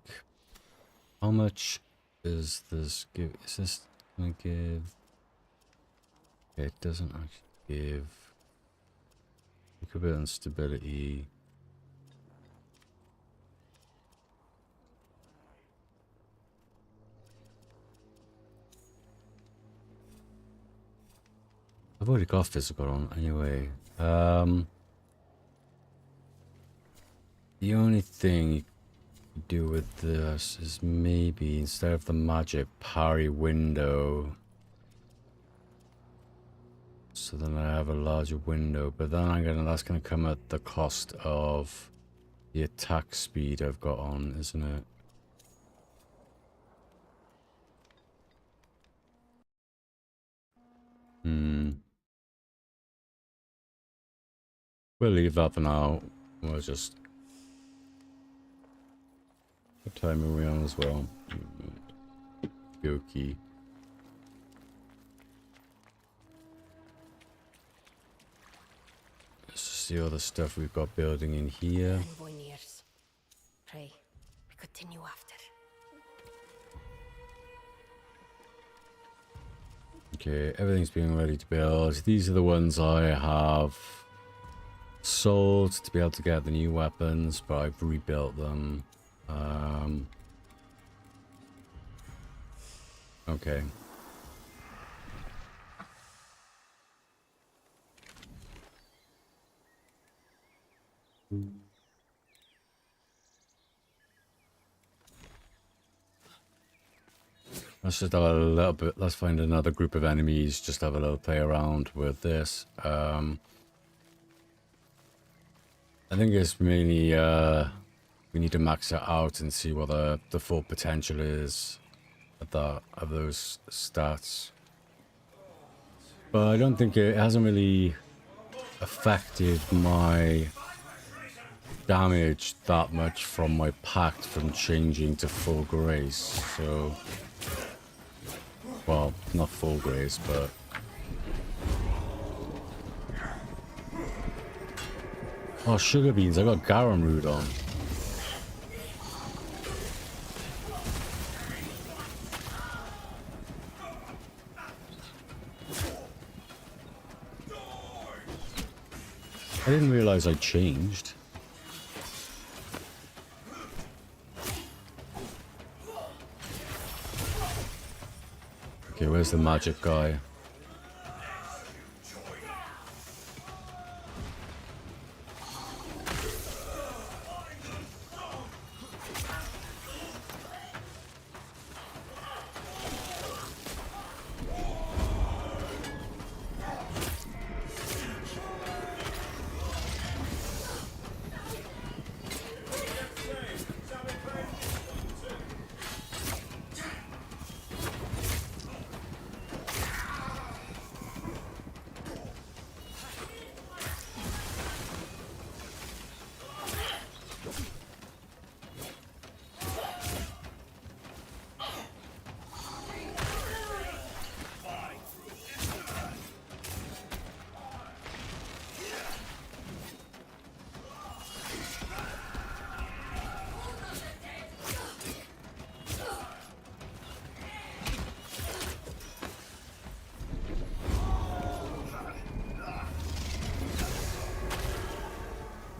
How much is this give? Is this gonna give? Okay, it doesn't actually give. Look a bit on stability. I've already got physical on anyway. The only thing you could do with this is maybe instead of the magic parry window. So then I have a larger window, but then that's gonna come at the cost of the attack speed I've got on, isn't it? We'll leave that for now. We'll just... What time are we on as well? Yoki. Let's see all the stuff we've got building in here. Envoy nears. Pray, we continue after. Okay, everything's being ready to build. These are the ones I have sold to be able to get the new weapons, but I've rebuilt them. Okay. Let's just have a little bit, let's find another group of enemies, just have a little play around with this. I think it's mainly, we need to max it out and see what the full potential is of those stats. But I don't think it hasn't really affected my damage that much from my pact from changing to full grace, so... Well, not full grace, but... Oh, sugar beans, I got garum root on. I didn't realize I changed. Okay, where's the magic guy?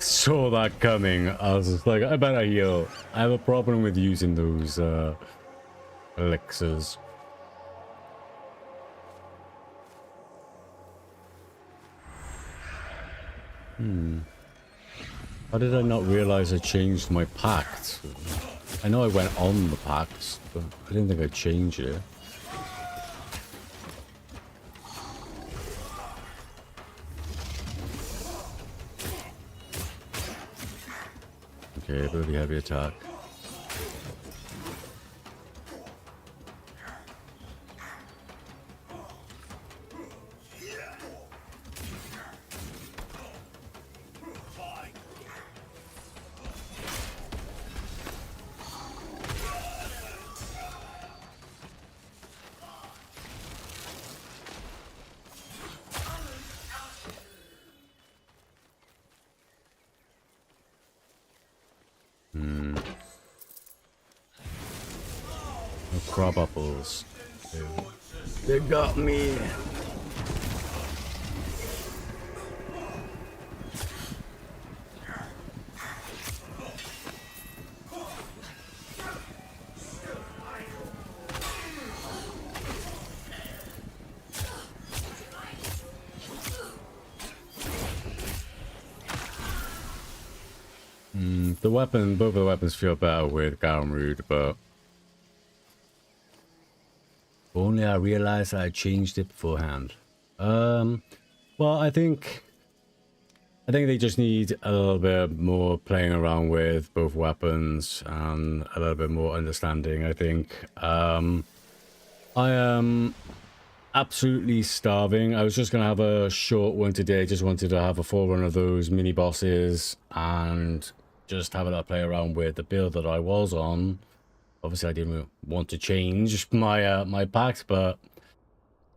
saw that coming. I was just like, I better heal. I have a problem with using those elixirs. How did I not realize I changed my pact? I know I went on the pact, but I didn't think I changed it. Okay, really heavy attack. Crab apples. They got me. Both of the weapons feel better with Garamrood, but only I realized I changed it beforehand. Well, I think they just need a little bit more playing around with both weapons and a little bit more understanding. I think I am absolutely starving. I was just gonna have a short one today. Just wanted to have a full run of those mini bosses and just have a play around with the build that I was on. Obviously, I didn't want to change my my packs, but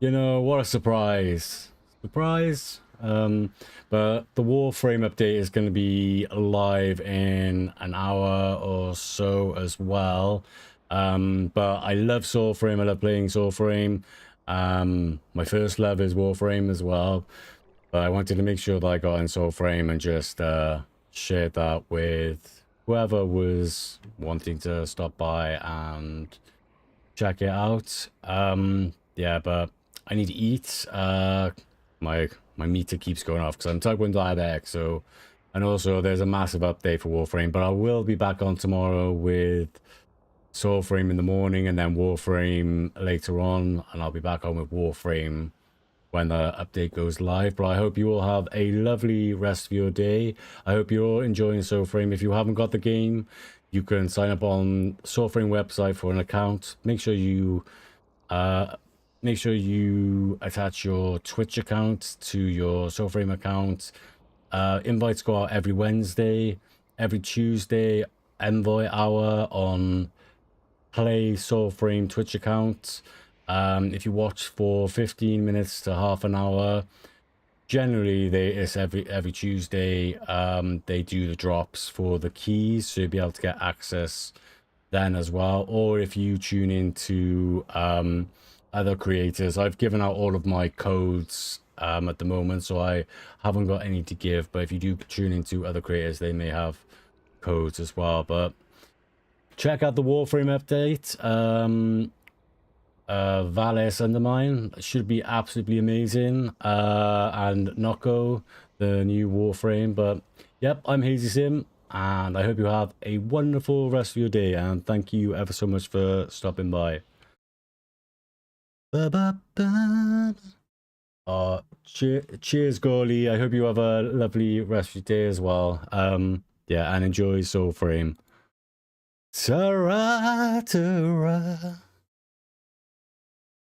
you know, what a surprise! Surprise! But the Warframe update is going to be live in an hour or so as well. But I love Soulframe. I love playing Soulframe. My first love is Warframe as well. But I wanted to make sure that I got in Soulframe and just shared that with whoever was wanting to stop by and check it out. Yeah, but I need to eat. My meter keeps going off because I'm type 1 diabetic, so, and also there's a massive update for Warframe, but I will be back on tomorrow with Soulframe in the morning and then Warframe later on, and I'll be back on with Warframe when the update goes live. But I hope you all have a lovely rest of your day. I hope you're all enjoying Soulframe. If you haven't got the game, you can sign up on Soulframe website for an account. Make sure you attach your Twitch account to your Soulframe account. Invites go out every Wednesday, every Tuesday, Envoy Hour on Play Soulframe Twitch account. If you watch for 15 minutes to half an hour, generally it's every Tuesday. They do the drops for the keys, so you'll be able to get access then as well. Or if you tune into other creators, I've given out all of my codes at the moment, so I haven't got any to give. But if you do tune into other creators, they may have codes as well. But check out the Warframe update. Valis Undermine should be absolutely amazing, and Nocco, the new Warframe. But yep, I'm Hazy Sim, and I hope you have a wonderful rest of your day, and thank you ever so much for stopping by. Cheers, Gorley. I hope you have a lovely rest of your day as well. Yeah, and enjoy Soulframe. Ta-ra, ta-ra.